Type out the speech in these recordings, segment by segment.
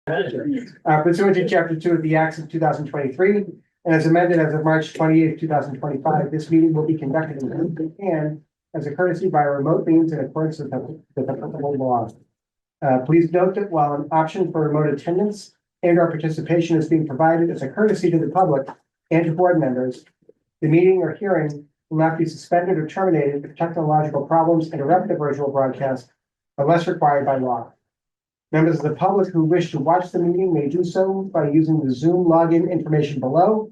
Pursuant to Chapter 2 of the Acts of 2023, and as amended as of March 28th, 2025, this meeting will be conducted in open and as a courtesy by remote means in accordance with the applicable law. Please note that while an option for remote attendance and/or participation is being provided as a courtesy to the public and to board members, the meeting or hearing will not be suspended or terminated if technological problems interrupt the virtual broadcast unless required by law. Members of the public who wish to watch the meeting may do so by using the Zoom login information below.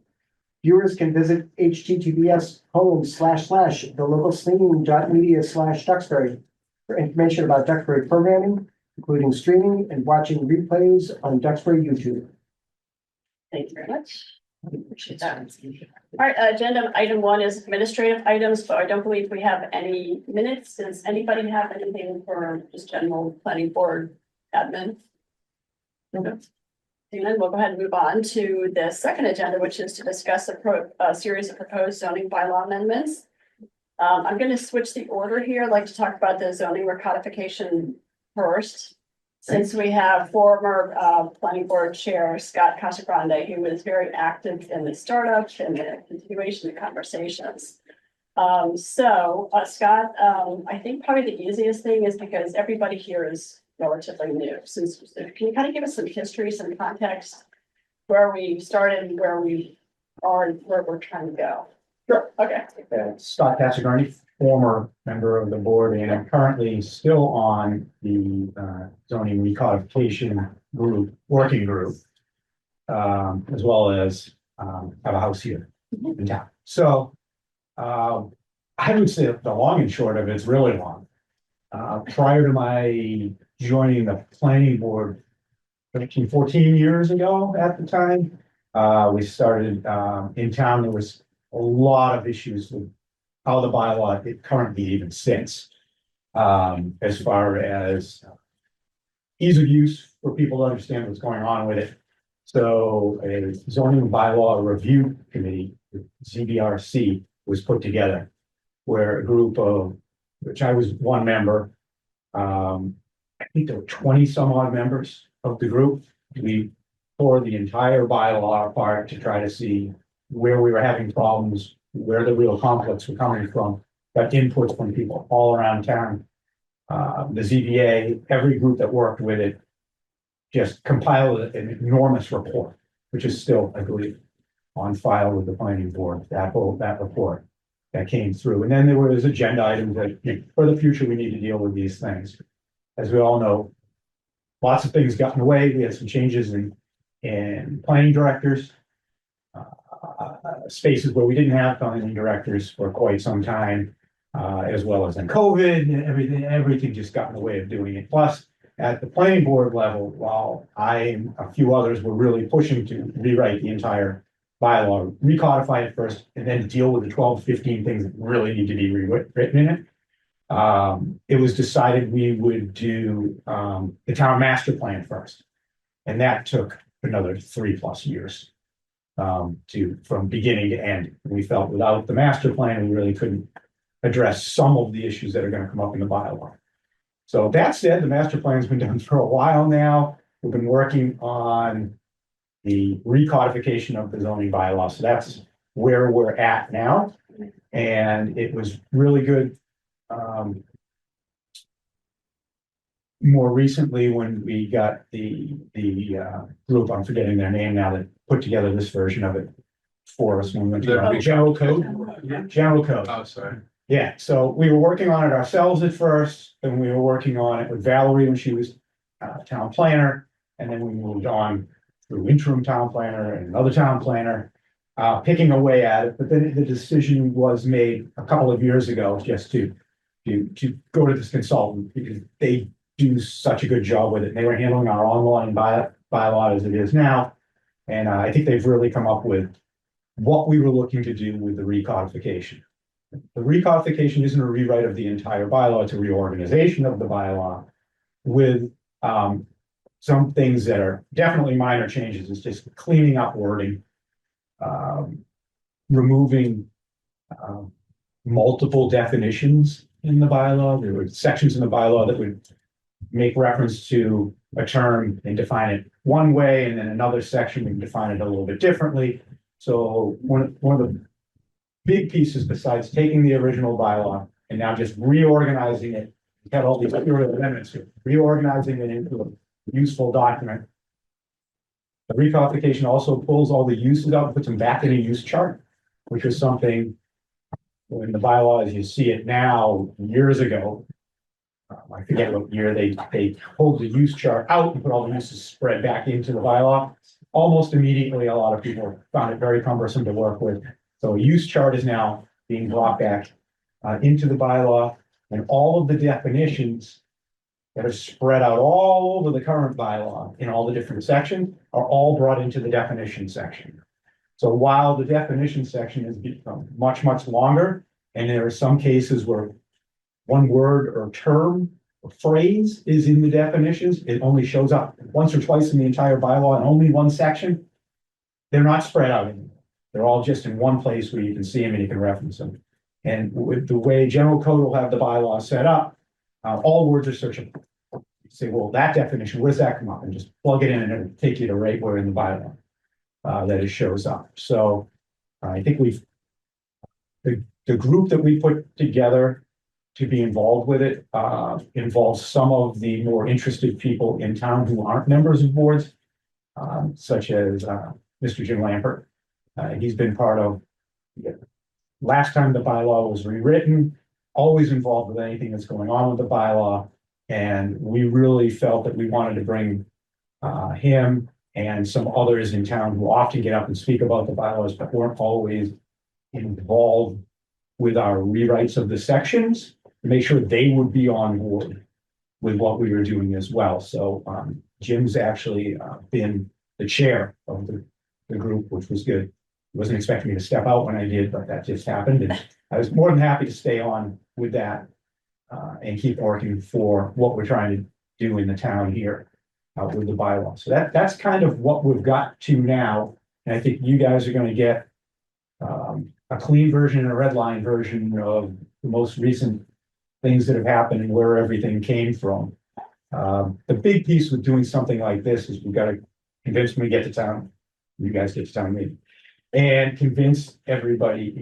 Viewers can visit https://thelocalsleaning.media/Duxbury for information about Duxbury programming, including streaming and watching replays on Duxbury YouTube. Thank you very much. I appreciate that. All right, agenda item 1 is administrative items, but I don't believe we have any minutes. Does anybody have anything for just general planning board admin? Okay. And then we'll go ahead and move on to the second agenda, which is to discuss a series of proposed zoning bylaw amendments. I'm going to switch the order here. I'd like to talk about the zoning recodification first. Since we have former planning board chair Scott Casagrande, who was very active in the startup and the continuation of conversations. Scott, I think probably the easiest thing is because everybody here is relatively new. Can you kind of give us some history, some context, where we started, where we are, and where we're trying to go? Sure. Okay. Scott Casagrande, former member of the board, and I'm currently still on the zoning recodification group, working group, as well as have a house here in town. So I would say the long and short of it's really long. Prior to my joining the planning board 14 years ago at the time, we started in town. There was a lot of issues with how the bylaw it currently even sits, as far as ease of use for people to understand what's going on with it. So a zoning bylaw review committee, ZBRC, was put together, where a group of, which I was one member, I think there were 20 some odd members of the group. We tore the entire bylaw apart to try to see where we were having problems, where the real conflicts were coming from, got inputs from people all around town. The ZBA, every group that worked with it, just compiled an enormous report, which is still, I believe, on file with the planning board, that report that came through. And then there was agenda items that, for the future, we need to deal with these things. As we all know, lots of things got in the way. We had some changes in planning directors, spaces where we didn't have planning directors for quite some time, as well as in COVID and everything just got in the way of doing it. Plus, at the planning board level, while I and a few others were really pushing to rewrite the entire bylaw, recodify it first, and then deal with the 12, 15 things that really need to be rewritten in it. It was decided we would do the town master plan first. And that took another 3+ years from beginning to end. We felt without the master plan, we really couldn't address some of the issues that are going to come up in the bylaw. So that said, the master plan has been done for a while now. We've been working on the recodification of the zoning bylaw. So that's where we're at now. And it was really good. More recently, when we got the group, I'm forgetting their name now, that put together this version of it for us when we went to the general code. General code. Oh, sorry. Yeah, so we were working on it ourselves at first, and we were working on it with Valerie when she was town planner, and then we moved on through interim town planner and another town planner, picking away at it. But then the decision was made a couple of years ago just to go to this consultant, because they do such a good job with it. They were handling our online bylaw as it is now. And I think they've really come up with what we were looking to do with the recodification. The recodification isn't a rewrite of the entire bylaw, it's a reorganization of the bylaw with some things that are definitely minor changes. It's just cleaning up wording, removing multiple definitions in the bylaw. There were sections in the bylaw that would make reference to a term and define it one way, and then another section, we can define it a little bit differently. So one of the big pieces, besides taking the original bylaw and now just reorganizing it, have all these material amendments here, reorganizing it into a useful document. The recodification also pulls all the uses out, puts them back in a use chart, which is something when the bylaws, you see it now, years ago. I forget what year they pulled the use chart out and put all the uses spread back into the bylaw. Almost immediately, a lot of people found it very cumbersome to work with. So a use chart is now being brought back into the bylaw, and all of the definitions that are spread out all over the current bylaw in all the different sections are all brought into the definition section. So while the definition section has become much, much longer, and there are some cases where one word or term or phrase is in the definitions, it only shows up once or twice in the entire bylaw in only one section. They're not spread out anymore. They're all just in one place where you can see them and you can reference them. And with the way general code will have the bylaw set up, all words are searchable. You say, well, that definition, where's that come up? And just plug it in and it'll take you to right where in the bylaw that it shows up. So I think the group that we put together to be involved with it involves some of the more interested people in town who aren't members of boards, such as Mr. Jim Lampert. He's been part of last time the bylaw was rewritten, always involved with anything that's going on with the bylaw. And we really felt that we wanted to bring him and some others in town who often get up and speak about the bylaws, but weren't always involved with our rewrites of the sections, to make sure they would be on board with what we were doing as well. So Jim's actually been the chair of the group, which was good. He wasn't expecting me to step out when I did, but that just happened. And I was more than happy to stay on with that and keep working for what we're trying to do in the town here with the bylaw. So that's kind of what we've got to now. And I think you guys are going to get a clean version and a red line version of the most recent things that have happened and where everything came from. The big piece with doing something like this is we've got to convince me to get to town. You guys get to town maybe. And convince everybody,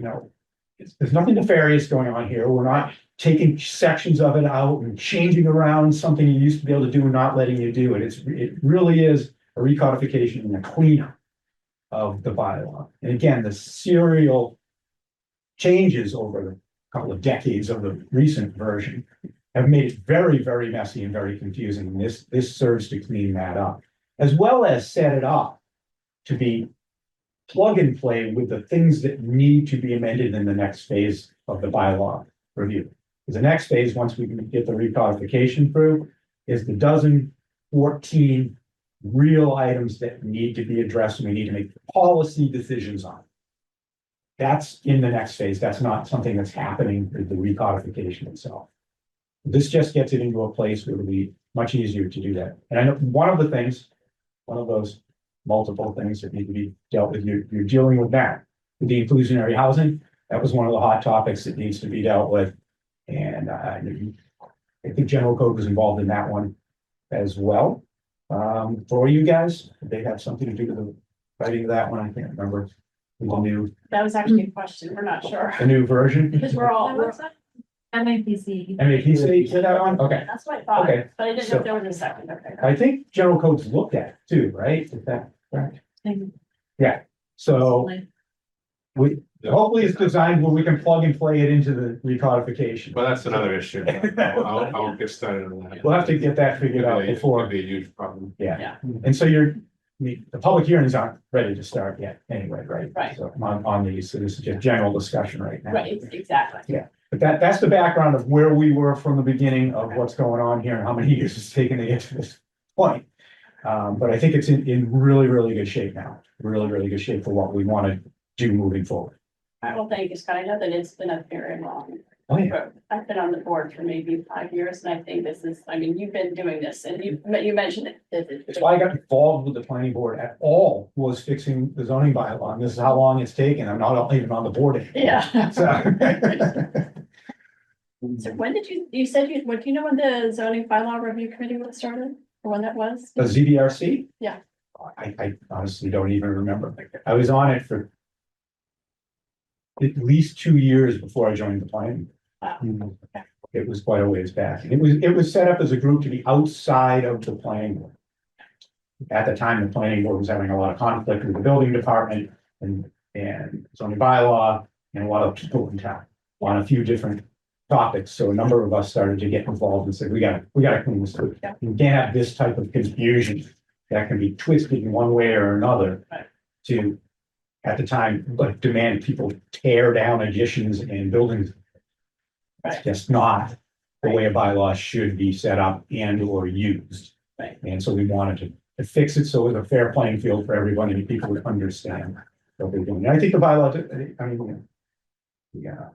there's nothing nefarious going on here. We're not taking sections of it out and changing around something you used to be able to do and not letting you do it. It really is a recodification and a cleanup of the bylaw. And again, the serial changes over a couple of decades of the recent version have made it very, very messy and very confusing. And this serves to clean that up, as well as set it up to be plug and play with the things that need to be amended in the next phase of the bylaw review. Because the next phase, once we can get the recodification through, is the 14 real items that need to be addressed and we need to make policy decisions on. That's in the next phase. That's not something that's happening with the recodification itself. This just gets it into a place where it'll be much easier to do that. And I know one of those multiple things that need to be dealt with, you're dealing with that. With the inclusionary housing, that was one of the hot topics that needs to be dealt with. And I think general code was involved in that one as well. For you guys, they have something to do with the writing of that one. I can't remember the That was actually a question. We're not sure. new version. Because we're MAPC. MAPC, did that one? Okay. that's what I thought, Okay. but I didn't know if there was a second. Okay. I think general codes looked at it too, right? Is that correct? Yeah, so hopefully it's designed where we can plug and play it into the recodification. Well, that's another issue. I won't get started on that. We'll have to get that figured out before. It'd be a huge problem. Yeah, and so the public hearings aren't ready to start yet anyway, right? Right. So on these, so this is just general discussion right now. Right, exactly. Yeah. But that's the background of where we were from the beginning of what's going on here and how many years it's taken to get to this point. But I think it's in really, really good shape now. Really, really good shape for what we want to do moving forward. I will thank you, Scott. I know that it's been a very long. Oh, yeah. I've been on the board for maybe 5 years, and I think you've been doing this, and you mentioned it. It's why I got involved with the planning board at all, was fixing the zoning bylaw. And this is how long it's taken. I'm not even on the board anymore. Yeah. So So when did you said what, do you know when the zoning bylaw review committee was started, or when that was? The ZBRC? Yeah. I honestly don't even remember. I was on it for at least 2 years before I joined the planning. Wow. It was quite a ways back. It was set up as a group to be outside of the planning board. At the time, the planning board was having a lot of conflict with the building department and zoning bylaw and a lot of people in town on a few different topics. So a number of us started to get involved and said, we gotta clean this up. Yeah. You can't have this type of confusion that can be twisted in one way or another Right. to, at the time, like demand people tear down additions and buildings. It's Right. just not the way a bylaw should be set up and or used. Right. And so we wanted to fix it so it was a fair playing field for everybody and people would understand what they're doing. And I think the bylaw, I mean, yeah.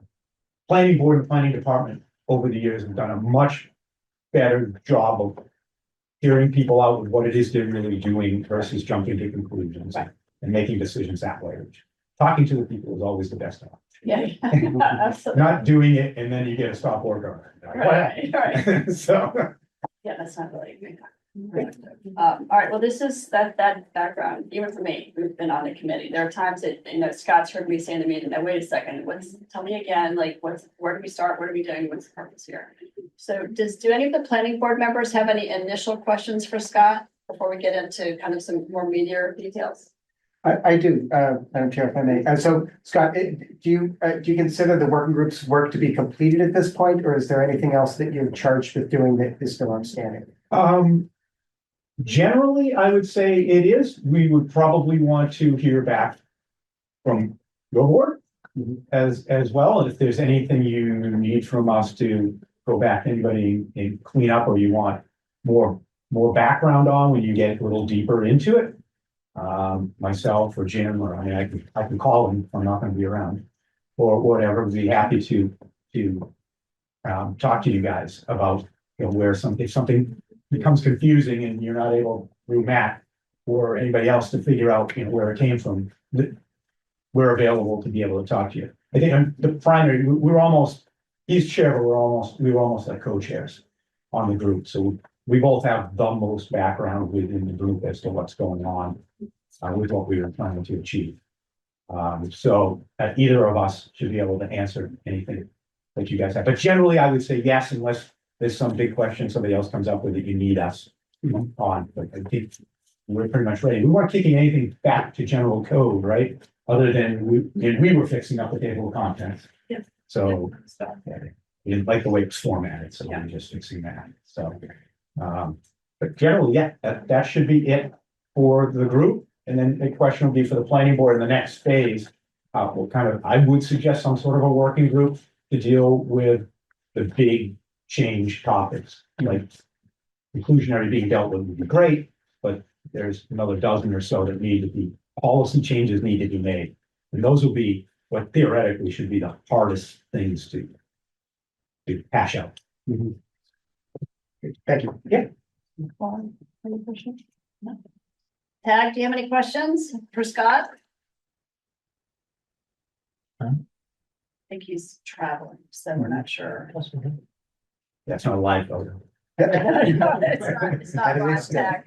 Planning board and planning department over the years have done a much better job of hearing people out with what it is they're really doing versus jumping to conclusions Right. and making decisions that way. Talking to the people is always the best option. Yeah, absolutely. Not doing it and then you get a stop work on it. Right. So. Yeah, that's not really. All right, well, this is that background, even for me, who've been on the committee, there are times that, Scott's heard me say in the meeting, now, wait a second, tell me again, like, where do we start, what are we doing, what's the purpose here? So do any of the planning board members have any initial questions for Scott before we get into kind of some more meatier details? I do, Madam Chair, if I may. So Scott, do you consider the working group's work to be completed at this point, or is there anything else that you're charged with doing that is still outstanding? Generally, I would say it is. We would probably want to hear back from your board as well. And if there's anything you need from us to go back, anybody and clean up, or you want more background on when you get a little deeper into it. Myself or Jim, or I can call him if I'm not going to be around, or whatever. We'd be happy to talk to you guys about where if something becomes confusing and you're not able through Matt or anybody else to figure out where it came from. We're available to be able to talk to you. I think the primary he's chair, but we were almost like co-chairs on the group. So we both have the most background within the group as to what's going on with what we were trying to achieve. So either of us should be able to answer anything that you guys have. But generally, I would say yes, unless there's some big question somebody else comes up with that you need us on. But I think we're pretty much ready. We weren't kicking anything back to general code, right? Other than we were fixing up the table of contents. Yeah. So we didn't like the way it was formatted, so Yeah. we're just fixing that. So, but generally, yeah, that should be it for the group. And then the question will be for the planning board in the next phase. I would suggest some sort of a working group to deal with the big change topics, like inclusionary being dealt with would be great, but there's another dozen or so that policy changes need to be made. And those will be what theoretically should be the hardest things to hash out. Thank you. Yeah. Any questions? No. Tag, do you have any questions for Scott? I think he's traveling, so we're not sure. That's not a live photo. It's not live tag.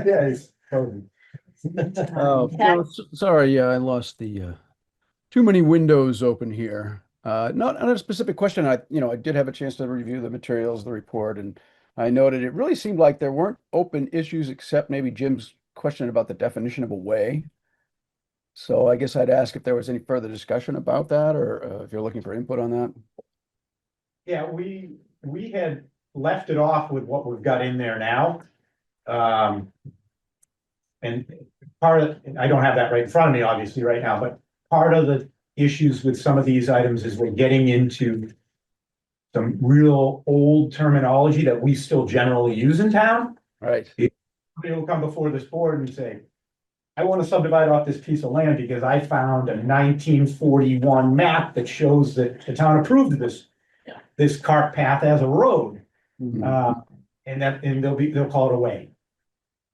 Yeah, it's totally. Oh, no, sorry, I lost the too many windows open here. Not on a specific question. I did have a chance to review the materials, the report, and I noted it really seemed like there weren't open issues except maybe Jim's question about the definition of a way. So I guess I'd ask if there was any further discussion about that, or if you're looking for input on that. Yeah, we had left it off with what we've got in there now. And I don't have that right in front of me, obviously, right now, but part of the issues with some of these items is we're getting into some real old terminology that we still generally use in town. Right. Somebody will come before this board and say, I want to subdivide off this piece of land because I found a 1941 map that shows that the town approved this cart path as a road. And they'll call it a way.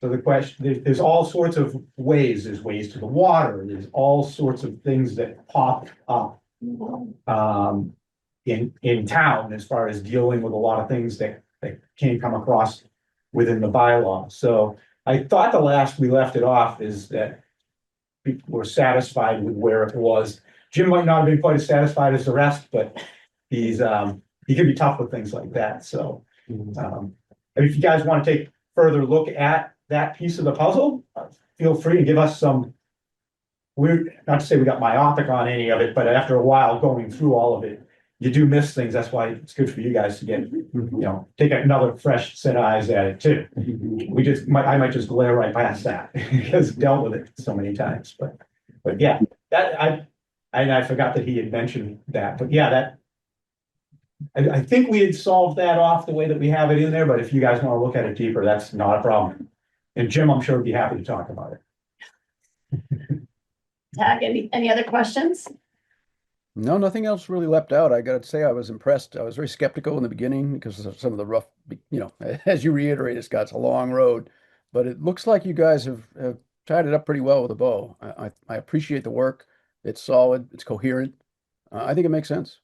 So the question, there's all sorts of ways. There's ways to the water. There's all sorts of things that pop up. in town as far as dealing with a lot of things that can come across within the bylaw. So I thought the last we left it off is that people were satisfied with where it was. Jim might not have been quite as satisfied as the rest, but he can be tough with things like that. So and if you guys want to take further look at that piece of the puzzle, feel free to give us some. We're not to say we got myopic on any of it, but after a while going through all of it, you do miss things. That's why it's good for you guys to get, take another fresh set of eyes at it too. I might just glare right past that because I've dealt with it so many times. But yeah, I forgot that he had mentioned that. But yeah, I think we had solved that off the way that we have it in there. But if you guys want to look at it deeper, that's not a problem. And Jim, I'm sure would be happy to talk about it. Tag, any other questions? No, nothing else really leapt out. I got to say, I was impressed. I was very skeptical in the beginning because of some of the rough, as you reiterated, Scott, it's a long road, but it looks like you guys have tied it up pretty well with a bow. I appreciate the work. It's solid. It's coherent. I think it makes sense.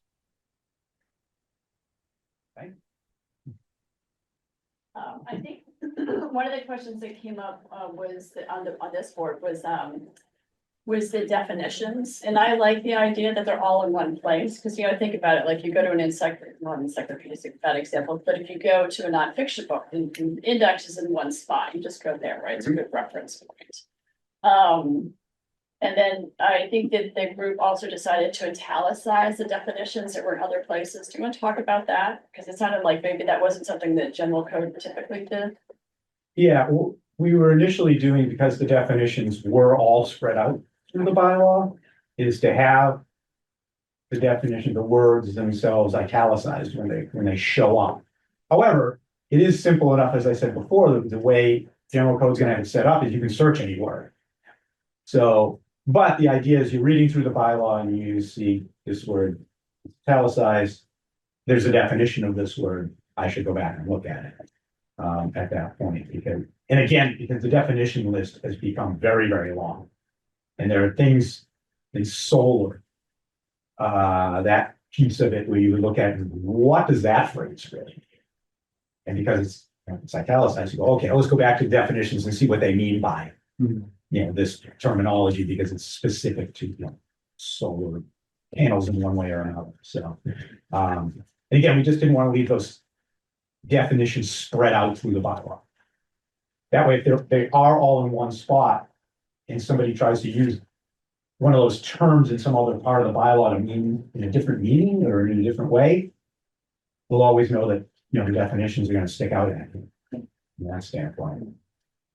I think one of the questions that came up was that on this board was the definitions. And I like the idea that they're all in one place, because you gotta think about it, like you go to an encyclopedia is a bad example, but if you go to a nonfiction book, the index is in one spot, you just go there, right? It's a good reference point. And then I think that the group also decided to italicize the definitions that were in other places. Do you want to talk about that? Because it sounded like maybe that wasn't something that general code typically did. Yeah, well, we were initially doing, because the definitions were all spread out through the bylaw, is to have the definition, the words themselves italicized when they show up. However, it is simple enough, as I said before, the way general code's gonna have it set up is you can search any word. So, but the idea is you're reading through the bylaw and you see this word italicized. There's a definition of this word. I should go back and look at it at that point, because the definition list has become very, very long. And there are things in solar, that piece of it where you would look at what does that phrase really mean? And because it's italicized, you go, okay, let's go back to definitions and see what they mean by this terminology, because it's specific to solar panels in one way or another. So and again, we just didn't want to leave those definitions spread out through the bylaw. That way, if they are all in one spot and somebody tries to use one of those terms in some other part of the bylaw to mean in a different meaning or in a different way, we'll always know that the definitions are going to stick out from that standpoint.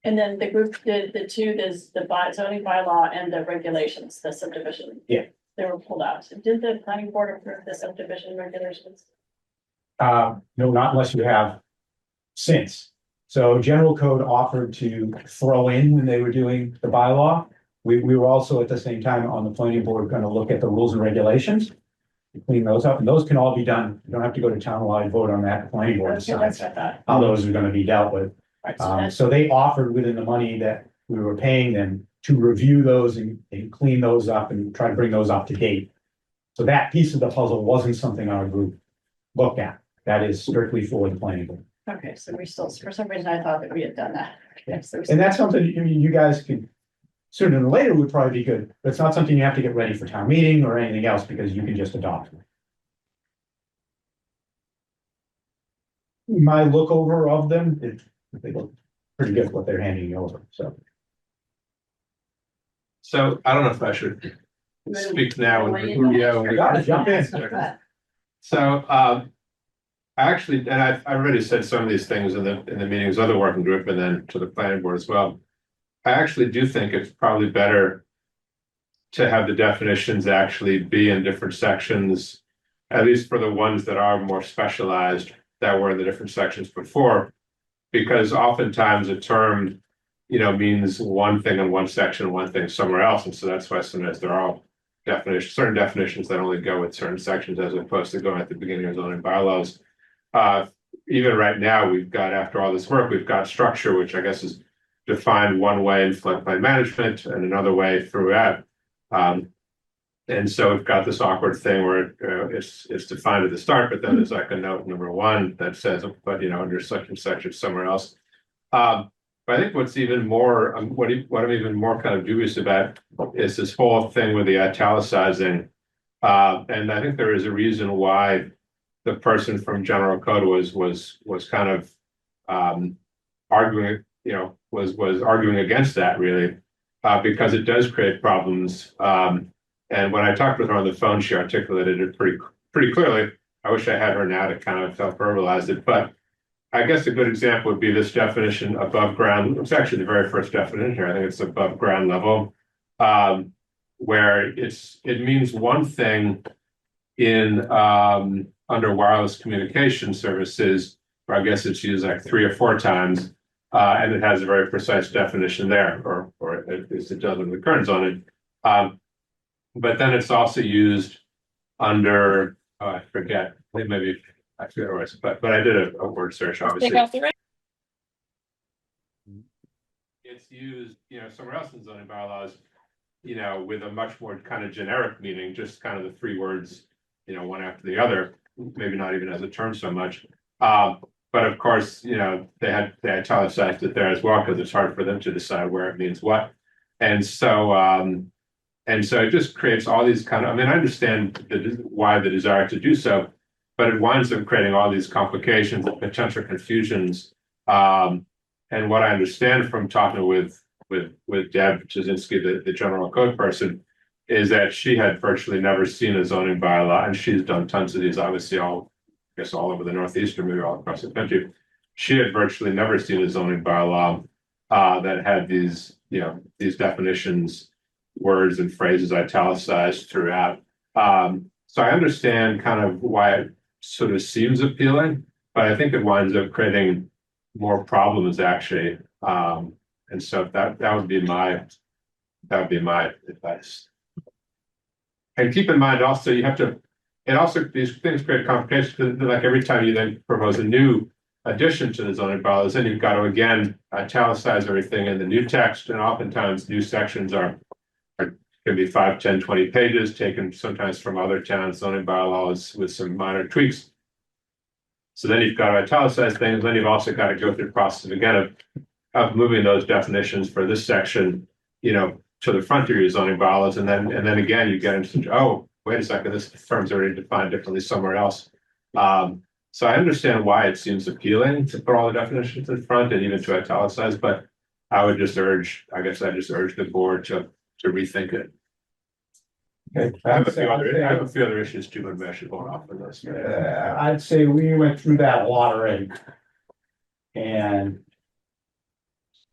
And then the group did the zoning bylaw and the regulations, the subdivision. Yeah. They were pulled out. Did the planning board approve the subdivision regulations? No, not unless you have since. So general code offered to throw in when they were doing the bylaw. We were also at the same time on the planning board going to look at the rules and regulations, clean those up, and those can all be done. You don't have to go to townwide vote on that. The planning board decides how those are going to be dealt with. Right, so they offered within the money that we were paying them to review those and clean those up and try to bring those up to date. So that piece of the puzzle wasn't something our group looked at. That is strictly for the planning board. okay, so we still, for some reason, I thought that we had done that. Okay, so And that's something you guys could, sooner than later would probably be good, but it's not something you have to get ready for town meeting or anything else, because you can just adopt it. My look over of them, they look pretty good what they're handing you over, so. So I don't know if I should speak now. Gotta jump in. So, I actually, and I've already said some of these things in the meetings, other working group, and then to the planning board as well. I actually do think it's probably better to have the definitions actually be in different sections, at least for the ones that are more specialized, that were in the different sections before, because oftentimes a term, means one thing in one section, one thing somewhere else, and so that's why sometimes there are certain definitions that only go with certain sections as opposed to going at the beginning of zoning bylaws. Even right now, we've got, after all this work, we've got structure, which I guess is defined one way in floodplain management and another way throughout. And so we've got this awkward thing where it's defined at the start, but then there's like a note number one that says, but under such and such or somewhere else. But I think what's even more, what I'm even more kind of dubious about is this whole thing with the italicizing. And I think there is a reason why the person from General Code was kind of arguing, was arguing against that really, because it does create problems. And when I talked with her on the phone, she articulated it pretty clearly. I wish I had her now to kind of help verbalize it, but I guess a good example would be this definition above ground. It's actually the very first definition here. I think it's above ground level, where it means one thing in under wireless communication services, or I guess it's used like 3 or 4 times, and it has a very precise definition there, or at least it does in the current zoning. But then it's also used under, I forget, maybe. I forget what it was, but I did a word search, obviously. It's used, somewhere else in zoning bylaws, with a much more kind of generic meaning, just kind of the 3 words, one after the other, maybe not even as a term so much. But of course, they italicized it there as well, because it's hard for them to decide where it means what. And so it just creates all these kind of, I understand why the desire to do so, but it winds up creating all these complications and potential confusions. And what I understand from talking with Deb Jasinski, the general code person, is that she had virtually never seen a zoning bylaw, and she's done tons of these, obviously all over the Northeast or maybe all across the country. She had virtually never seen a zoning bylaw that had these definitions, words and phrases italicized throughout. So I understand kind of why it sort of seems appealing, but I think it winds up creating more problems actually. And so that would be my advice. And keep in mind also, these things create complications, because like every time you then propose a new addition to the zoning bylaws, then you've got to again italicize everything in the new text, and oftentimes new sections can be 5, 10, 20 pages, taken sometimes from other towns' zoning bylaws with some minor tweaks. So then you've got to italicize things, then you've also got to go through the process again of moving those definitions for this section, to the front of your zoning bylaws, and then again you get into, oh, wait a second, this term's already defined differently somewhere else. So I understand why it seems appealing to put all the definitions in front and even to italicize, but I just urge the board to rethink it. Okay. I have a few other issues too, but maybe I should hold off on this. I'd say we went through that a lot already. And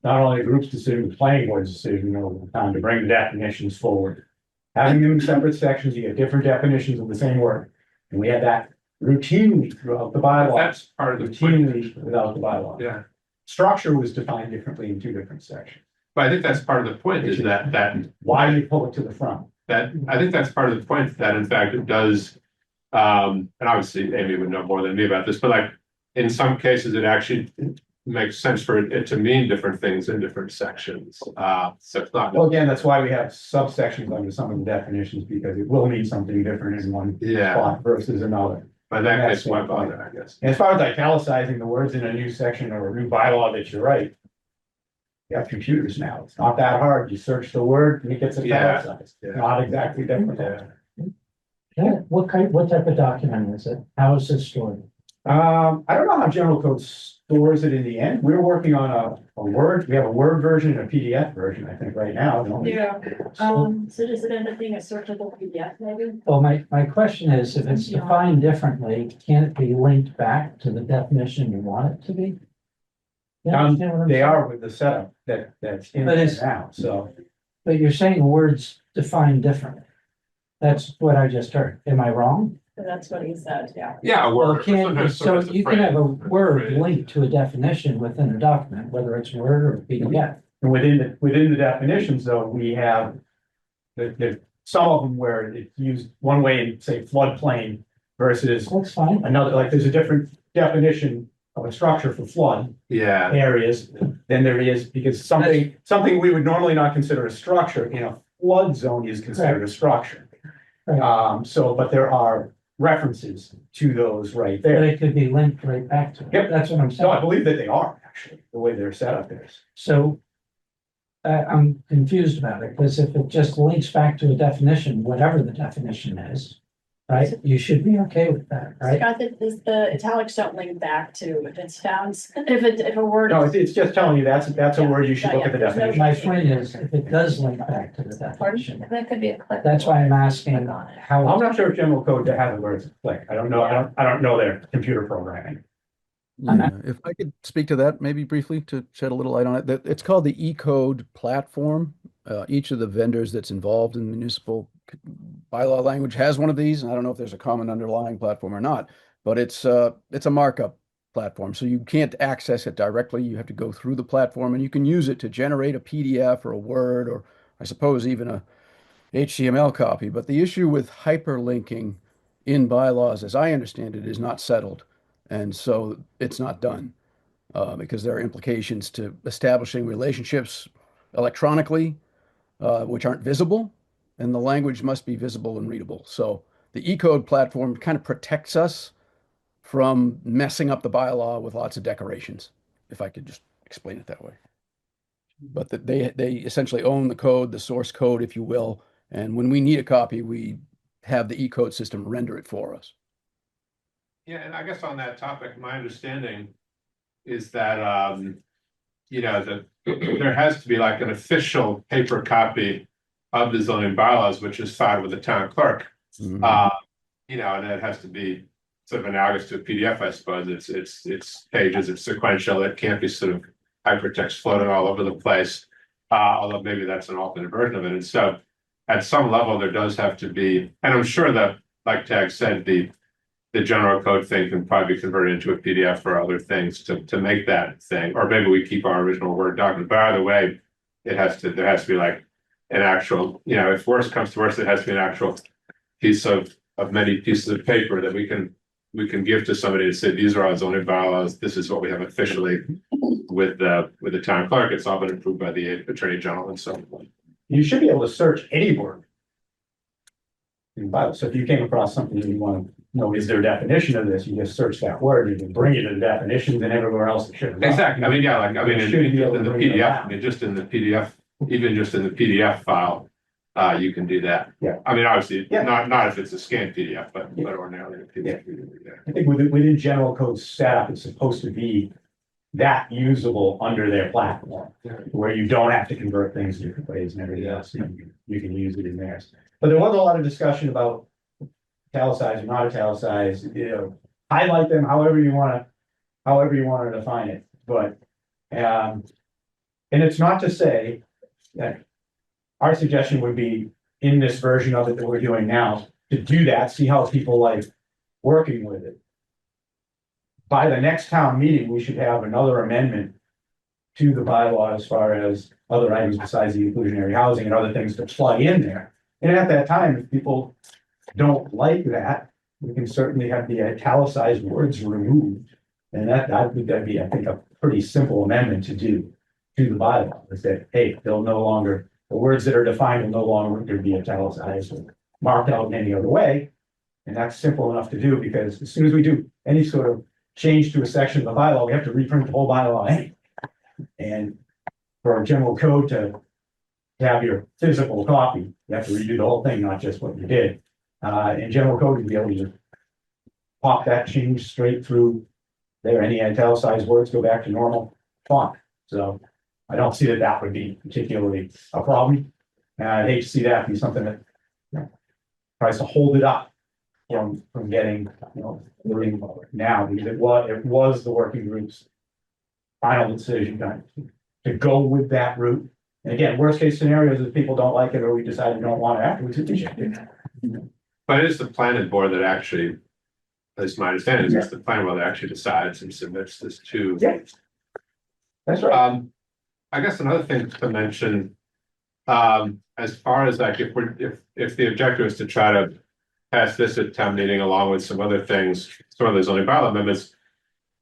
not only the group's decision, the planning board's decision over the time to bring the definitions forward. Having them in separate sections, you get different definitions of the same word. And we had that routinely throughout the bylaw. That's part of the point. Routinely without the bylaw. Yeah. Structure was defined differently in 2 different sections. But I think that's part of the point, is that Why do you pull it to the front? I think that's part of the point, that in fact it does, and obviously Amy would know more than me about this, but like in some cases it actually makes sense for it to mean different things in different sections. So it's not. Well, again, that's why we have subsections under some of the definitions, because it will mean something different in one spot versus another. But that case, why bother, I guess. And as far as italicizing the words in a new section or a new bylaw that you write, you have computers now. It's not that hard. You search the word and it gets italicized. Yeah. Not exactly different. Yeah, what type of document is it? How is it stored? I don't know how general code stores it in the end. We're working on a Word. We have a Word version and a PDF version, I think, right now. Don't we? Yeah, so does it end up being a searchable PDF maybe? Well, my question is, if it's defined differently, can it be linked back to the definition you want it to be? You understand what I'm They saying? are with the setup that's in But there it's- now, so. But you're saying words defined differently. That's what I just heard. Am I wrong? So that's what he said, yeah. Yeah, Well, or sometimes so it's a you can have a phrase. word linked to a definition within a document, whether it's Word or PDF. And within the definitions, though, we have some of them where it's used one way in, say, floodplain versus That's fine. another, like there's a different definition of a structure for flood Yeah, areas than there is, because something we would normally not consider a structure in a flood zone is considered a structure. But there are references to those right But there. it could be linked right back to it. Yep. That's what I'm So I saying. believe that they are actually, the way they're set up is. So I'm confused about it, because if it just links back to a definition, whatever the definition is, right, you should be okay with that, right? Scott, the italics don't link back to if it sounds, if a word. No, it's just telling you that's a word you should look at the Yeah, yeah. definition. My point is, if it does link back to the definition, That could be a click. that's why I'm asking I'm how. not sure if general code has the words click. I don't know. I don't know their computer programming. Yeah, if I could speak to that maybe briefly to shed a little light on it, that it's called the E-code platform. Each of the vendors that's involved in bylaw language has one of these. I don't know if there's a common underlying platform or not, but it's a markup platform. So you can't access it directly. You have to go through the platform, and you can use it to generate a PDF or a Word, or I suppose even a HTML copy. But the issue with hyperlinking in bylaws, as I understand it, is not settled. And so it's not done because there are implications to establishing relationships electronically, which aren't visible, and the language must be visible and readable. So the E-code platform kind of protects us from messing up the bylaw with lots of decorations, if I could just explain it that way. But that they essentially own the code, the source code, if you will. And when we need a copy, we have the E-code system render it for us. Yeah, and I guess on that topic, my understanding is that, there has to be like an official paper copy of the zoning bylaws, which is filed with the town clerk. Mhm. And it has to be sort of analogous to a PDF, I suppose. It's pages, it's sequential, it can't be sort of hypertext floating all over the place. Although maybe that's an alternate version of it. And so at some level, there does have to be, and I'm sure that, like Tag said, the general code thing can probably be converted into a PDF or other things to make that thing, or maybe we keep our original Word document. But either way, there has to be like an actual, if worse comes to worse, it has to be an actual piece of many pieces of paper that we can give to somebody to say, these are our zoning bylaws, this is what we have officially with the town clerk. It's all been approved by the attorney general and so on. You should be able to search any word in bylaws. So if you came across something and you want to know, is there a definition of this? You just search that word, you can bring it to the definitions and everywhere else it should. Exactly. I mean, yeah, like, You should be able in to the bring it PDF, around. I mean, just in the PDF, even just in the PDF file, you can do that. Yeah. I mean, obviously, Yeah. not if it's a scanned PDF, but Yeah. ordinarily a PDF. we can do that. I think within general code setup, it's supposed to be that usable under their platform, where you don't have to convert things different ways and everything else. You can use it in theirs. But there was a lot of discussion about italicized or not italicized, highlight them however you want to define it. But, and it's not to say that our suggestion would be in this version of it that we're doing now, to do that, see how people like working with it. By the next town meeting, we should have another amendment to the bylaw as far as other items besides the inclusionary housing and other things to plug in there. And at that time, if people don't like that, we can certainly have the italicized words removed. And that'd be, I think, a pretty simple amendment to do to the bylaw, is that, hey, they'll no longer, the words that are defined will no longer be italicized or marked out in any other way. And that's simple enough to do, because as soon as we do any sort of change to a section of the bylaw, we have to reprint the whole bylaw anyway. And for our general code to have your physical copy, you have to redo the whole thing, not just what you did. In general code, you'd be able to pop that change straight through there. Any italicized words go back to normal font. So I don't see that would be particularly a problem. And I'd hate to see that be something that tries to hold it up from getting, moving forward now, because it was the working group's final decision to go with that route. And again, worst case scenarios is people don't like it, or we decide we don't want it afterwards. But it is the planning board that actually, at least my understanding is it's the planning board that actually decides and submits this to. Yeah. That's right. I guess another thing to mention, as far as like, if the objective is to try to pass this at town meeting along with some other things, some of the zoning bylaw amendments,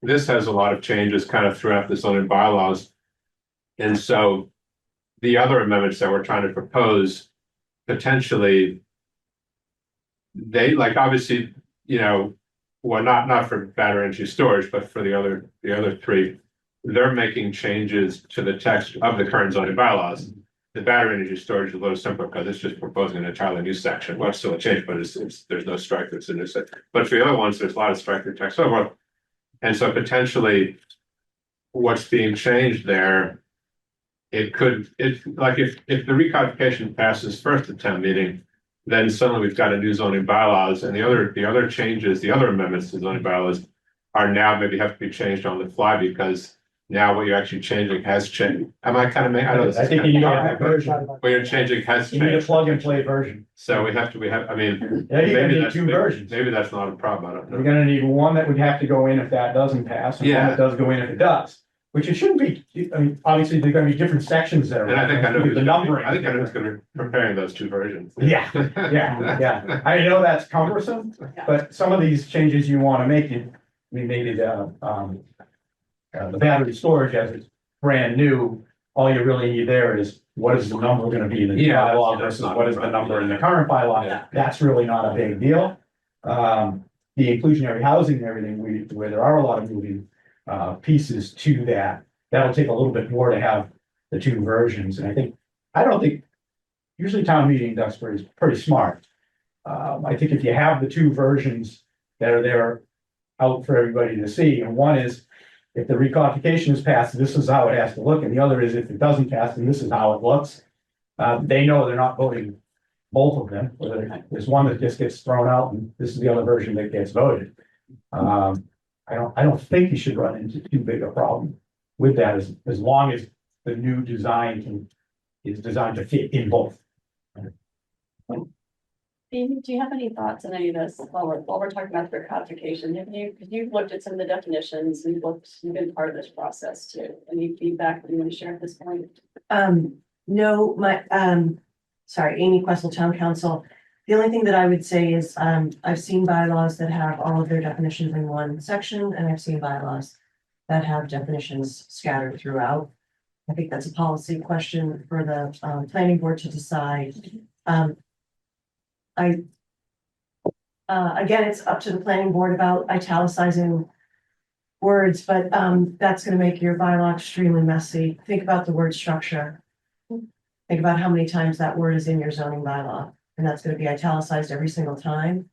this has a lot of changes kind of throughout the zoning bylaws. And so the other amendments that we're trying to propose potentially they like, obviously, you know, well, not for battery energy storage, but for the other three, they're making changes to the text of the current zoning bylaws. The battery energy storage is a little simpler because it's just proposing an entirely new section. Well, it's still a change, but it's there's no strike through. It's a new section. But for the other ones, there's a lot of strike through text over. And so potentially what's being changed there, it's like if the recodification passes first at town meeting, then suddenly we've got a new zoning bylaws and the other changes, the other amendments to zoning bylaws are now maybe have to be changed on the fly because now what you're actually changing has changed. Am I kind of making, I know this I is think kind you of need hard, a version. what you're changing has You need a changed. plug and play version. So we have, I mean, Yeah, you're gonna maybe need that's, two versions. maybe that's not a problem. I don't We're know. gonna need one that would have to go in if that doesn't pass, and one Yeah. that does go in if it does. Which it shouldn't be, I mean, obviously, there's gonna be different sections there. And I think I know who's The gonna numbering. I think I know who's gonna be preparing those two versions. Yeah, yeah. I know that's cumbersome, but some of these changes you wanna make, I mean, maybe the battery storage as it's brand new, all you really need there is what is the number gonna be in the new Yeah, that's- bylaw that's versus not what a is the problem, number in the yeah. current bylaw. Yeah. That's really not a big deal. The inclusionary housing and everything, where there are a lot of moving pieces to that, that'll take a little bit more to have the two versions, and I don't think, usually town meeting Duxbury is pretty smart. I think if you have the two versions that are there out for everybody to see, and one is if the recodification is passed, this is how it has to look, and the other is if it doesn't pass, then this is how it looks. They know they're not voting both of them, or there's one that just gets thrown out, and this is the other version that gets voted. I don't think you should run into too big a problem with that, as long as the new design is designed to fit in both. Amy, do you have any thoughts on any of this while we're talking about the codification? Because you've looked at some of the definitions, you've been part of this process too. Any feedback that you want to share at this point? No, sorry, Amy Questle, Town Council. The only thing that I would say is, I've seen bylaws that have all of their definitions in one section, and I've seen bylaws that have definitions scattered throughout. I think that's a policy question for the, planning board to decide. Again, it's up to the planning board about italicizing words, but, that's gonna make your bylaw extremely messy. Think about the word structure. Think about how many times that word is in your zoning bylaw, and that's gonna be italicized every single time.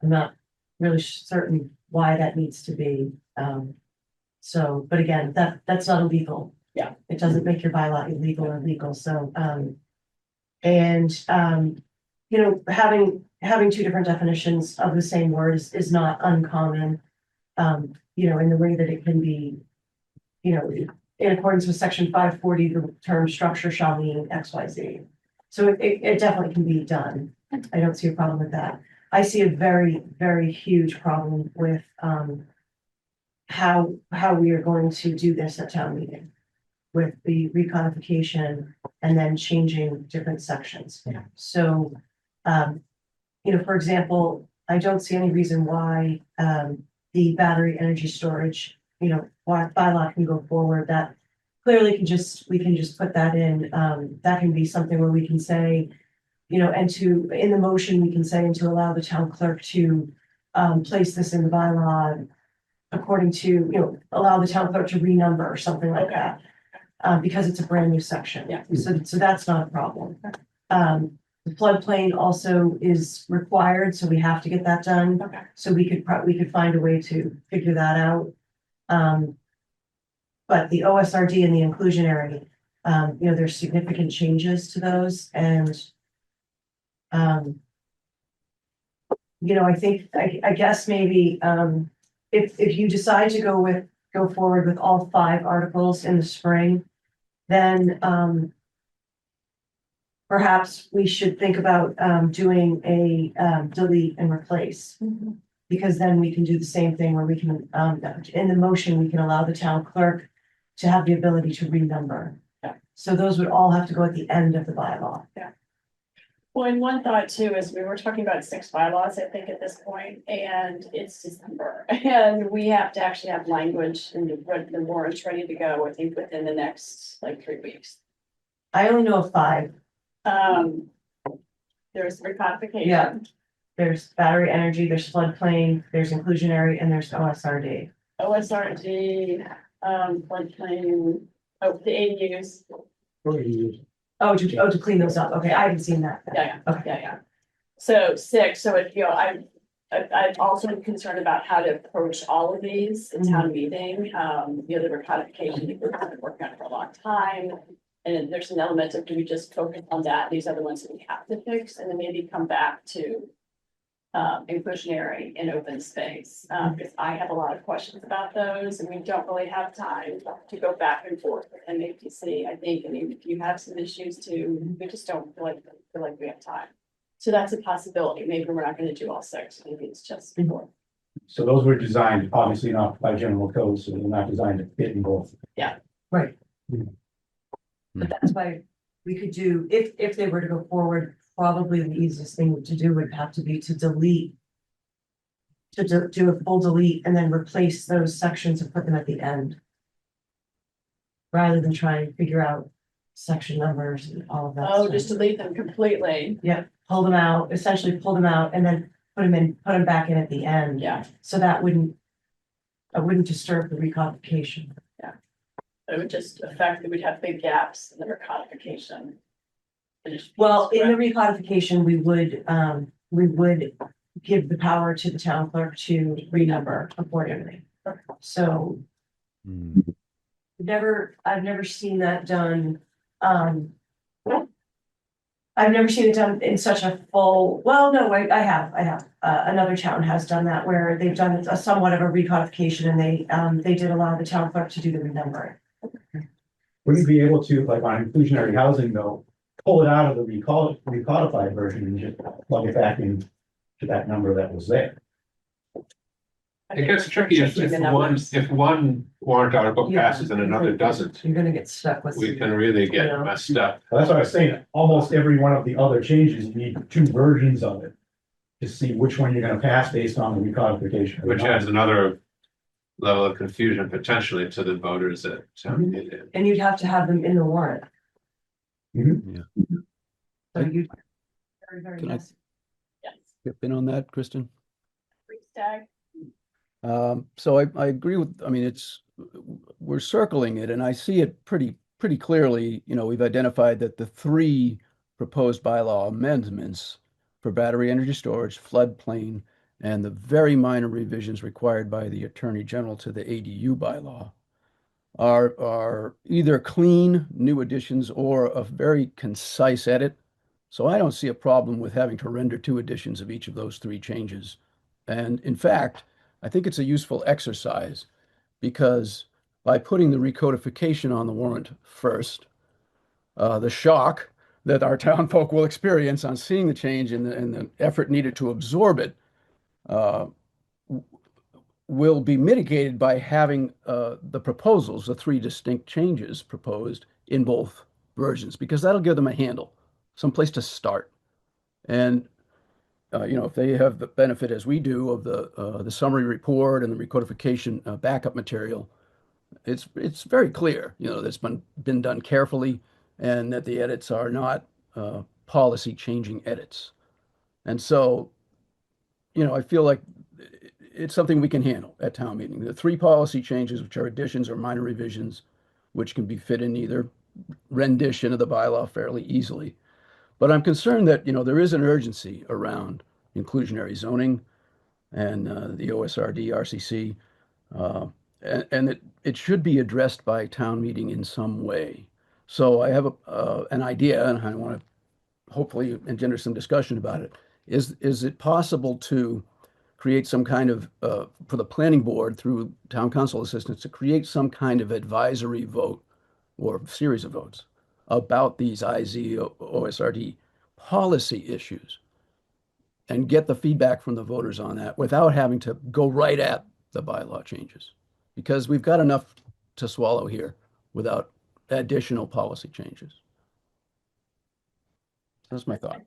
I'm not really certain why that needs to be. So, but again, that's not illegal. Yeah. It doesn't make your bylaw illegal or legal, so, you know, having two different definitions of the same words is not uncommon. You know, in the way that it can be, you know, in accordance with section 540, the term structure shall mean XYZ. So it definitely can be done. I don't see a problem with that. I see a very, very huge problem with how we are going to do this at town meeting with the recodification and then changing different sections. Yeah. So, you know, for example, I don't see any reason why the battery energy storage, you know, bylaw can go forward. That clearly we can just put that in. That can be something where we can say, you know, in the motion, we can say, and to allow the town clerk to place this in the bylaw according to, you know, allow the town clerk to renumber or something like that. Because it's a brand new section. Yeah. So that's not a problem. The floodplain also is required, so we have to get that done. Okay. So we could find a way to figure that out. But the OSRD and the inclusionary, you know, there's significant changes to those, and you know, I think, I guess maybe, if you decide to go forward with all 5 articles in the spring, then, perhaps we should think about, doing a, delete and replace. Because then we can do the same thing where we can, in the motion, we can allow the town clerk to have the ability to renumber. Yeah. So those would all have to go at the end of the bylaw. Well, and one thought too is we were talking about 6 bylaws, I think, at this point, and it's December. And we have to actually have language and the warrants ready to go, I think, within the next like 3 weeks. I only know of 5. There's recodification. Yeah. there's battery energy, there's floodplain, there's inclusionary, and there's OSRD. OSRD, floodplain, oh, the ADUs. To clean those up. Okay, I haven't seen that. Yeah, Okay. yeah. So 6, so if, I'm also concerned about how to approach all of these in town meeting. The recodification, we've been working on it for a long time. And there's an element of, do we just focus on that? These are the ones that we have to fix, and then maybe come back to inclusionary and open space, because I have a lot of questions about those, and we don't really have time to go back and forth with MAPC. I think, I mean, if you have some issues too, we just don't feel like we have time. So that's a possibility. Maybe we're not going to do all 6. Maybe it's just 4. So those were designed, obviously not by general code, so they're not designed to fit in both. Right. But that's why we could do, if they were to go forward, probably the easiest thing to do would have to be to delete. To do a full delete and then replace those sections and put them at the end. Rather than try and figure out section numbers and all of that. Oh, stuff. just delete them completely. Yeah, pull them out, essentially pull them out and then put them back in at the end. Yeah, So that wouldn't disturb the recodification. it would just affect that we'd have big gaps in the recodification. Well, in the recodification, we would give the power to the town clerk to renumber accordingly. So I've never seen that done. I've never seen it done in such a full, well, no, I have. Another town has done that where they've done a somewhat of a recodification and they did allow the town clerk to do the renumbering. Wouldn't you be able to, like on inclusionary housing though, pull it out of the recodified version and just plug it back in to that number that was there? It gets tricky if one warrant article Yeah. passes and another doesn't. You're gonna get stuck with. We can really get Yeah. messed up. Well, that's what I was saying, almost every one of the other changes, you need 2 versions of it. To see which one you're gonna pass based on the recodification. Which adds another level of confusion potentially to the voters at town meeting. And you'd have to have them in the warrant. Mhm. So you. Very Can I- messy. Yes. Chip in on that, Kristen? Free stag. So I agree with, I mean, we're circling it and I see it pretty clearly. We've identified that the 3 proposed bylaw amendments for battery energy storage, floodplain, and the very minor revisions required by the Attorney General to the ADU bylaw are either clean new additions or a very concise edit. So I don't see a problem with having to render 2 editions of each of those 3 changes. And in fact, I think it's a useful exercise because by putting the recodification on the warrant first, the shock that our town folk will experience on seeing the change and the effort needed to absorb it will be mitigated by having the proposals, the 3 distinct changes proposed in both versions, because that'll give them a handle, someplace to start. And if they have the benefit as we do of the summary report and the recodification backup material, it's very clear, that's been done carefully and that the edits are not policy changing edits. And so, I feel like it's something we can handle at town meeting. The 3 policy changes, which are additions or minor revisions, which can be fit in either rendition of the bylaw fairly easily. But I'm concerned that, there is an urgency around inclusionary zoning and the OSRD, RCC, and it should be addressed by town meeting in some way. So I have an idea, and I want to hopefully engender some discussion about it. Is it possible to create some kind of, for the planning board through town council assistance, to create some kind of advisory vote or series of votes about these IZ, OSRD policy issues and get the feedback from the voters on that without having to go right at the bylaw changes? Because we've got enough to swallow here without additional policy changes. That's my thought.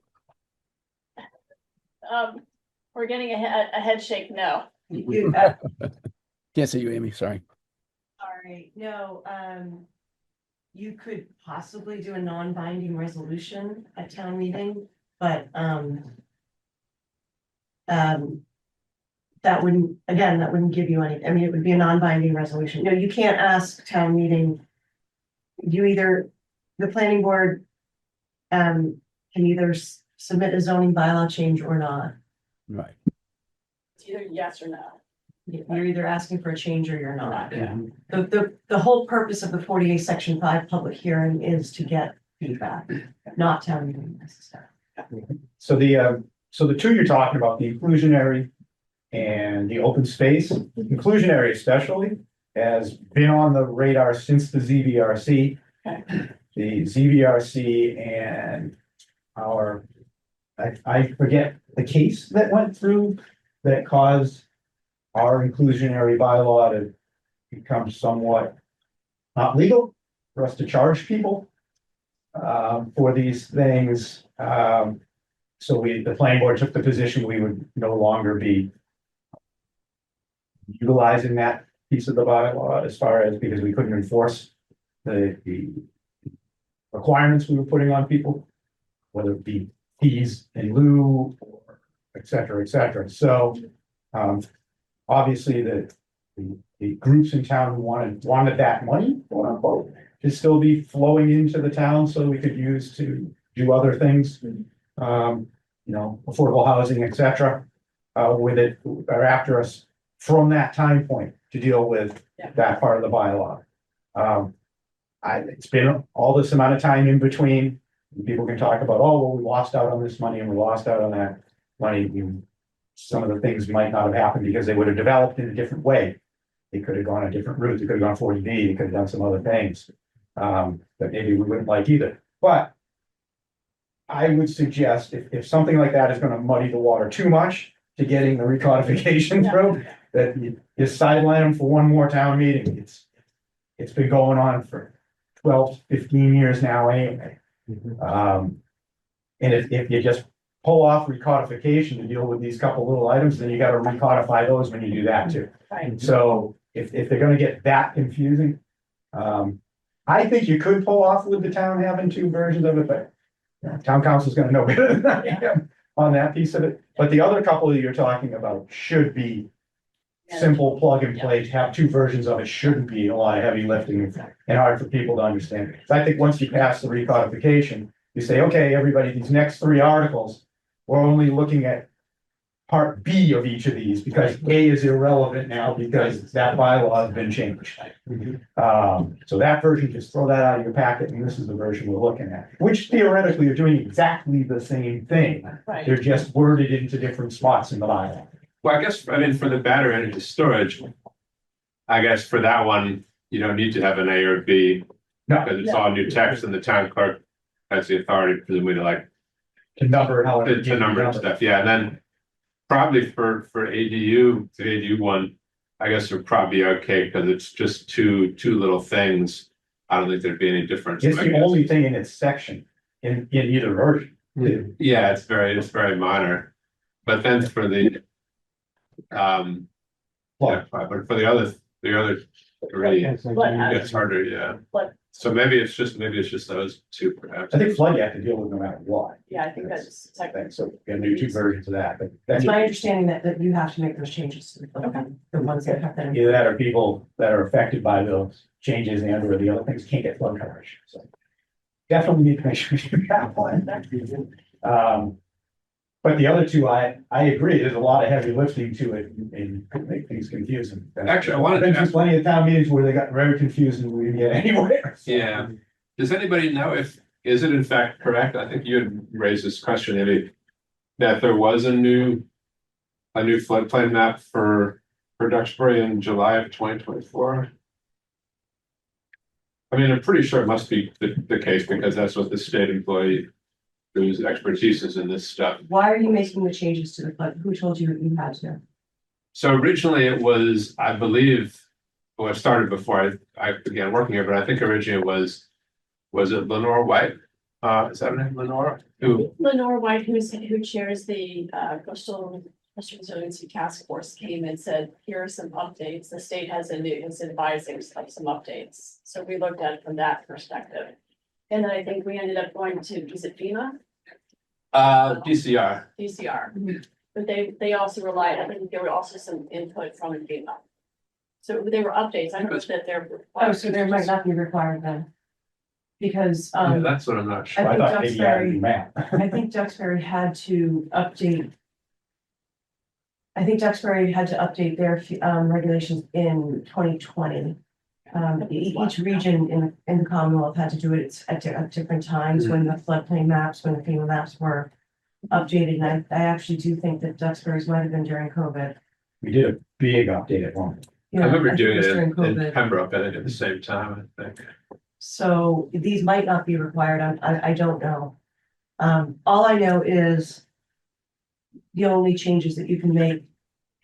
We're getting a head shake, no. Can't see you, Amy, sorry. Sorry, no, you could possibly do a non-binding resolution at town meeting, but, that wouldn't give you any, I mean, it would be a non-binding resolution. No, you can't ask town meeting. The planning board can either submit a zoning bylaw change or not. Right. It's either yes or no. You're either asking for a change or you're not. Yeah. The whole purpose of the 48 section 5 public hearing is to get feedback, not town meeting necessarily. So the two you're talking about, the inclusionary and the open space, inclusionary especially, has been on the radar since the ZBRC. Okay. The ZBRC and I forget the case that went through that caused our inclusionary bylaw to become somewhat not legal for us to charge people for these things. So the planning board took the position we would no longer be utilizing that piece of the bylaw as far as, because we couldn't enforce the requirements we were putting on people, whether it be fees in lieu or et cetera, et cetera. So obviously the groups in town who wanted that money, quote unquote, to still be flowing into the town so we could use to do other things. Affordable housing, et cetera, with it, are after us from that time point to deal with that part of the bylaw. It's been all this amount of time in between. People can talk about, oh, well, we lost out on this money and we lost out on that money. Some of the things might not have happened because they would have developed in a different way. They could have gone a different route. They could have gone 40B. They could have done some other things that maybe we wouldn't like either. But I would suggest if something like that is going to muddy the water too much to getting the recodification through, that you sideline them for one more town meeting. It's been going on for 12, 15 years now anyway. And if you just pull off recodification to deal with these couple little items, then you got to recodify those when you do that too. Right. So if they're going to get that confusing, I think you could pull off with the town having two versions of it, but town council's going to know better than I am on that piece of it. But the other couple that you're talking about should be simple plug and play. To have two versions of it shouldn't be a lot of heavy lifting and hard for people to understand. So I think once you pass the recodification, you say, okay, everybody, these next three articles, we're only looking at part B of each of these because A is irrelevant now because that bylaw has been changed. So that version, just throw that out of your packet and this is the version we're looking at, which theoretically are doing exactly the same thing. Right. They're just worded into different spots in the bylaw. Well, I mean, for the battery energy storage, I guess for that one, you don't need to have an A or B. No. Because it's all new text and the town clerk has the authority presumably To number it however. to number and stuff, yeah, and then probably for ADU, the ADU one, I guess would probably be okay, because it's just two little things. I don't think there'd be any difference. It's I the guess. only thing in its section in either version. Yeah, it's very minor, but then for the but for the other three, it's harder, yeah. But So maybe it's just those two perhaps. I think flood you have to deal with no matter what. yeah, I think that's I exactly. think so. We're gonna do two versions of that, but that's It's my understanding that you have to make those changes to the ones that have been. either that or people that are affected by those changes and or the other things can't get flood coverage, so. Definitely need to make sure you have one. But the other two, I agree, there's a lot of heavy lifting to it and could make things confusing. Actually, I wanted to I've been through ask- plenty of town meetings where they got very confused and we didn't get anywhere. So. Yeah. Does anybody know is it in fact correct? I think you had raised this question, maybe, that there was a new floodplain map for Duxbury in July of 2024. I mean, I'm pretty sure it must be the case because that's what the state employee whose expertise is in this stuff. Why are you making the changes to the flood? Who told you that you had to? So originally it was, I believe, well, it started before I began working here, but I think originally it was it Lenore White? Is that her name, Lenore? Who? Lenore White, who chairs the coastal resiliency task force, came and said, here are some updates. The state is advising of some updates. So we looked at it from that perspective. And then I think we ended up going to, is it FEMA? DCR. DCR. But they also relied, I think there were also some input from FEMA. So they were updates, I know that they're. Oh, so there might not be required then. Because, Yeah, that's what I'm not sure. I I think thought maybe you had a new map. I think Duxbury had to update. I think Duxbury had to update their regulations in 2020. Each region in the Commonwealth had to do it at different times when the floodplain maps, when the FEMA maps were updated. And I actually do think that Duxbury's might have been during COVID. We did a big update at one. Yeah, I remember think doing it during in COVID. Pembroke, I think at the same time, I think. So these might not be required. I don't know. All I know is the only changes that you can make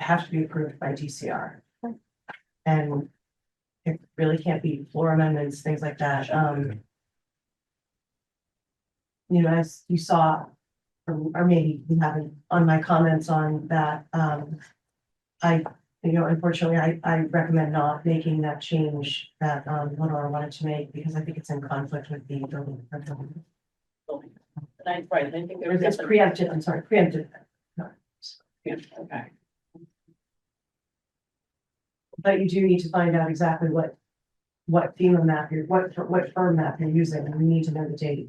have to be approved by DCR. And it really can't be floor amendments, things like that. You know, as you saw, or maybe you haven't, on my comments on that, unfortunately, I recommend not making that change that, Lenore wanted to make, because I think it's in conflict with the building. Right, I think there was. It's preempted, I'm sorry, preempted. Okay. But you do need to find out exactly what FEMA map what firm map you're using, and we need to know the date.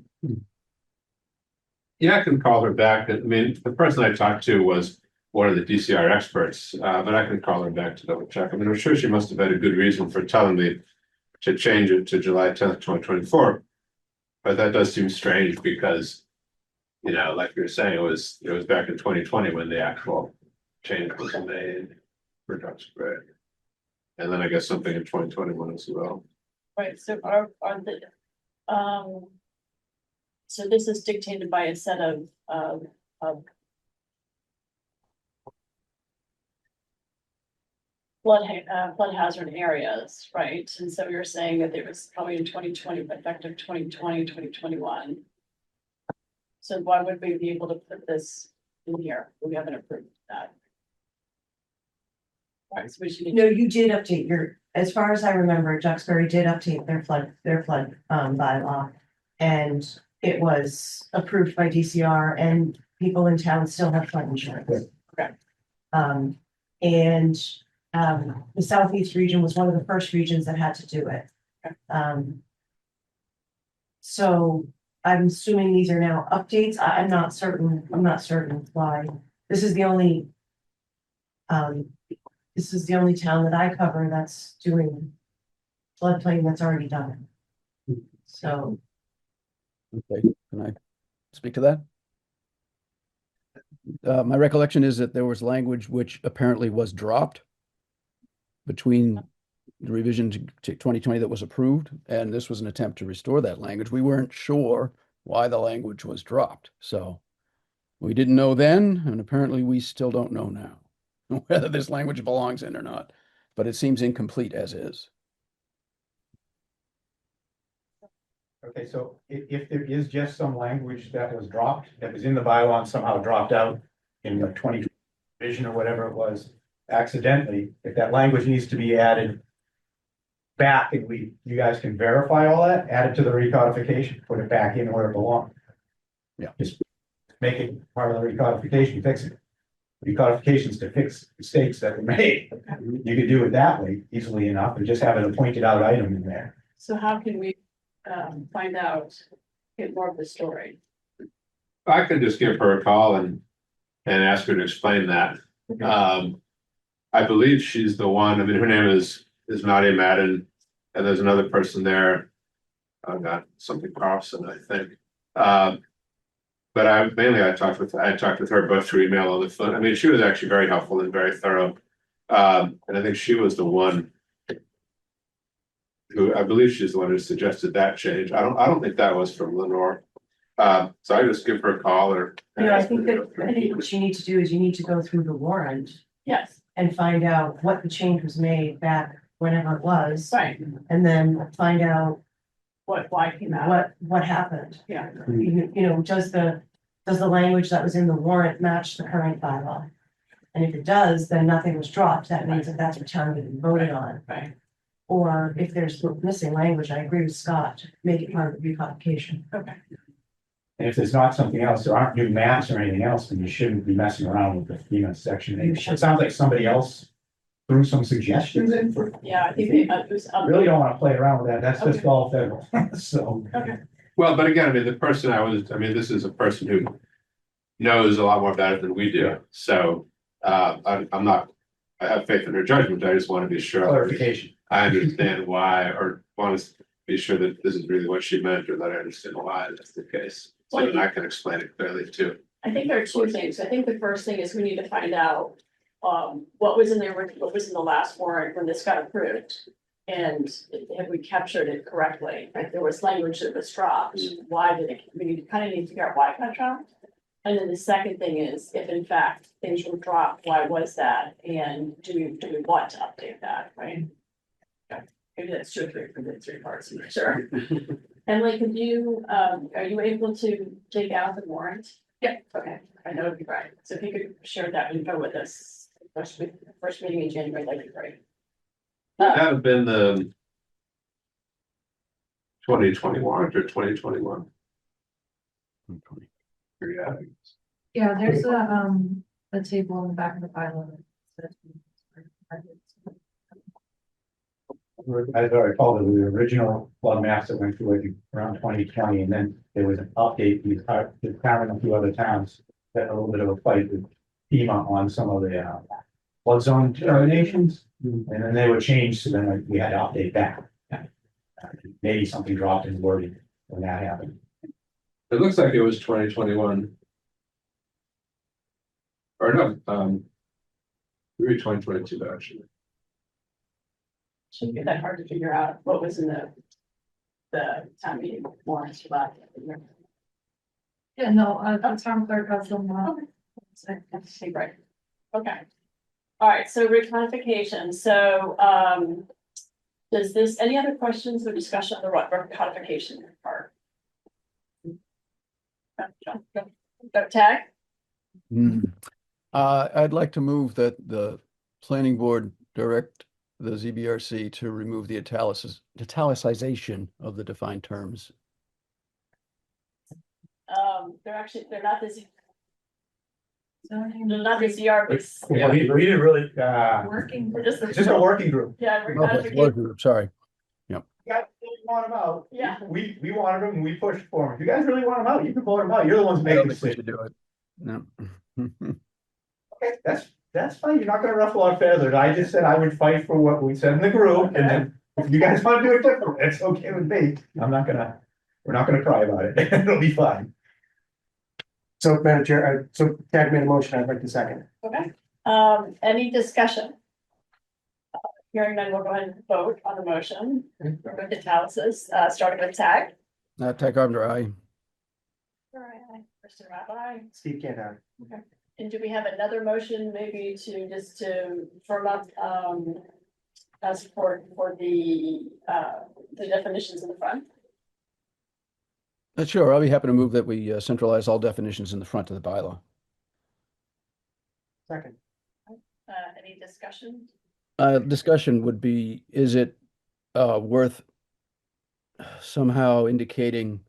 Yeah, I can call her back. I mean, the person I talked to was one of the DCR experts, but I can call her back to double check. I mean, I'm sure she must have had a good reason for telling me to change it to July 10th, 2024. But that does seem strange because, like you were saying, it was back in 2020 when the actual change was made for Duxbury. And then I guess something in 2021 as well. Right, so are the, so this is dictated by a set of flood hazard areas, right? And so you're saying that it was probably in 2020, effective 2020, 2021. So why would we be able to put this in here? We haven't approved that. Right, so we should. No, you did update as far as I remember, Duxbury did update their flood bylaw. And it was approved by DCR, and people in town still have flood insurance. Okay. And the Southeast region was one of the first regions that had to do it. Okay. So I'm assuming these are now updates. I'm not certain why. This is the only town that I cover that's doing floodplain that's already done it. So, Okay, can I speak to that? My recollection is that there was language which apparently was dropped between the revision to 2020 that was approved, and this was an attempt to restore that language. We weren't sure why the language was dropped, so we didn't know then, and apparently we still don't know now whether this language belongs in or not, but it seems incomplete as is. Okay, so if there is just some language that was dropped, that was in the bylaw and somehow dropped out in the 20 vision or whatever it was, accidentally, if that language needs to be added back and you guys can verify all that, add it to the recodification, put it back in where it belongs. Yeah. Just make it part of the recodification, fix it. Recodifications to fix mistakes that were made. You could do it that way easily enough and just have a pointed out item in there. So how can we find out, get more of the story? I could just give her a call and ask her to explain that. I believe she's the one, I mean, her name is Nadia Madden, and there's another person there. I've got something Carlson, I think. But I talked with her both through email on the phone. I mean, she was actually very helpful and very thorough. And I think she was the one who, I believe she's the one who suggested that change. I don't think that was from Lenore. So I just give her a call or. I think what you need to do is you need to go through the warrant Yes, and find out what the change was made back whenever it was. right, And then find out why it came out, what happened. yeah, Does the language that was in the warrant match the current bylaw? And if it does, then nothing was dropped. That means that that's what town meeting voted on. right, Or if there's missing language, I agree with Scott, make it part of the recodification. okay. And if there's not something else, there aren't new maps or anything else, then you shouldn't be messing around with the FEMA section. It sounds like somebody else threw some suggestions in for, Yeah, I think they, it was. I really don't wanna play around with that, that's just Okay. all federal, so. Okay, Well, but again, I mean, the person this is a person who knows a lot more about it than we do. So, I'm not, I have faith in her judgment. I just want to be sure. Clarification. I understand why, or want to be sure that this is really what she meant, or that I understand why that's the case. So then I can explain it clearly too. I think there are two things. I think the first thing is we need to find out, what was in what was in the last warrant when this got approved? And have we captured it correctly? Like there was language that was dropped. Why did it, we kind of need to figure out why it got dropped. And then the second thing is, if in fact things were dropped, why was that? And do we want to update that, right? Okay. Maybe that's two or three parts, I'm not sure. Emily, could you, are you able to take out the warrant? Yeah. Okay, I know it'd be great. So if you could share that info with us, first meeting in January, that'd be great. That have been the 2021 or 2021. Yeah, there's a table in the back of the file. As I recall, there were the original flood maps that went through like around 2020, and then there was an update, the town and a few other towns that had a little bit of a fight with FEMA on some of the flood zone determinations, and then they were changed, so then we had to update that. Maybe something dropped in wording when that happened. It looks like it was 2021. Or no, maybe 2022 actually. Shouldn't be that hard to figure out what was in the town meeting warrants for that. Yeah, no, the town clerk has them. Okay, right. Okay. All right, so recodification. So, does this, any other questions or discussion on the recodification part? Tag? I'd like to move that the planning board direct the ZBRC to remove the italicization of the defined terms. They're not the ZRBs. Yeah, we didn't really, Working. We're just. it's just a working group. Yeah, Okay, recodification. working group, sorry. You guys really want them out. Yeah. We wanted them and we pushed for them. If you guys really want them out, you can vote them out. You're the ones I making don't the think we decision. should do it. No. Okay, that's fine. You're not gonna ruffle our feathers. I just said I would fight for what we said in the group, and then if you guys want to do it different, it's okay with me. We're not gonna cry about it. It'll be fine. So, Madam Chair, so Tag made a motion, I'd like to second. Okay, any discussion? Hearing none, we'll go ahead and vote on the motion. With italics, starting with Tag. Tag Carpenter, aye. All right, Kristen Rabbi. Steve Cantor. And do we have another motion maybe to firm up, support for the definitions in the front? Sure, I'll be happy to move that we centralize all definitions in the front of the bylaw. Second. Any discussion? Discussion would be, is it worth somehow indicating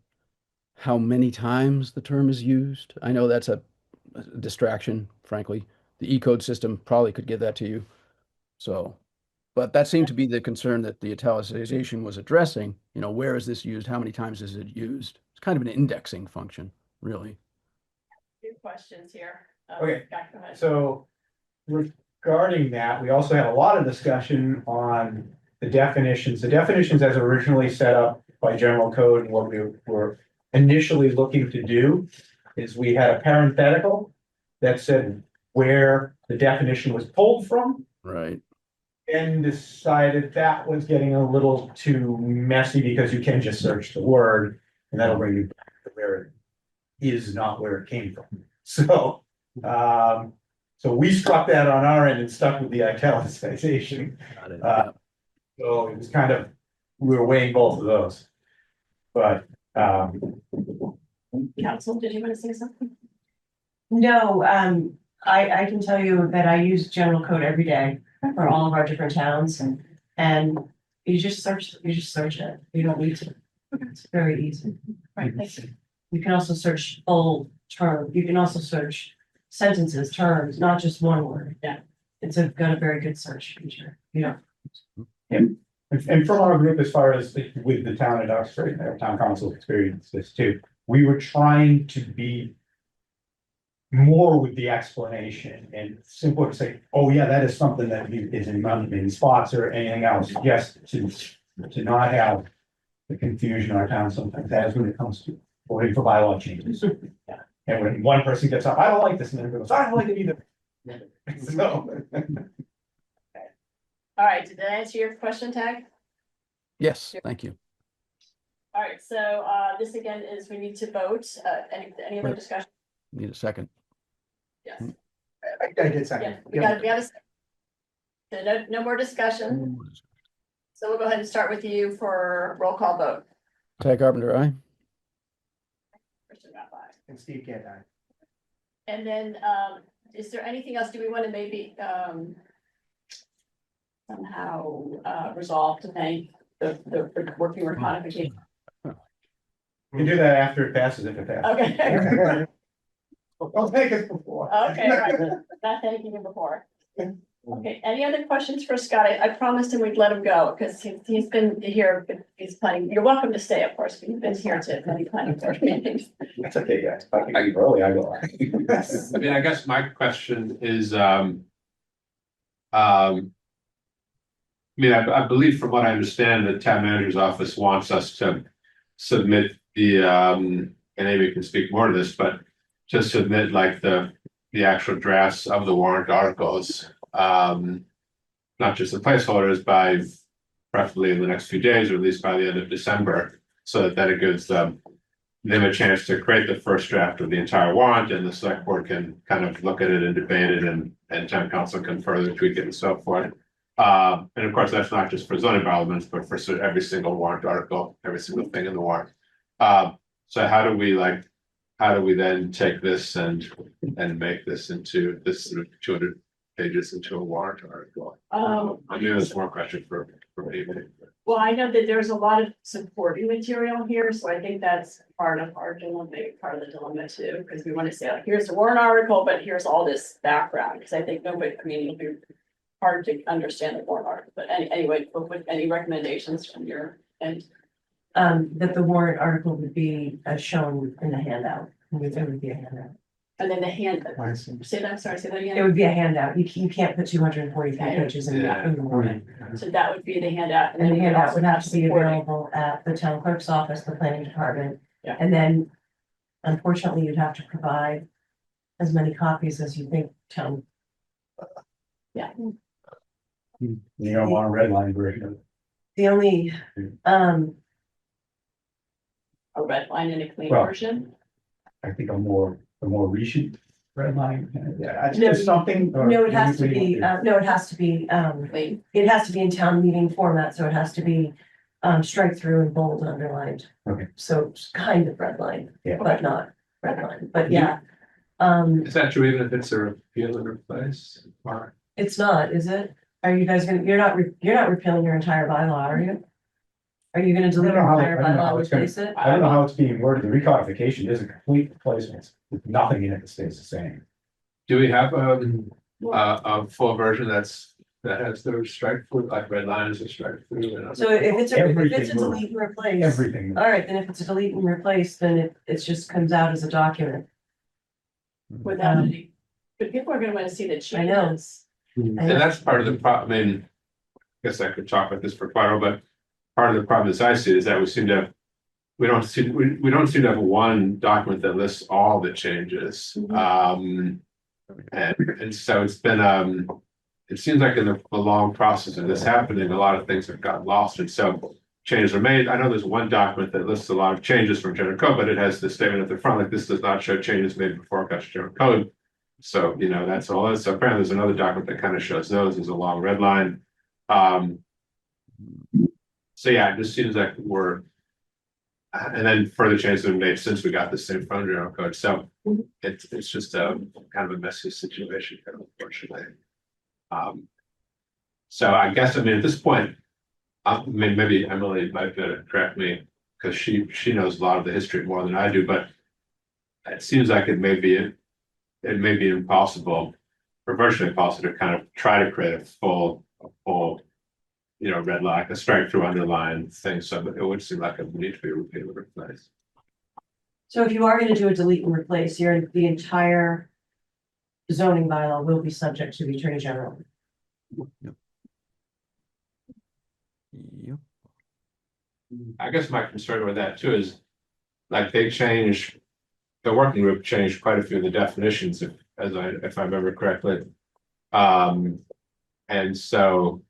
how many times the term is used? I know that's a distraction, frankly. The E-code system probably could give that to you. So, but that seemed to be the concern that the italicization was addressing. You know, where is this used? How many times is it used? It's kind of an indexing function, really. Two questions here. Okay. Jack, go ahead. So regarding that, we also had a lot of discussion on the definitions. The definitions as originally set up by general code, and what we were initially looking to do is we had a parenthetical that said where the definition was pulled from, Right. and decided that was getting a little too messy because you can just search the word and that'll bring you back to where it is, not where it came from. So, so we struck that on our end and stuck with the italicization. Got it. So it was kind of, we were weighing both of those. But, Council, did you want to say something? No, I can tell you that I use general code every day for all of our different towns and you just search it. You don't need to. It's very easy. Right, thank you. You can also search full term, you can also search sentences, terms, not just one word. Yeah. Got a very good search feature. Yeah. And from our group, as far as with the town of Duxbury, our town council experienced this too, we were trying to be more with the explanation and simpler to say, oh yeah, that is something that is in spots or anything else. Yes, to not have the confusion our town sometimes has when it comes to voting for bylaw changes. Yeah. And when one person gets up, I don't like this, and then goes, I don't like it either. So. All right, did that answer your question, Tag? Yes, thank you. All right, so this again is we need to vote. Any other Right. discussion? Need a second. Yes. I did Yeah, second. we got a second. So no more discussion. So we'll go ahead and start with you for roll call vote. Ty Carpenter, aye. Christian Rappaport. And Steve can't die. And then, is there anything else? Do we want to maybe, somehow, resolve to thank the working recodification? You can do that after it passes, if it passes. Okay. Don't take us before. Okay, all right. Not thanking him before. Okay, any other questions for Scott? I promised him we'd let him go because he's been here, he's planning. You're welcome to stay, of course, but you've been here to many planning board meetings. That's okay, guys. I can leave early, I go. I mean, I guess my question is, I believe from what I understand, the town manager's office wants us to submit the, and Amy can speak more to this, but to submit like the actual drafts of the warrant articles, not just the placeholders by preferably in the next few days, or at least by the end of December, so that it gives them a chance to create the first draft of the entire warrant, and the select board can kind of look at it and debate it, and town council can further tweak it and so forth. And of course, that's not just for zoning developments, but for every single warrant article, every single thing in the warrant. So how do we then take this and make this into this sort of 200 pages into a warrant article? I knew there's more question for me. Well, I know that there's a lot of supporting material here, so I think that's part of our dilemma, part of the dilemma too, because we want to say, like, here's the warrant article, but here's all this background, because I think it'll be hard to understand the warrant article, but anyway, with any recommendations from your end? That the warrant article would be as shown in the handout. It would be a handout. And then the hand, say that It again, would be a handout. You can't put 243 pages in the warrant. so that would be the handout. And the we handout also would have to be supporting. available at the town clerk's office, the planning department. Yeah. And then unfortunately, you'd have to provide as many copies as you think town. Yeah, You don't want a red line version. The only, a red line and a clean Well, version. I think a more recent red line. Yeah, No, it's something. or- no, it has to be, it has to be, Clean. it has to be in town meeting format, so it has to be strike through and bold and underlined. Okay. So it's kind of red line, Yeah. but not red line, but yeah. Is that true even if it's a repeal and replace? Or It's not, is it? Are you guys gonna, you're not repealing your entire bylaw, are you? Are you gonna delete I don't know your how entire I don't know bylaw how and it's gonna- replace it? I don't know how it's being worded. The recodification is a complete replacement with nothing in it that stays the same. do we have a full version that has the strike through, like red lines and strike through? And So if it's a Everything will- delete and replace, Everything. all right, then if it's a delete and replace, then it just comes out as a document. Without any, but people are gonna wanna see the I know. changes. And that's part of the problem. I mean, I guess I could talk about this for quite a while, but part of the problem as I see it is that we don't seem to have one document that lists all the changes. And so it's been, it seems like in the long process of this happening, a lot of things have gotten lost, and so changes are made. I know there's one document that lists a lot of changes from general code, but it has the statement at the front, like this does not show changes made before it got to general code. So, that's all. So apparently there's another document that kind of shows those as a long red line. So yeah, it just seems like and then further changes have been made since we got this same from general code. So it's just a kind of a messy situation, unfortunately. So I guess, at this point, maybe Emily might be able to correct me, because she knows a lot of the history more than I do, but it seems like it may be impossible, or virtually impossible to kind of try to create a full, red line, a strike through underline thing, so it would seem like it would need to be repealed or replaced. So if you are gonna do a delete and replace, the entire zoning bylaw will be subject to the Attorney General. Yep. I guess my concern with that too is, like, the working group changed quite a few of the definitions, if I remember correctly. And so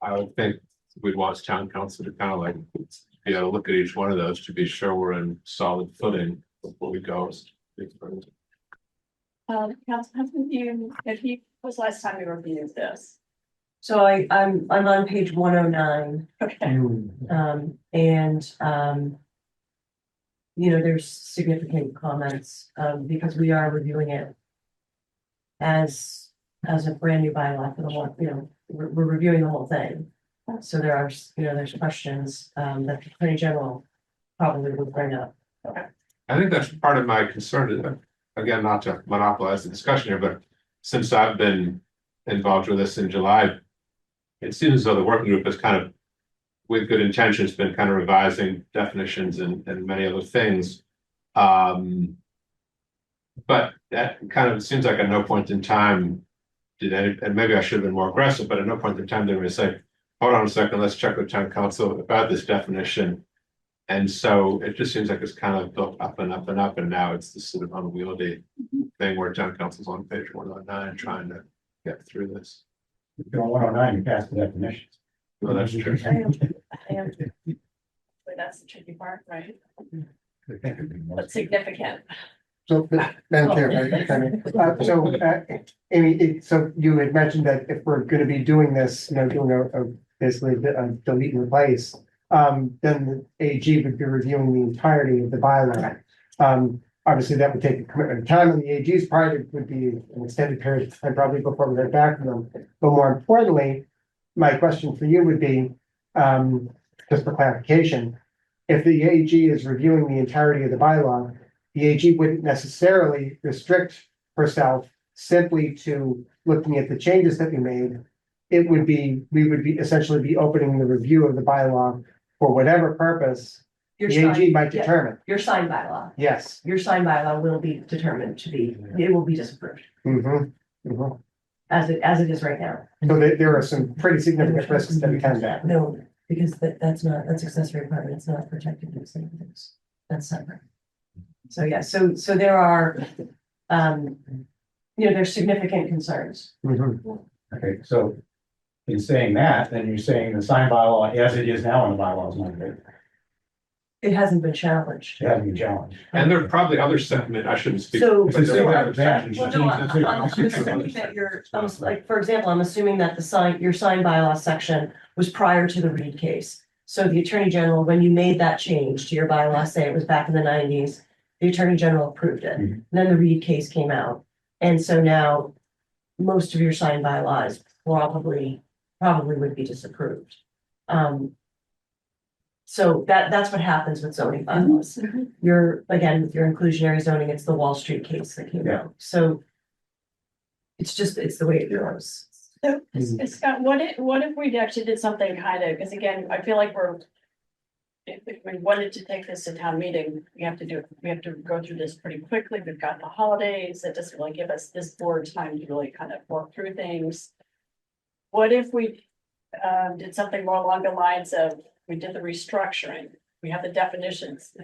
I would think we'd want town council to kind of like be able to look at each one of those to be sure we're in solid footing before we go. Councilman, was last time you reviewed this? So I'm on page 109, Okay, there's significant comments, because we are reviewing it as a brand new bylaw for the whole, we're reviewing the whole thing. So there's questions, that the Attorney General probably would bring up. I think that's part of my concern, again, not to monopolize the discussion here, but since I've been involved with this in July, it seems as though the working group has kind of, with good intentions, been kind of revising definitions and many other things. But that kind of seems like at no point in time and maybe I should have been more aggressive, but at no point in time did we say, hold on a second, let's check with town council about this definition. And so it just seems like it's kind of built up and up and up, and now it's this sort of unwieldy thing where town council's on page 109 trying to get through this. If you're on 109, you pass the definitions. Well, that's true. I am. But that's the tricky part, right? But significant. So, Madam Chair, Amy, so you had mentioned that if we're gonna be doing this, doing basically a delete and replace, then the AG would be reviewing the entirety of the bylaw. Obviously, that would take a commitment of time on the AG's part. It would be an extended period of time probably before we heard back from them. But more importantly, my question for you would be, just for clarification, if the AG is reviewing the entirety of the bylaw, the AG wouldn't necessarily restrict herself simply to looking at the changes that we made. We would be essentially be opening the review of the bylaw for whatever purpose Your the AG sign- might yeah, determine. Your sign bylaw, Yes. your sign bylaw will be determined to be, it will be disapproved as it is right now. So there are some pretty significant risks that attend that. No, because that's accessory apartment, it's not protected use, that's separate. So, yeah, so there are, there's significant concerns. Okay, so in saying that, then you're saying the sign bylaw as it is now in the bylaw is not good. It hasn't been challenged. It hasn't been challenged. And there are probably other sentiment, I shouldn't speak. So- but It's a there are single other advantage. Well, no, I'm assuming that for example, I'm assuming that your sign bylaw section was prior to the Reed case. So the Attorney General, when you made that change to your bylaw, say it was back in the 90s, the Attorney General approved it. Mhm. Then the Reed case came out. And so now most of your sign bylaws probably would be disapproved. So that's what happens with zoning bylaws. Again, with your inclusionary zoning, it's the Wall Street case that came out. So it's the way it goes. So, Scott, what if we actually did something kind of, because again, I feel like if we wanted to take this to town meeting, we have to go through this pretty quickly. We've got the holidays. That doesn't really give us this board time to really kind of work through things. What if we did something more along the lines of, we did the restructuring, we have the definitions,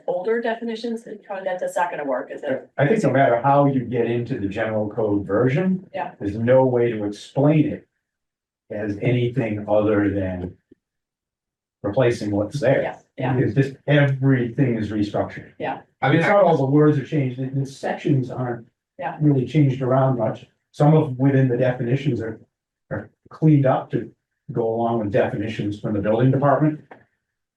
older definitions, that's not gonna work, is it? I think no matter how you get into the general code version. Yeah. There's no way to explain it as anything other than replacing what's there. Yeah. It's just everything is restructured. I mean, It's not all the words are changed, the sections aren't Yeah. really changed around much. Some of within the definitions are cleaned up to go along with definitions from the building department.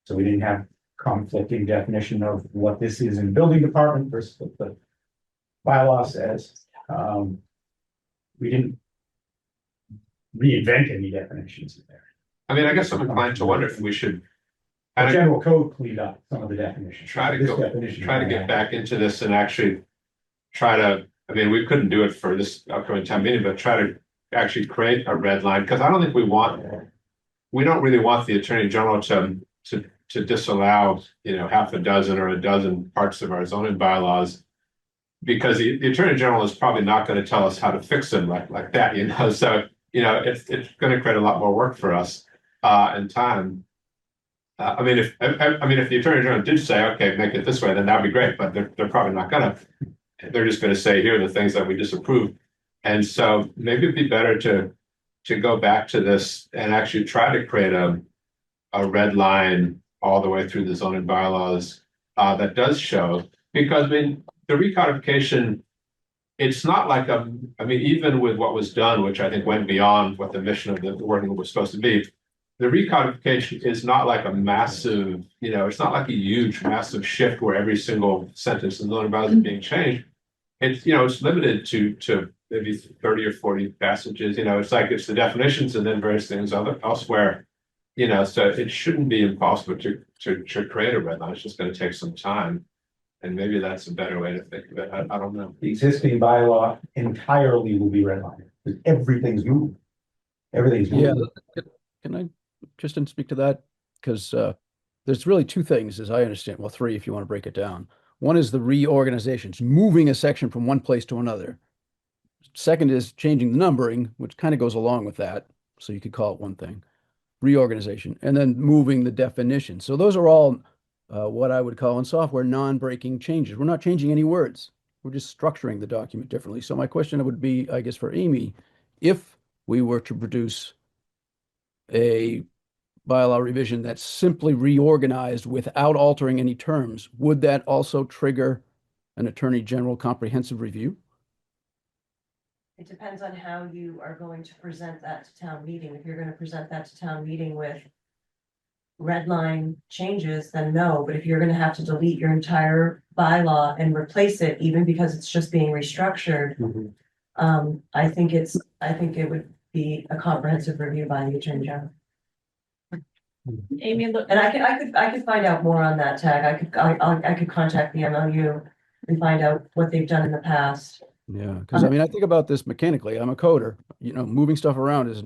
So we didn't have conflicting definition of what this is in the building department versus what the bylaw says. We didn't reinvent any definitions in there. I mean, I guess I'm inclined to wonder if we should The general code cleaned up some of the definitions. Try to This go- definition- try to get back into this and actually try to, I mean, we couldn't do it for this upcoming town meeting, but try to actually create a red line, because I don't think we don't really want the Attorney General to disallow, half a dozen or a dozen parts of our zoning bylaws. Because the Attorney General is probably not going to tell us how to fix them like that, so, it's going to create a lot more work for us, and time. I mean, if the Attorney General did say, okay, make it this way, then that'd be great, but they're probably not gonna. They're just gonna say, here are the things that we disapprove. And so maybe it'd be better to go back to this and actually try to create a red line all the way through the zoning bylaws, that does show, because I mean, the recodification, it's not like even with what was done, which I think went beyond what the mission of the working group was supposed to be. The recodification is not like a massive, it's not like a huge, massive shift where every single sentence in the zoning bylaws is being changed. It's, it's limited to maybe 30 or 40 passages, it's the definitions and then various things elsewhere, so it shouldn't be impossible to create a red line. It's just going to take some time. And maybe that's a better way to think of it. I don't know. The existing bylaw entirely will be redlined, because everything's moved. Everything's Yeah, moved. can I just speak to that? Because there's really two things, as I understand. Well, three, if you want to break it down. One is the reorganization, it's moving a section from one place to another. Second is changing the numbering, which kind of goes along with that. So you could call it one thing, reorganization, and then moving the definition. So those are all what I would call in software non-breaking changes. We're not changing any words. We're just structuring the document differently. So my question would be, I guess, for Amy, if we were to produce a bylaw revision that's simply reorganized without altering any terms, would that also trigger an Attorney General comprehensive review? It depends on how you are going to present that to town meeting. If you're going to present that to town meeting with red line changes, then no. But if you're going to have to delete your entire bylaw and replace it, even because it's just being restructured, I think it would be a comprehensive review by the Attorney General. Amy, look, And I could find out more on that tag. I could contact the MLU and find out what they've done in the past. Yeah, because I mean, I think about this mechanically. I'm a coder. Moving stuff around is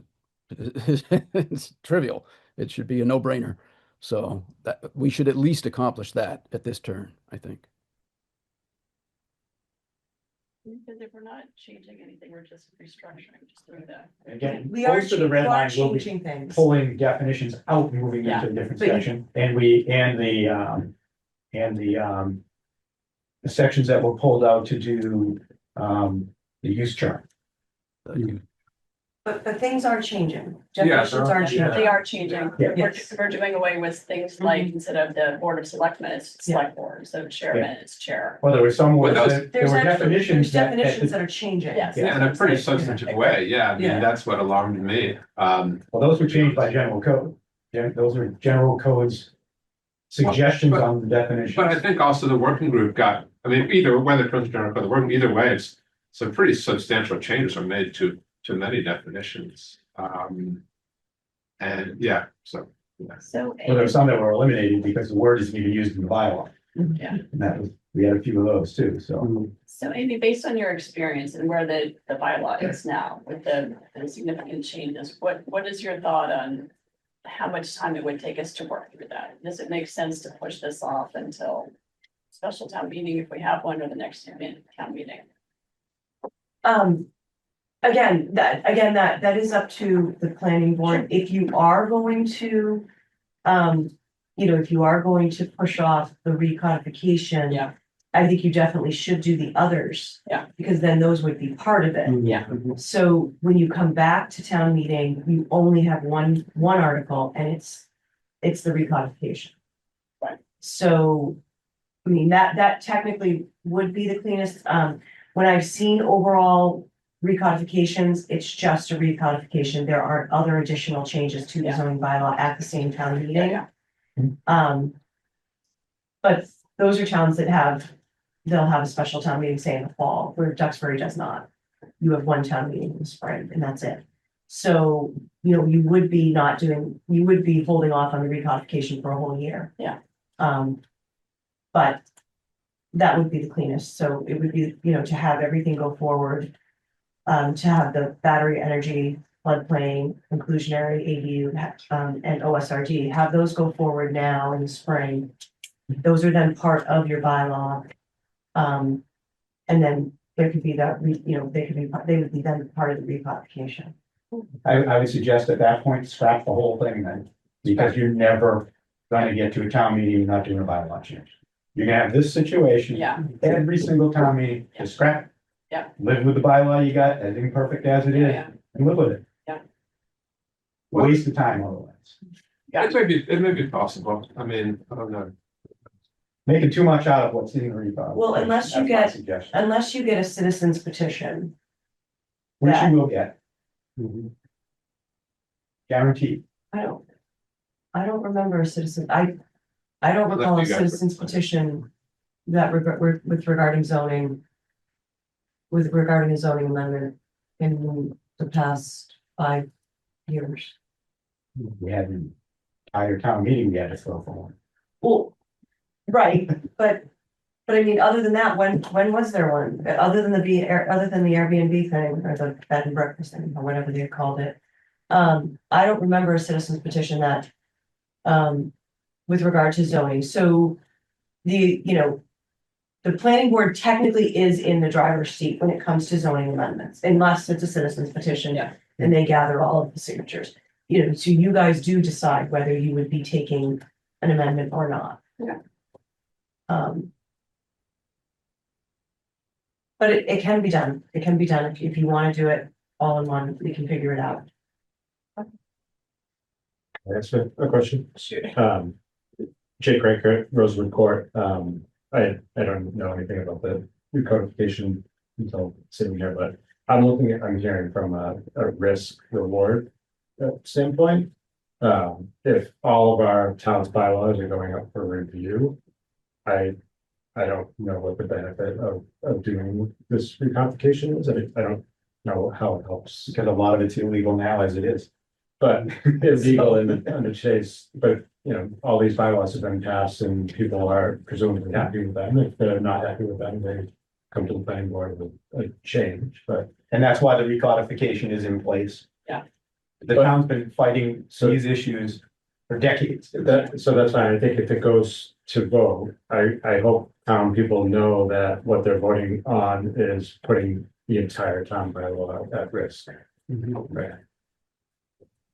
it's trivial. It should be a no-brainer. So that we should at least accomplish that at this turn, I think. because if we're not changing anything, we're just restructuring, just doing that. Again, We are most of the red we are line will be changing things. pulling definitions out, and moving Yeah. into a different But you- section, the sections that were pulled out to do the use chart. But things are changing. Yeah, Definitions are changing. They are changing. Yeah. We're doing away with things like, instead of the Board of Selectmen, it's select board, instead of chairman, it's chair. Well, there were some words Well, that, there There's were actually, definitions there's that. definitions that are changing. Yes. Yeah, in a pretty substantive way. Yeah, I mean, Yeah. that's what alarmed me. Well, those were changed by general code. Those are general codes suggestions But- on the definitions. But I think also the working group got, either whether it comes to general code, the working, either way, it's some pretty substantial changes are made to many definitions. And yeah, so. Yeah. So, Well, there were some that were eliminated because the word isn't even used in the bylaw. Yeah. And that was, we had a few of those too, so. so Amy, based on your experience and where the bylaw is now with the significant changes, what is your thought on how much time it would take us to work through that? Does it make sense to push this off until special town meeting if we have one, or the next town meeting? Again, that is up to the planning board. If you are going to, if you are going to push off the recodification. Yeah. I think you definitely should do the others. Yeah. Because then those would be part of it. Yeah. So when you come back to town meeting, you only have one article, and it's the recodification. Right. So, I mean, that technically would be the cleanest. When I've seen overall recodifications, it's just a recodification. There aren't other additional changes to the Yeah. zoning bylaw at the same town meeting. Yeah. But those are towns that they'll have a special town meeting, say in the fall, where Duxbury does not. You have one town meeting in the spring, and that's it. So, you would be holding off on the recodification for a whole year. Yeah. But that would be the cleanest. So it would be, to have everything go forward. To have the battery energy, floodplain, inclusionary ADU, and OSRD, have those go forward now in the spring. Those are then part of your bylaw. And then there could be that, they would be then part of the recodification. I would suggest at that point, scrap the whole thing then, because you're never gonna get to a town meeting and not doing a bylaw change. You're gonna have this situation. Yeah. Every single town meeting, just scrap. It. Yeah. Live with the bylaw you got, as imperfect as it is, Yeah. and live with it. Yeah. Waste of time otherwise. Yeah. It may be possible. I mean, I don't know. Making too much out of what's in the repo. Well, unless you That's my get- suggestion. Unless you get a citizen's petition. Which that- you will get. Guaranteed. I don't remember a citizen, I don't Unless recall a you guys- citizen's petition that with regarding zoning. With regarding a zoning amendment in the past 5 years. We had an entire town meeting we had to throw for one. Well, right, but I mean, other than that, when was there one? Other than the Airbnb thing or the bed and breakfast thing or whatever they called it. I don't remember a citizen's petition that with regard to zoning. So the planning board technically is in the driver's seat when it comes to zoning amendments, unless it's a citizen's petition. Yeah. And they gather all of the signatures. So you guys do decide whether you would be taking an amendment or not. Yeah. But it can be done. It can be done if you want to do it all in one, we can figure it out. That's a question. Jake Raker, Rosewood Court. I don't know anything about the recodification until sitting here, but I'm hearing from a risk reward standpoint. If all of our town's bylaws are going up for review, I don't know what the benefit of doing this recodification is. I don't know how it helps. Because a lot of it's illegal now as it is. But it's legal in the chase, but all these bylaws have been passed and people are presumably happy with them. If they're not happy with them, they come to the planning board with a change, but. And that's why the recodification is in place. Yeah. The town's been fighting these issues for decades. So that's fine. I think if it goes to vote, I hope town people know that what they're voting on is putting the entire town bylaw at risk. Right.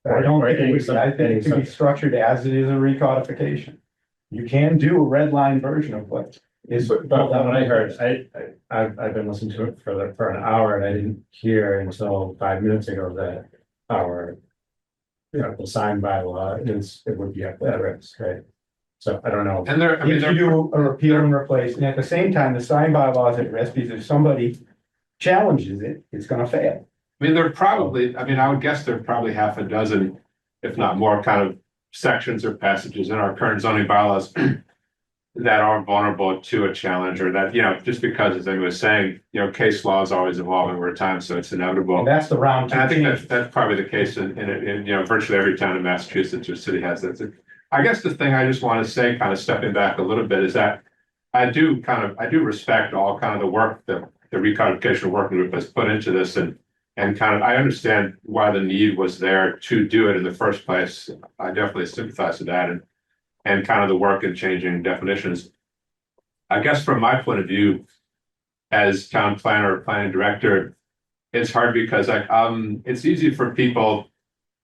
I don't think it would, Or I think it can be structured as it is a recodification. You can do a red line version of what is. But when I heard, I've been listening to it for an hour and I didn't hear until 5 minutes ago that our. The sign bylaw it would be at risk, right? So I don't know. And there, I mean, If you do a repeal and replace, and at the same time, the sign bylaw is at risk because if somebody challenges it, it's gonna fail. I mean, I would guess there are probably half a dozen, if not more, kind of sections or passages in our current zoning bylaws that are vulnerable to a challenge or that, just because, as Amy was saying, case law is always evolving over time, so it's inevitable. And that's the round two And I think change. that's probably the case in virtually every town in Massachusetts or city has that. I guess the thing I just want to say, kind of stepping back a little bit, is that I do respect all kind of the work that the recodification working group has put into this and kind of, I understand why the need was there to do it in the first place. I definitely sympathize with that and kind of the work in changing definitions. I guess from my point of view, as town planner or planning director, it's hard because it's easy for people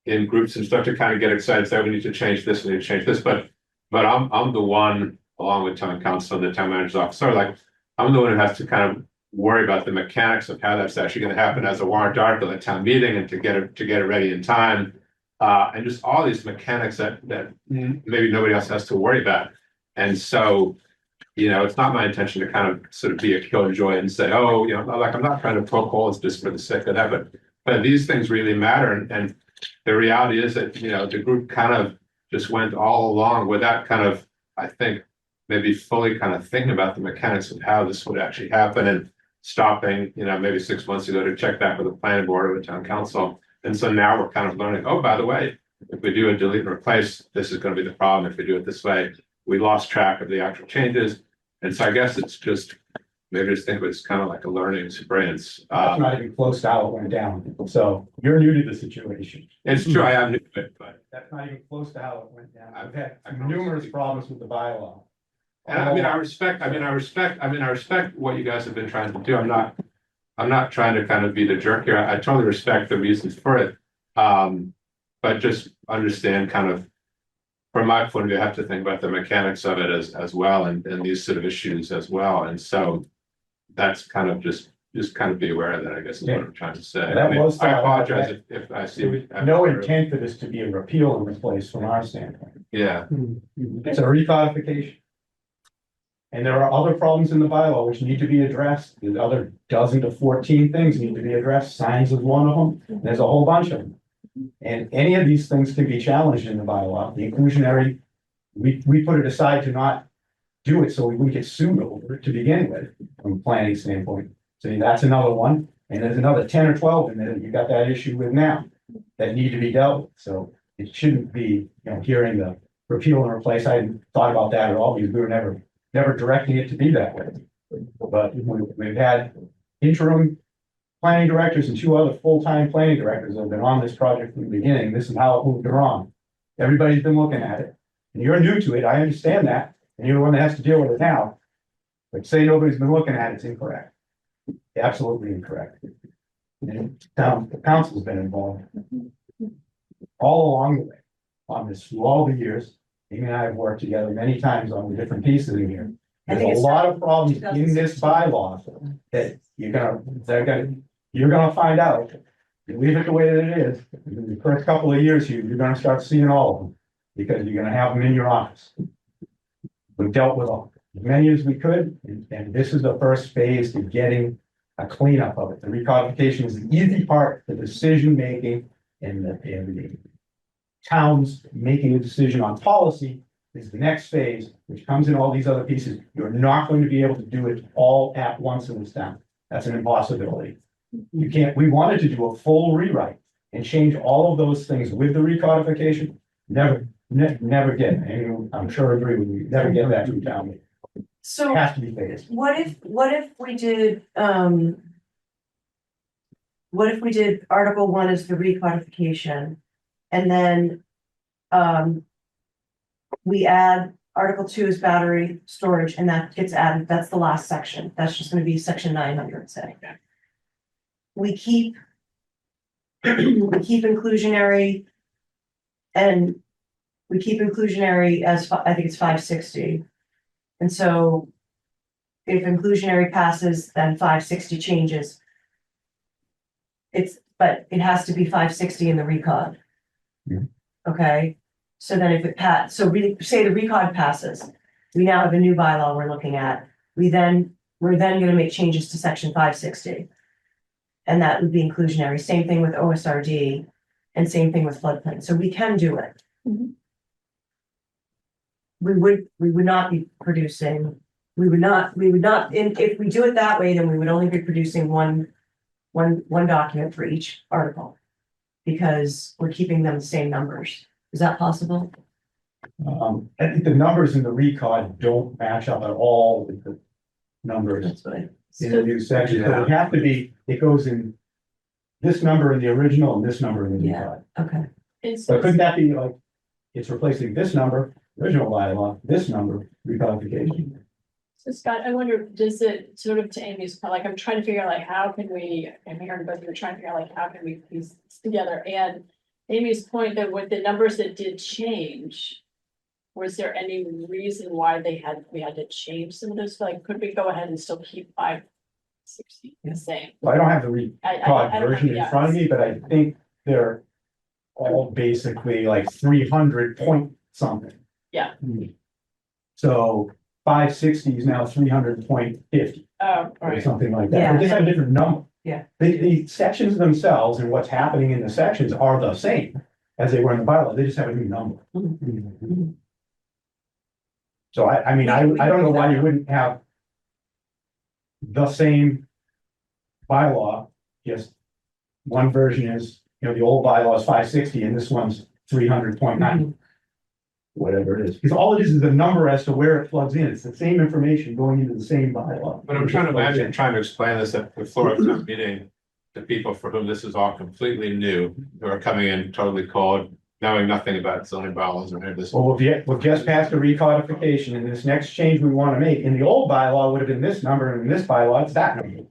in groups and stuff to kind of get excited, say, we need to change this, we need to change this, but I'm the one, along with town council and the town manager's office, I'm the one who has to kind of worry about the mechanics of how that's actually going to happen as a warrant article at town meeting and to get it ready in time. And just all these mechanics that maybe nobody else has to worry about. And so, it's not my intention to kind of sort of be a killjoy and say, I'm not trying to poke holes just for the sake of that, but these things really matter. And the reality is that, the group kind of just went all along without kind of, I think, maybe fully kind of thinking about the mechanics of how this would actually happen and stopping, maybe 6 months ago to check that with the planning board or the town council. And so now we're kind of learning, oh, by the way, if we do a delete and replace, this is going to be the problem. If we do it this way, we lost track of the actual changes. And so I guess it's just, maybe just think of it as kind of like a learning experience. That's not even close to how it went down. So you're new to the situation. It's true, I am new to it, but, That's not even close to how it went down. I've had I've numerous problems with the bylaw. and I respect what you guys have been trying to do. I'm not trying to kind of be the jerk here. I totally respect the reasons for it. But just understand kind of, from my point of view, I have to think about the mechanics of it as well, and these sort of issues as well. And so that's kind of just kind of be aware of that, I guess is what I'm trying to say. That I mean, was I thought- apologize if I see. There was no intent for this to be a repeal and replace from our standpoint. Yeah, It's a recodification. And there are other problems in the bylaw which need to be addressed. There's other dozen to 14 things need to be addressed. Signs is one of them. There's a whole bunch of them. And any of these things can be challenged in the bylaw. The inclusionary, we put it aside to not do it so we wouldn't get sued over it to begin with, from a planning standpoint. So that's another one. And there's another 10 or 12 in there that you got that issue with now that need to be dealt with. So it shouldn't be, hearing the repeal and replace. I hadn't thought about that at all because we were never directing it to be that way. But we've had interim planning directors and 2 other full-time planning directors that have been on this project from the beginning. This is how it moved along. Everybody's been looking at it. And you're new to it. I understand that. And you're the one that has to deal with it now. But say nobody's been looking at it's incorrect. Absolutely incorrect. And the council's been involved all along the way on this through all the years. Amy and I have worked together many times on the different pieces in here. I There's think a it's lot of problems in this bylaw that you're gonna find out. You leave it the way that it is, in the first couple of years here, you're gonna start seeing all of them. Because you're gonna have them in your office. We've dealt with as many as we could, and this is the first phase to getting a cleanup of it. The recodification is the easy part, the decision making and the towns making a decision on policy is the next phase, which comes in all these other pieces. You're not going to be able to do it all at once in this town. That's an impossibility. You can't, we wanted to do a full rewrite and change all of those things with the recodification. Never get, and I'm sure agree with you, never get that through town meeting. It So has to be phased. what if we did, what if we did Article 1 as the recodification? And then, we add Article 2 as battery storage and that gets added, that's the last section. That's just gonna be section 900, say. We keep inclusionary and we keep inclusionary as, I think it's 560. And so if inclusionary passes, then 560 changes. But it has to be 560 in the recod. Yeah. Okay, so then if it say the recod passes, we now have a new bylaw we're looking at. We're then gonna make changes to section 560. And that would be inclusionary, same thing with OSRD and same thing with floodplain, so we can do it. Mhm. We would not be producing, if we do it that way, then we would only be producing one document for each article. Because we're keeping them the same numbers. Is that possible? I think the numbers in the recod don't match up at all with the numbers That's what I. in the new section. So it have to be, it goes in this number in the original and this number in the Yeah. recod. Okay, So couldn't that be like, it's replacing this number, original bylaw, this number, recodification? So Scott, I wonder, does it sort of, to Amy's point, like, I'm trying to figure out like, how can we, I'm hearing both of you are trying to figure out like, how can we piece this together? And Amy's point that with the numbers that did change, was there any reason why we had to change some of those? Like, could we go ahead and still keep 560 the same? Well, I don't have the I recod don't know, version in yeah. front of me, but I think they're all basically like 300 point something. Yeah. So 560 is now 300.50 Oh, all or right. something like that. Yeah. They just have a different number. Yeah. The sections themselves and what's happening in the sections are the same as they were in the bylaw. They just have a new number. Mhm. So I mean, I don't know why you wouldn't have the same bylaw, just one version is the old bylaw is 560 and this one's 300.9. Whatever it is, because all it is a number as to where it plugs in. It's the same information going into the same bylaw. But I'm trying to imagine trying to explain this at the floor of the meeting to people for whom this is all completely new, who are coming in totally cold, knowing nothing about zoning bylaws or any of this. Well, we've just passed a recodification, and this next change we want to make, in the old bylaw would have been this number, and in this bylaw, it's that number.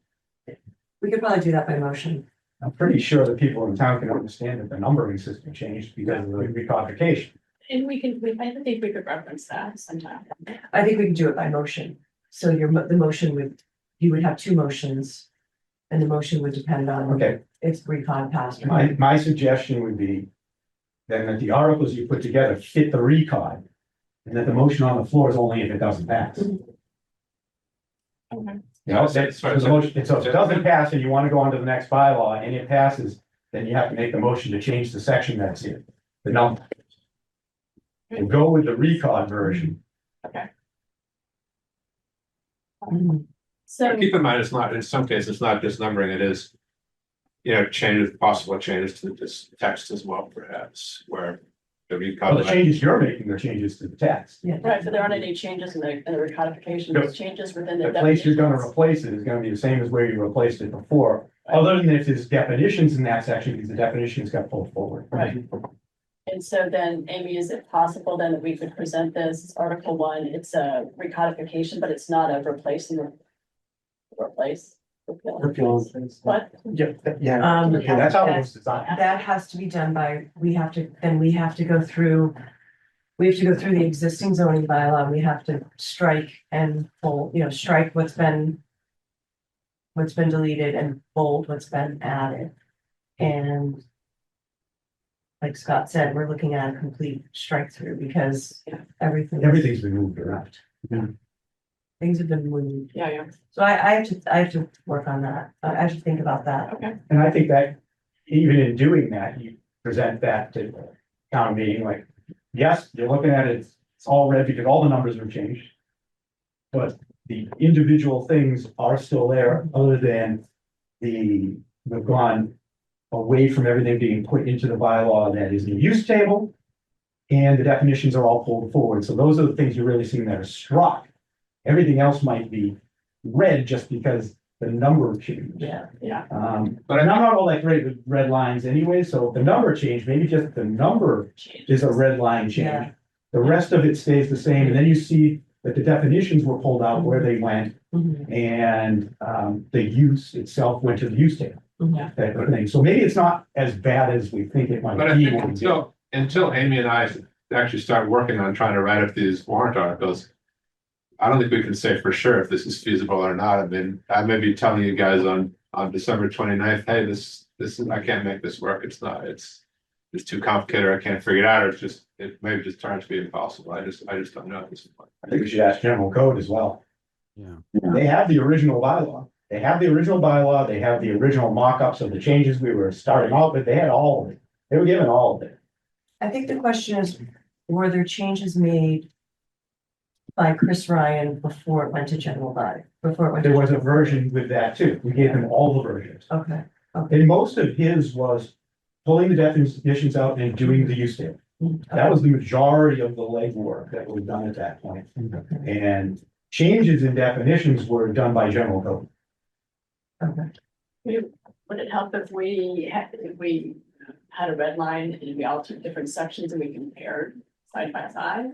We could probably do that by motion. I'm pretty sure that people in town can understand that the numbering system changed because of the recodification. And I think we could reference that sometime. I think we can do it by motion. So the motion you would have two motions. And the motion would depend on Okay, if recon passed or not. my suggestion would be then that the articles you put together fit the recod, and that the motion on the floor is only if it doesn't pass. Okay. You know, so the motion, so if it doesn't pass and you want to go on to the next bylaw and it passes, then you have to make the motion to change the section that's in, the number. And go with the recod version. So, Keep in mind, it's not, in some cases, it's not just numbering, it is, possible changes to this text as well, perhaps, where the Well, the recod. changes you're making are changes to the text. Yeah. right, but there aren't any changes in the recodification, there's changes within the The place you're gonna definitions. replace it is gonna be the same as where you replaced it before, other than if there's definitions in that section, because the definitions got pulled forward. Right. And so then, Amy, is it possible then that we could present this Article 1, it's a recodification, but it's not a replace. What? Yeah. Um, Yeah, that's how it was designed. That has to be done by, we have to go through. We have to go through the existing zoning bylaw, we have to strike and pull, strike what's been. What's been deleted and bold what's been added. And. Like Scott said, we're looking at a complete strike through because Everything's been moved around. things have been moved. Yeah. So I have to work on that. I have to think about that. Okay. And I think that even in doing that, you present that to the town meeting, like, yes, you're looking at it, it's all red because all the numbers are changed. But the individual things are still there, other than we've gone away from everything being put into the bylaw that is in the use table. And the definitions are all pulled forward. So those are the things you're really seeing that are struck. Everything else might be red just because the number changed. Yeah. But I'm not all that great with red lines anyway, so if the number changed, maybe just the number is a red line Yeah. change. The rest of it stays the same, and then you see that the definitions were pulled out where they went, Mhm. and the use itself went to the use table. Mhm. Type of thing, so maybe it's not as bad as we think it might But I be. think until Amy and I actually start working on trying to write up these warrant articles. I don't think we can say for sure if this is feasible or not. I mean, I may be telling you guys on December 29th, hey, this is, I can't make this work. It's not, it's too complicated, or I can't figure it out, or it may just turn out to be impossible. I just don't know at this point. I think we should ask general code as well. Yeah. They have the original bylaw, they have the original mock-ups of the changes we were starting out with, they had all of it, they were given all of it. I think the question is, were there changes made by Chris Ryan before it went to general body, before it went? There was a version with that too, we gave him all the versions. Okay. And most of his was pulling the definitions out and doing the use table. That was the majority of the legwork that was done at that point. And changes in definitions were done by general code. Okay. Would it help if we had a red line and we all took different sections and we compared side by side?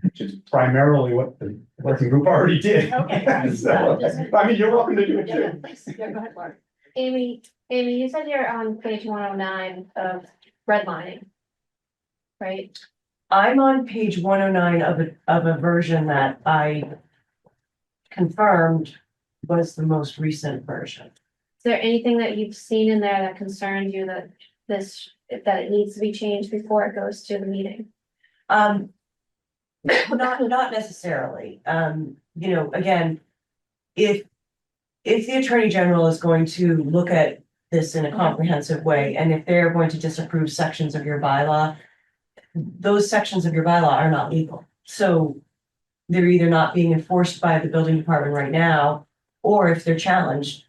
Which is primarily what the working group already did. Okay. So, I mean, you're welcome to do it Yeah, too. please, yeah, go ahead, Laura. Amy, you said you're on page 109 of redlining. Right? I'm on page 109 of a version that I confirmed was the most recent version. Is there anything that you've seen in there that concerns you that it needs to be changed before it goes to the meeting? Not necessarily. Again, if the Attorney General is going to look at this in a comprehensive way, and if they're going to disapprove sections of your bylaw, those sections of your bylaw are not legal. So they're either not being enforced by the building department right now, or if they're challenged,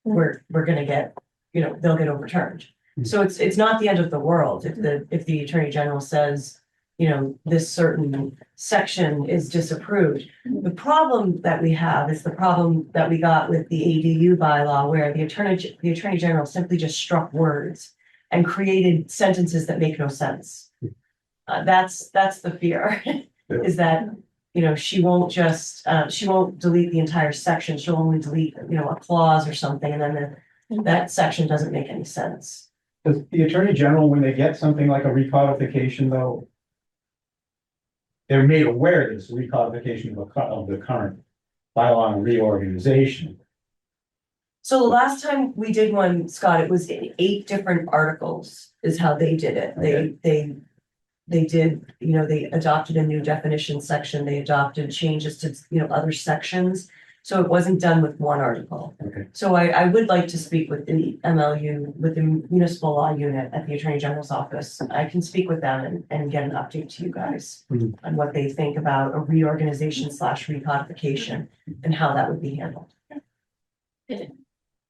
we're gonna get, they'll get overturned. So it's not the end of the world if the Attorney General says, you know, this certain section is disapproved. The problem that we have is the problem that we got with the ADU bylaw, where the Attorney General simply just struck words and created sentences that make no sense. That's the fear, is that, you know, she won't delete the entire section, she'll only delete, you know, a clause or something, and then that section doesn't make any sense. Does the Attorney General, when they get something like a recodification, though, they're made aware of this recodification of the current bylaw and reorganization? So the last time we did one, Scott, it was in 8 different articles is how they did it. They did, you know, they adopted a new definition section, they adopted changes to, you know, other sections. So it wasn't done with one article. Okay. So I would like to speak with the MLU, with the municipal law unit at the Attorney General's office. I can speak with them and get an update to you guys Mhm. on what they think about a reorganization / recodification and how that would be handled.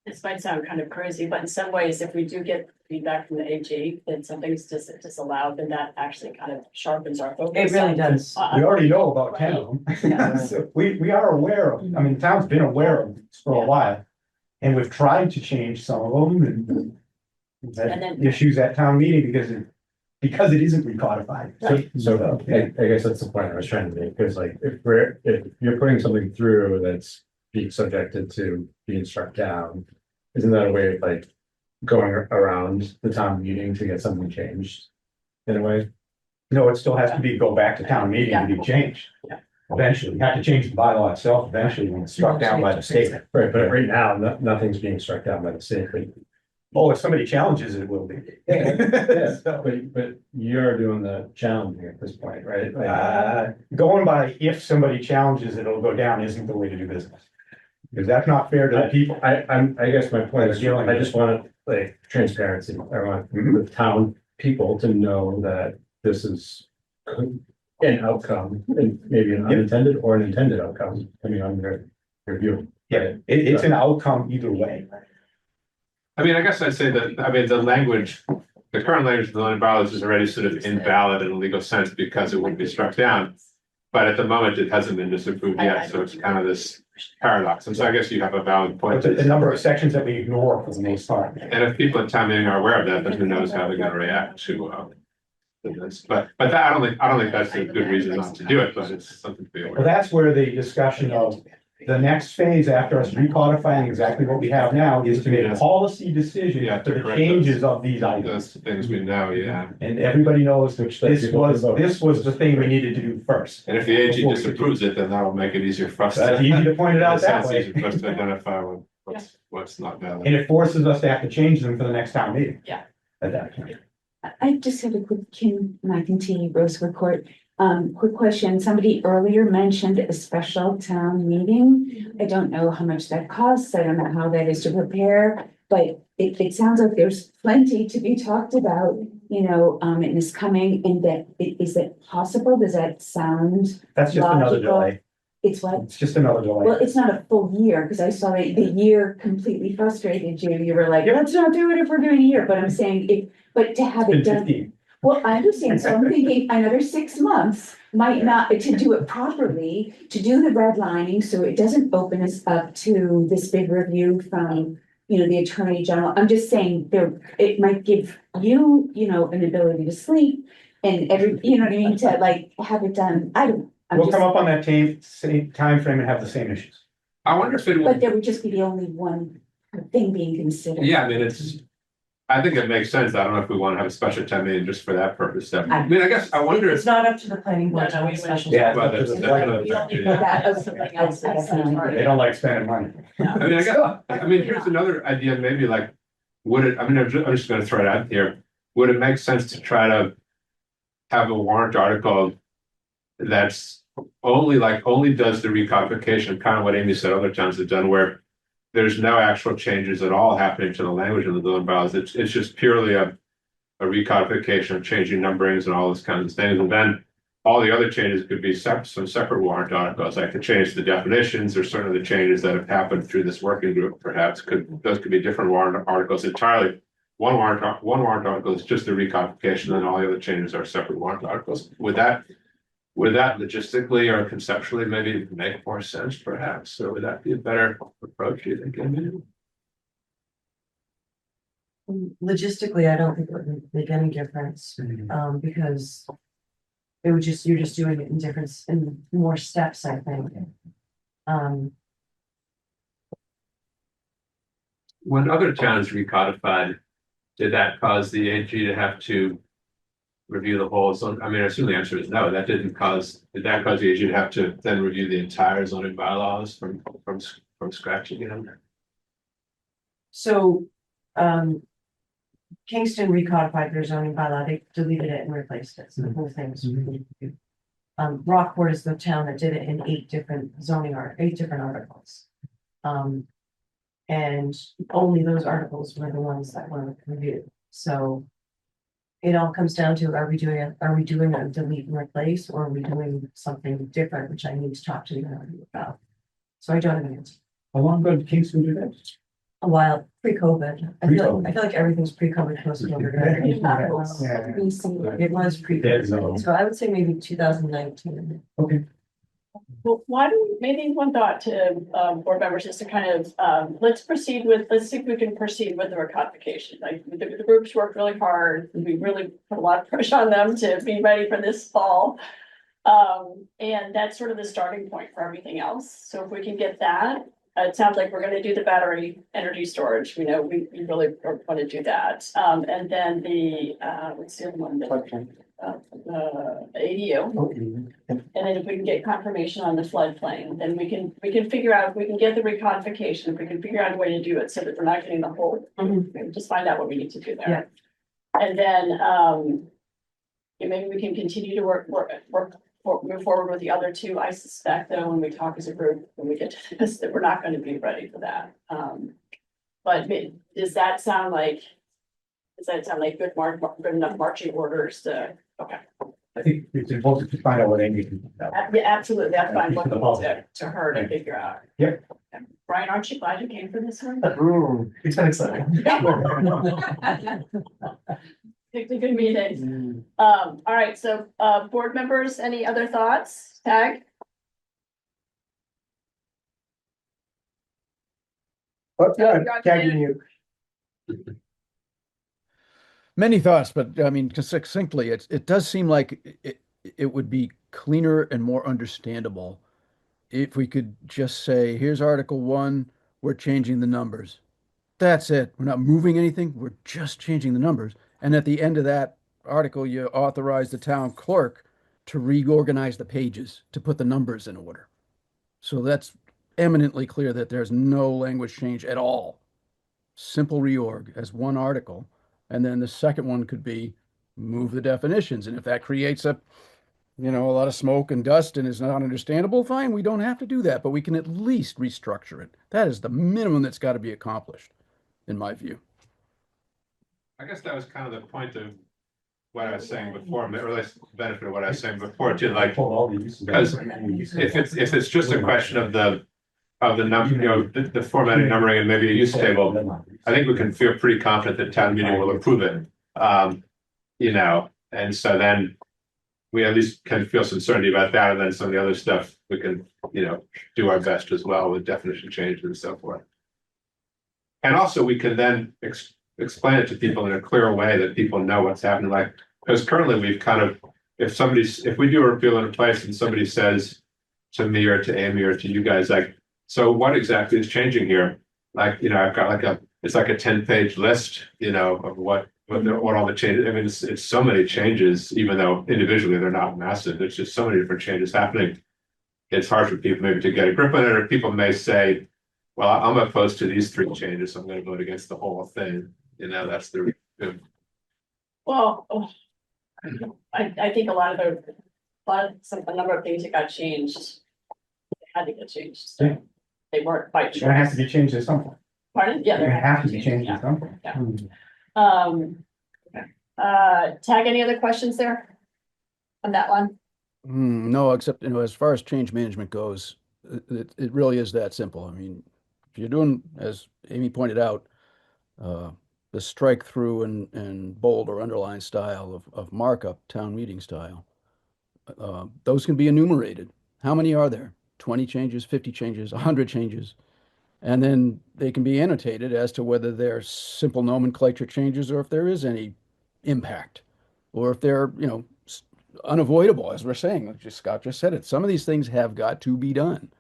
This might sound kind of crazy, but in some ways, if we do get feedback from the AG that something's disallowed, then that actually kind of sharpens our focus. It really does. We already know about 10 of Yeah. them. So we are aware of, I mean, the town's been aware of this for a while. And we've tried to change some of them and we've had And then- issues at town meeting because it isn't recodified. So I guess that's the point I was trying to make, because like, if you're putting something through that's being subjected to being struck down, isn't that a way of like going around the town meeting to get something changed in a way? No, it still has to go back to town meeting to be changed. Yeah. Eventually, you have to change the bylaw itself eventually when it's struck down by the state. Right, but right now, nothing's being struck down by the state, but Oh, if somebody challenges it, it will be. yeah, So, but you're doing the challenging at this point, right? going by if somebody challenges it, it'll go down isn't the way to do business. Because that's not fair to the people. I guess my point is, I just want like transparency. I want the town people to know that this is an outcome, and maybe an unintended or an intended outcome, depending on your view. Yeah, it's an outcome either way. I mean, I guess I'd say that, I mean, the current language of the zoning bylaws is already sort of invalid in a legal sense because it would be struck down. But at the moment, it hasn't been disapproved yet, so it's kind of this paradox. And so I guess you have a valid point. But the number of sections that we ignore for the most part. And if people at town meeting are aware of that, then who knows how they're gonna react to this. But that, I don't think that's a good reason not to do it, but it's something to be aware Well, of. that's where the discussion of the next phase after us recodifying exactly what we have now is to make a policy decision Yeah, for to the correct changes of these items. Those things we know, yeah. And everybody knows that this was the thing we needed to do first. And if the AG disapproves it, then that will make it easier for us. That's easy to point it out that way. Easier for us to identify what's not valid. And it forces us to have to change them for the next town meeting. Yeah. At that point. I just have a quick, Kim McEntee, Rosewood Court. Quick question. Somebody earlier mentioned a special town meeting. I don't know how much that costs. I don't know how that is to prepare, but it sounds like there's plenty to be talked about, you know, and is coming, and that, is that possible? Does that sound? That's just another logical? delay. It's what? It's just another delay. Well, it's not a full year, because I saw that the year completely frustrated you. You were like, let's not do it if we're doing a year, but I'm saying but to have it It's been done. 15. Well, I understand, so I'm thinking another 6 months might not, to do it properly, to do the redlining, so it doesn't open us up to this big review from, you know, the Attorney General. I'm just saying it might give you, you know, an ability to sleep and you know what I mean, to like have it done. We'll come up on that same timeframe and have the same issues. I wonder if it But would, there would just be the only one thing being considered. yeah, I mean, I think it makes sense. I don't know if we want to have a special town meeting just for that purpose. I mean, I guess I wonder It's if. not up to the planning board to No, make we special. Yeah. Well, that's another factor, yeah. That That's was something else. They don't like spending money. I mean, here's another idea, maybe like, I'm just gonna throw it out here. Would it make sense to try to have a warrant article that's only does the recodification, kind of what Amy said other towns have done, where there's no actual changes at all happening to the language in the zoning bylaws. It's just purely a recodification of changing numberings and all those kinds of things. And then all the other changes could be some separate warrant articles, like to change the definitions or certainly the changes that have happened through this working group, perhaps those could be different warrant articles entirely. one warrant article is just the recodification, and all the other changes are separate warrant articles. Would that logistically or conceptually maybe make more sense perhaps, or would that be a better approach, do you think, Amy? Logistically, I don't think it would make any difference, because it would just, you're just doing it in more steps, I think. When other towns recodified, did that cause the AG to have to review the whole zone? I mean, I assume the answer is no, that did that cause the AG to have to then review the entire zoning bylaws from scratch again? So, Kingston recodified their zoning bylaw, they deleted it and replaced it, so the whole thing is. Rockport is the town that did it in 8 different articles. And only those articles were the ones that were reviewed, so. It all comes down to, are we doing a delete and replace, or are we doing something different, which I need to talk to the owner about. So I don't have an answer. How long ago did Kingston do that? A while, pre-COVID, I feel like everything's pre-COVID, post-COVID. It was pre-COVID, so I would say maybe 2019. Okay. Well, why don't, maybe one thought to board members is to kind of, let's see if we can proceed with the recodification. Like the groups worked really hard. We really put a lot of pressure on them to be ready for this fall. And that's sort of the starting point for everything else. So if we can get that, it sounds like we're going to do the battery energy storage. We know we really want to do that. And then the, what's the other one? The ADU. And then if we can get confirmation on the floodplain, then we can figure out if we can get the recodification, if we can figure out a way to do it so that we're not getting the whole, just find out what we need to do there. Yeah. And then, maybe we can continue to move forward with the other 2. I suspect though, when we talk as a group, when we get to this, that we're not going to be ready for that. But does that sound like good enough marching orders to, okay. I think it's important to find out what Amy can do. Yeah, absolutely, that's fine, to her to figure out. Yep. Brian, aren't you glad you came for this one? It's been exciting. It's a good meeting. All right, so, board members, any other thoughts? Tag? But yeah, tagging you. Many thoughts, but I mean, succinctly, it does seem like it would be cleaner and more understandable if we could just say, here's Article 1, we're changing the numbers. That's it. We're not moving anything. We're just changing the numbers. And at the end of that article, you authorize the town clerk to reorganize the pages to put the numbers in order. So that's eminently clear that there's no language change at all. Simple reorg as one article. And then the second one could be move the definitions. And if that creates a lot of smoke and dust and is not understandable, fine, we don't have to do that, but we can at least restructure it. That is the minimum that's got to be accomplished, in my view. I guess that was kind of the point of what I was saying before, or at least the benefit of what I was saying before, too, like, because if it's just a question of the number, the formatted numbering and maybe a use table, I think we can feel pretty confident that town meeting will approve it. And so then we at least can feel some certainty about that, and then some of the other stuff we can, do our best as well with definition changes and so forth. And also we can then explain it to people in a clear way that people know what's happening, like, because currently we've kind of, if we do a repeal and replace and somebody says to me or to Amy or to you guys, like, so what exactly is changing here? Like, I've got it's like a 10-page list, of what all the changes. I mean, it's so many changes, even though individually they're not massive. There's just so many different changes happening. It's hard for people maybe to get a grip on it, or people may say, well, I'm opposed to these 3 changes, so I'm going to vote against the whole thing. That's the. Well, I think a number of things that got changed, they had to get changed. So Yeah. they weren't quite It's gonna have to be changed at some point. Pardon? Yeah, They're they're gonna have to be changed at some point. Yeah. Tag, any other questions there on that one? No, except, as far as change management goes, it really is that simple. I mean, if you're doing, as Amy pointed out, the strike through and bold or underline style of markup, town meeting style. Those can be enumerated. How many are there? 20 changes, 50 changes, 100 changes? And then they can be annotated as to whether they're simple nomenclature changes or if there is any impact, or if they're, unavoidable, as we're saying, like Scott just said it. Some of these things have got to be done.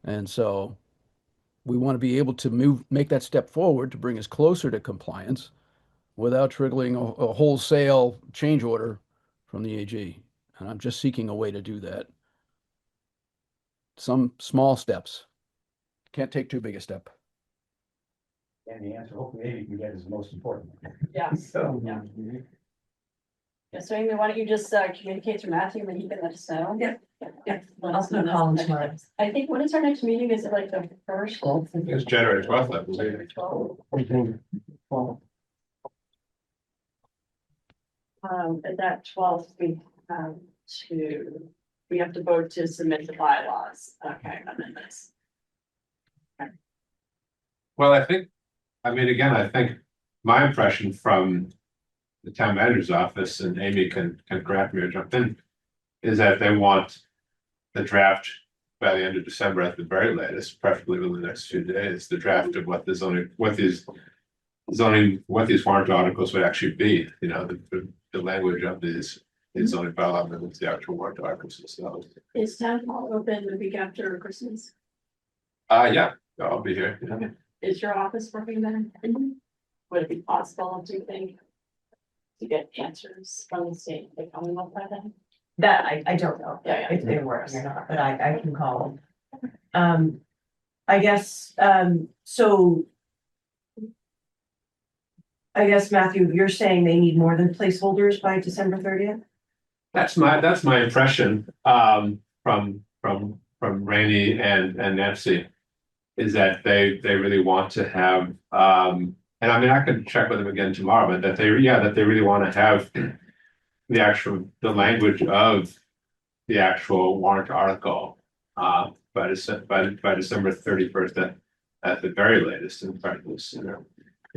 And so we want to be able to make that step forward to bring us closer to compliance without triggering a wholesale change order from the AG. And I'm just seeking a way to do that. Some small steps. Can't take too big a step. And the answer, hopefully, maybe you can get is the most important. Yeah. So. Yeah. Yeah, so Amy, why don't you just communicate to Matthew and he can let us know? Yeah. Yeah. I'll send a call him tomorrow. I think, when is our next meeting? Is it like the first? It's January 12th, I believe. At that 12th, we have to vote to submit the bylaws. Okay, amendments. Well, I think my impression from the town manager's office, and Amy can correct me or jump in, is that they want the draft by the end of December at the very latest, preferably within the next few days, the draft of what these warrant articles would actually be, the language of these zoning bylaw amendments, the actual warrant articles themselves. Is town hall open the week after Christmas? Yeah, I'll be here. Okay. Is your office working then? Would it be possible, do you think, to get answers from the state, like coming up by then? That I don't know Yeah. if they're working or not, but I can call them. I guess, so. I guess, Matthew, you're saying they need more than placeholders by December 30th? That's my impression, from Rainey and Nancy, is that they really want to have, and I mean, I could check with them again tomorrow, but that they really want to have the language of the actual warrant article, by December 31st at the very latest, in fact,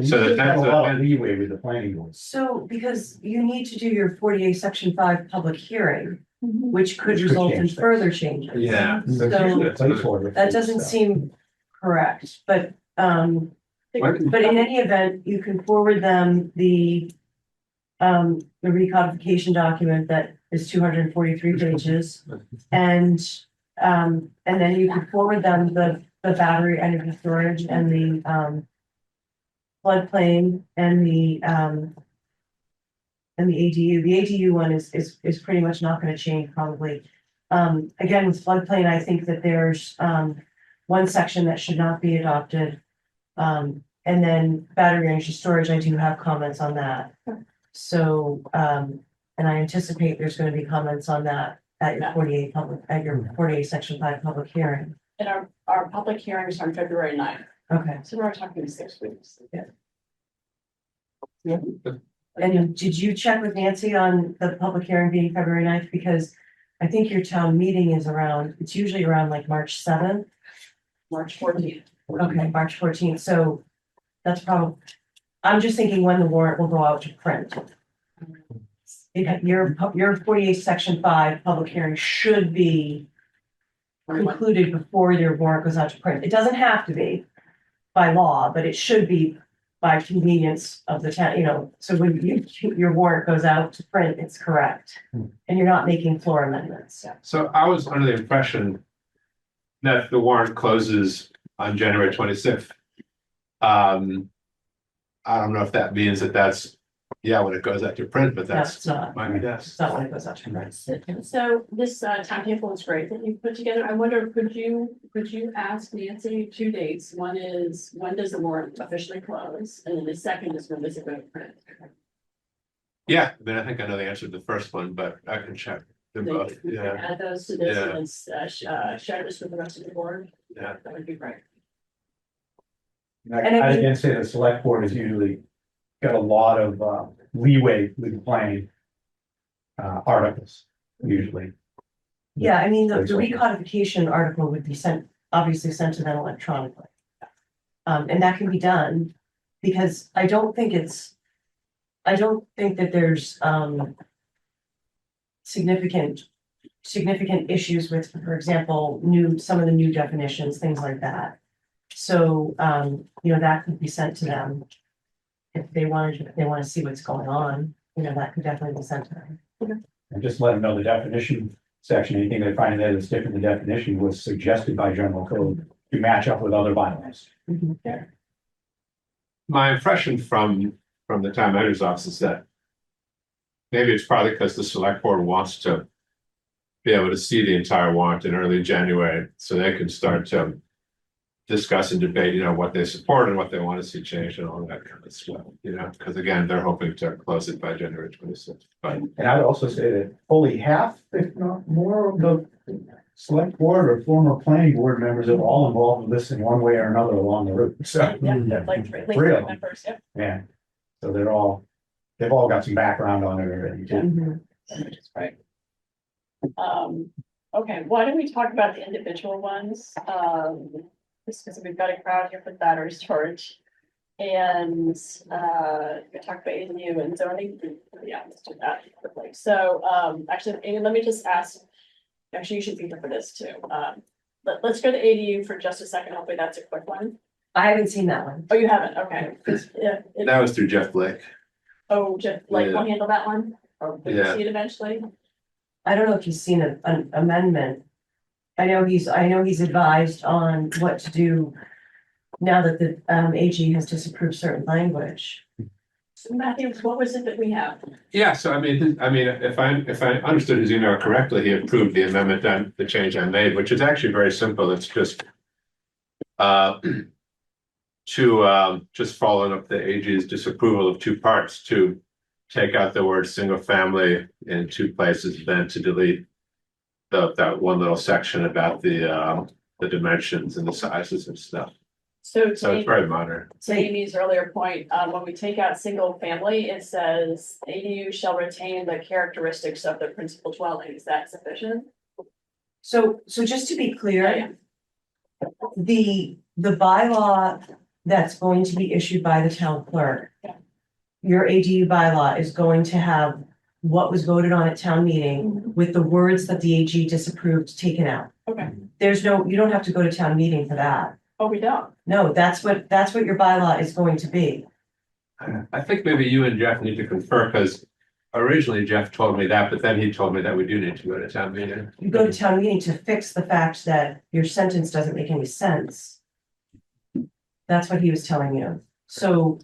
So that's a lot of leeway with the planning board. So, because you need to do your 48 section 5 public hearing, which could Which could result in change things. further changes. Yeah. So that doesn't seem correct, but in any event, you can forward them the recodification document that is 243 pages. And then you can forward them the battery energy storage and the floodplain and the ADU. The ADU one is pretty much not going to change probably. Again, with floodplain, I think that there's one section that should not be adopted. And then battery energy storage, I do have comments on that. So, and I anticipate there's going to be comments on that at your 48 section 5 public hearing. And our public hearings are on February 9th. Okay. So we're talking 6 weeks. Yeah. And did you check with Nancy on the public hearing being February 9th? Because I think your town meeting is it's usually around like March 7th. March 14th. Okay, March 14th. So that's probably, I'm just thinking when the warrant will go out to print. Your 48 section 5 public hearing should be concluded before your warrant goes out to print. It doesn't have to be by law, but it should be by convenience of the town, so when your warrant goes out to print, it's correct. And you're not making floor amendments. So I was under the impression that the warrant closes on January 26th. I don't know if that means that's when it goes out to print, but That's not, my guess. it's not when it goes out to print. So this timetable is great that you put together. I wonder, could you ask Nancy 2 dates? One is, when does the warrant officially close? And then the second is, when does it go to print? Yeah, I mean, I think I know the answer to the first one, but I can check them both. Yeah, Add those to this and share this with the rest of the board. yeah. That would be great. I again say the select board has usually got a lot of leeway with the planning articles, usually. Yeah, I mean, the recodification article would be obviously sent to them electronically. And that can be done because I don't think that there's, significant issues with, for example, some of the new definitions, things like that. So, that could be sent to them. If they want to see what's going on, that could definitely be sent to them. And just let them know the definition section, anything they find that is different, the definition was suggested by general code to match up with other bylaws. My impression from the town manager's office is that maybe it's probably because the select board wants to be able to see the entire warrant in early January, so they can start to discuss and debate, what they support and what they want to see changed and all that kind of stuff, because again, they're hoping to close it by January 26th. But And I would also say that fully half, if not more, of the select board or former planning board members are all involved with this in one way or another along the route. So, Yeah, like three Really? members, yep. yeah. So they've all got some background on it already too. Which is great. Okay, why don't we talk about the individual ones? Just because we've got a crowd here for battery storage. And we talked about ADU and zoning. Yeah, let's do that quickly. So actually, Amy, let me just ask, actually, you should be here for this too. Let's go to ADU for just a second. Hopefully that's a quick one. I haven't seen that one. Oh, you haven't? Okay. Yeah. that was through Jeff Blake. Oh, Jeff, like, Yeah. we'll handle that one? Or will you Yeah. see it eventually? I don't know if he's seen an amendment. I know he's advised on what to do now that the AG has disapproved certain language. So Matthew, what was it that we have? Yeah, so if I understood his email correctly, he approved the amendment and the change I made, which is actually very simple. It's just just following up the AG's disapproval of two parts, to take out the word single family in two places, then to delete that one little section about the dimensions and the sizes and stuff. So So it's very minor. to Amy's earlier point, when we take out single family, it says ADU shall retain the characteristics of the principal dwelling. Is that sufficient? So just to be Yeah, clear, the bylaw that's going to be issued by the town clerk. Yeah. Your ADU bylaw is going to have what was voted on at town meeting with the words that the AG disapproved taken out. Okay. You don't have to go to town meeting for that. Oh, we don't. No, that's what your bylaw is going to be. I think maybe you and Jeff need to confer, because originally Jeff told me that, but then he told me that we do need to go to town meeting. You go to town meeting to fix the fact that your sentence doesn't make any sense. That's what he was telling you. So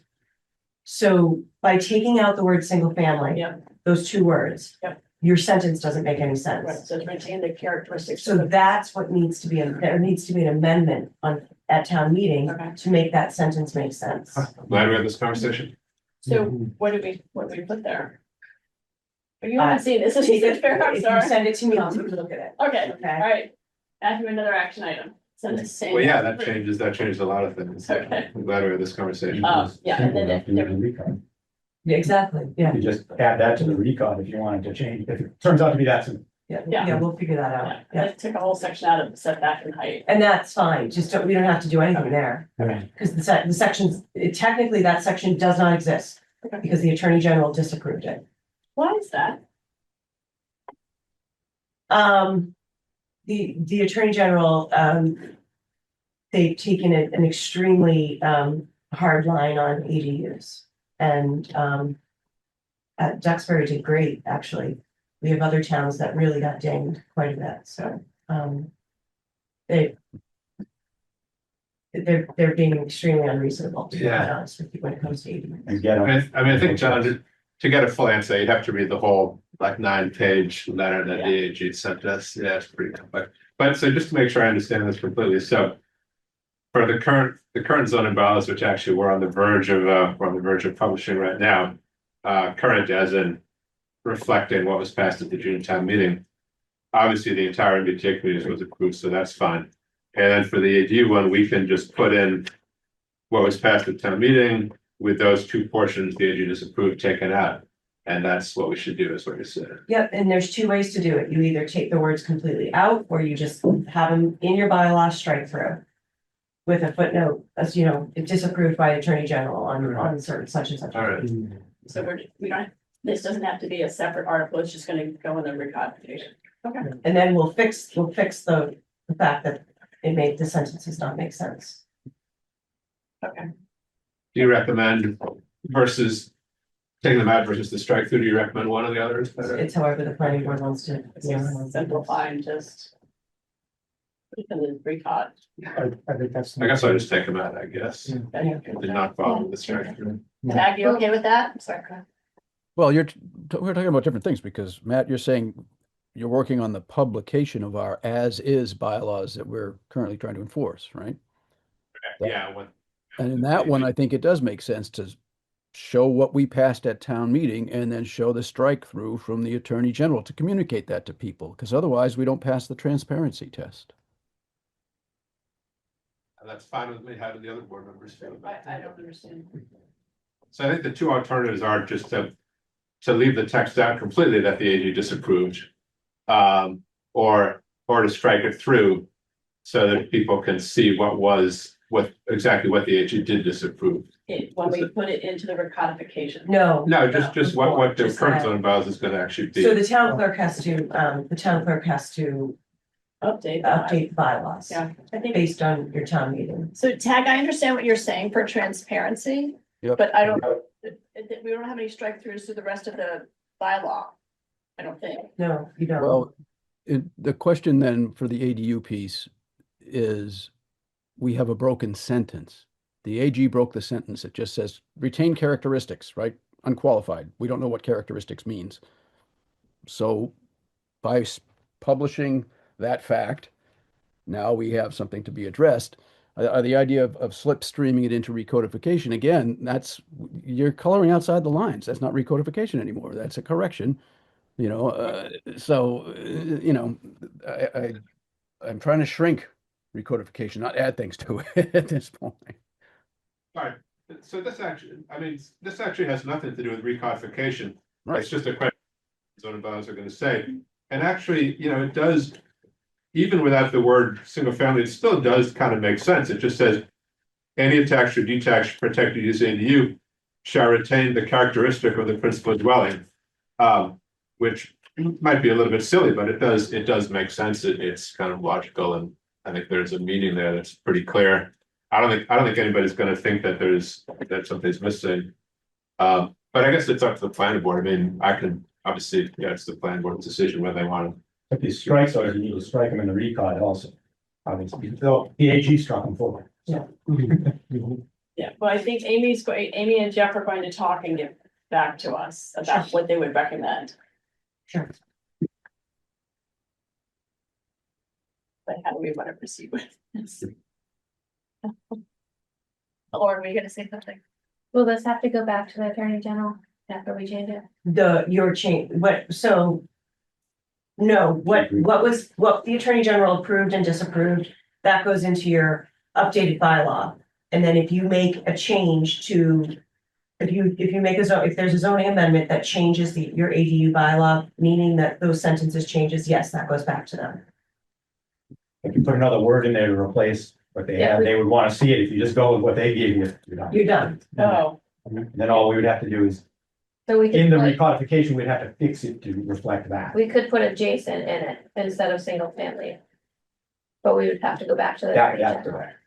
by taking out the word single family, Yeah. those two words. Yep. Your sentence doesn't make any Right, sense. so to retain the characteristics. So that's what needs to be, there needs to be an amendment at town meeting Okay. to make that sentence make sense. Glad we had this conversation. So what did we put there? You haven't seen this, is it fair? I'm If you sorry. send it to me, I'll take a look at it. Okay, Okay. all right. Add to another action item. Send the same. Well, yeah, that changes a lot of things. Okay. I'm glad we had this conversation. Yeah, and then if there- Recon. Yeah, exactly, yeah, You just add that to the recon if you wanted to change, if it turns out to be that simple. Yeah. yeah, we'll figure that Yeah, out, yeah. I took a whole section out of the setback and height. And that's fine, we don't have to do anything there. Okay. Because the sections, technically, that section does not exist, Okay. because the Attorney General disapproved it. Why is that? The Attorney General, they've taken an extremely, hard line on ADUs. And, Duxbury did great, actually. We have other towns that really got dinged quite a bit, so, they're being extremely unreasonable, to be quite Yeah. honest with you, when it comes to ADUs. And get them. I think, John, to get a full answer, you'd have to read the whole, 9-page letter that the AG sent us. Yeah, it's pretty complex. But so just to make sure I understand this completely, so for the current zoning bylaws, which actually we're on the verge of publishing right now, current as in reflecting what was passed at the June town meeting. Obviously, the entire MBTA community was approved, so that's fine. And then for the ADU one, we can just put in what was passed at town meeting with those two portions the AG disapproved taken out. And that's what we should do, is what you said. Yep, and there's two ways to do it. You either take the words completely out, or you just have them in your bylaw strike through. with a footnote, as you know, disapproved by Attorney General on certain such and such. All right. So we don't, this doesn't have to be a separate article, it's just gonna go in the recodification. Okay. And then we'll fix the fact that the sentences not make sense. Okay. Do you recommend versus taking them out versus the strike through? Do you recommend one or the other is better? It's however the planning board wants to. Simplify and just. Put it in the recod. I think that's. I guess I'll just take them out, I guess. Yeah. Did not follow the strike through. Tag, you okay with that? Sorry. go ahead. Well, we're talking about different things because Matt, you're saying you're working on the publication of our as-is bylaws that we're currently trying to enforce, right? Yeah, what, And in that one, I think it does make sense to show what we passed at town meeting and then show the strike through from the Attorney General to communicate that to people, because otherwise we don't pass the transparency test. that's fine with me. How do the other board members feel about it? I don't understand. So I think the two alternatives are just to leave the text out completely that the AG disapproved. Or to strike it through so that people can see exactly what the AG did disapprove. When we put it into the recodification. No. No, just what the Just current that. zoning bylaws is gonna actually So be. the town clerk has to Update. update bylaws Yeah, I think. based on your town meeting. So Tag, I understand what you're saying for transparency. Yep. But I don't, we don't have any strike throughs to the rest of the bylaw. I don't think. No, you don't. Well, the question then for the ADU piece is, we have a broken sentence. The AG broke the sentence. It just says retain characteristics, right? Unqualified. We don't know what characteristics means. So by publishing that fact, now we have something to be addressed. The idea of slipstreaming it into recodification, again, you're coloring outside the lines. That's not recodification anymore. That's a correction. I'm trying to shrink recodification, not add things to it at this point. All right, so this actually has nothing to do with recodification. Right. It's just a question zoning bylaws are gonna say. And actually, it does, even without the word single family, it still does kind of make sense. It just says any attached or detached protected use ADU shall retain the characteristic of the principal dwelling. Which might be a little bit silly, but it does make sense. It's kind of logical, and I think there's a meaning there that's pretty clear. I don't think anybody's gonna think that something's missing. But I guess it's up to the planning board. I mean, I can obviously, it's the planning board's decision whether they want to. But these strikes, you need to strike them in the recod also. Obviously, the AG struck them forward. Yeah. Yeah, well, I think Amy and Jeff are going to talk and get back to us about what they would recommend. Sure. But how do we want to proceed with this? Lauren, were you gonna say something? Will this have to go back to the Attorney General after we change it? Your change, no, what the Attorney General approved and disapproved, that goes into your updated bylaw. And then if you make a change to, if there's a zoning amendment that changes your ADU bylaw, meaning that those sentences changes, yes, that goes back to them. If you put another word in there to replace what they have, they would want to see it. If you just go with what they gave you, you're done. You're done. Oh, And then all we would have to do is, So we in the could, recodification, we'd have to fix it to reflect that. we could put adjacent in it instead of single family. But we would have to go back to the Yeah, Attorney yeah, General. correct.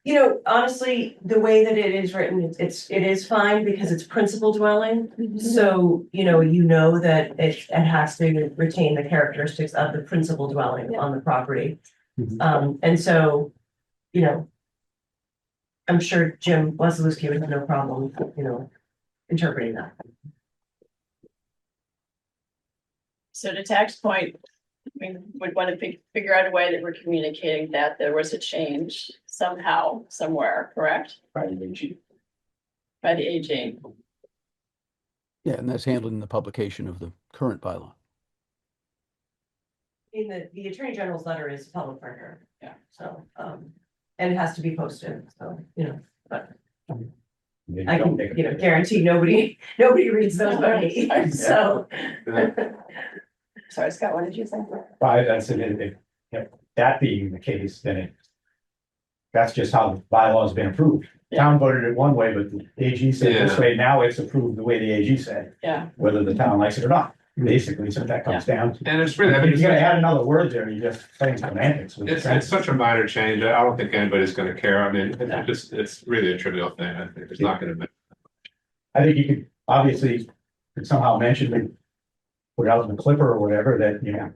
Honestly, the way that it is written, it is fine because it's principal dwelling. So, you know that it has to retain the characteristics of the principal dwelling on the property. And so, I'm sure Jim Wazalewski would have no problem, interpreting that. so to Tag's point, we would want to figure out a way that we're communicating that there was a change somehow, somewhere, correct? By the AG. By the AG. Yeah, and that's handled in the publication of the current bylaw. The Attorney General's letter is public record. Yeah. So, and it has to be posted, so, but They I don't can, make it- guarantee nobody reads those but me, so. Sorry, Scott, what did you say? That's it. If that being the case, then that's just how the bylaw's been approved. Town voted it one way, but the AG said this Yeah. way, now it's approved the way the AG said, Yeah, whether the town likes it or not, basically, so that comes down to. And it's really, I mean, If you're gonna it's, add another word there, you're just playing semantics with the it's such a minor change. I don't think anybody's gonna care. I mean, it's really a trivial thing. I think it's not gonna be. I think you could, obviously, could somehow mention it, put out in the clipper or whatever, that, you know,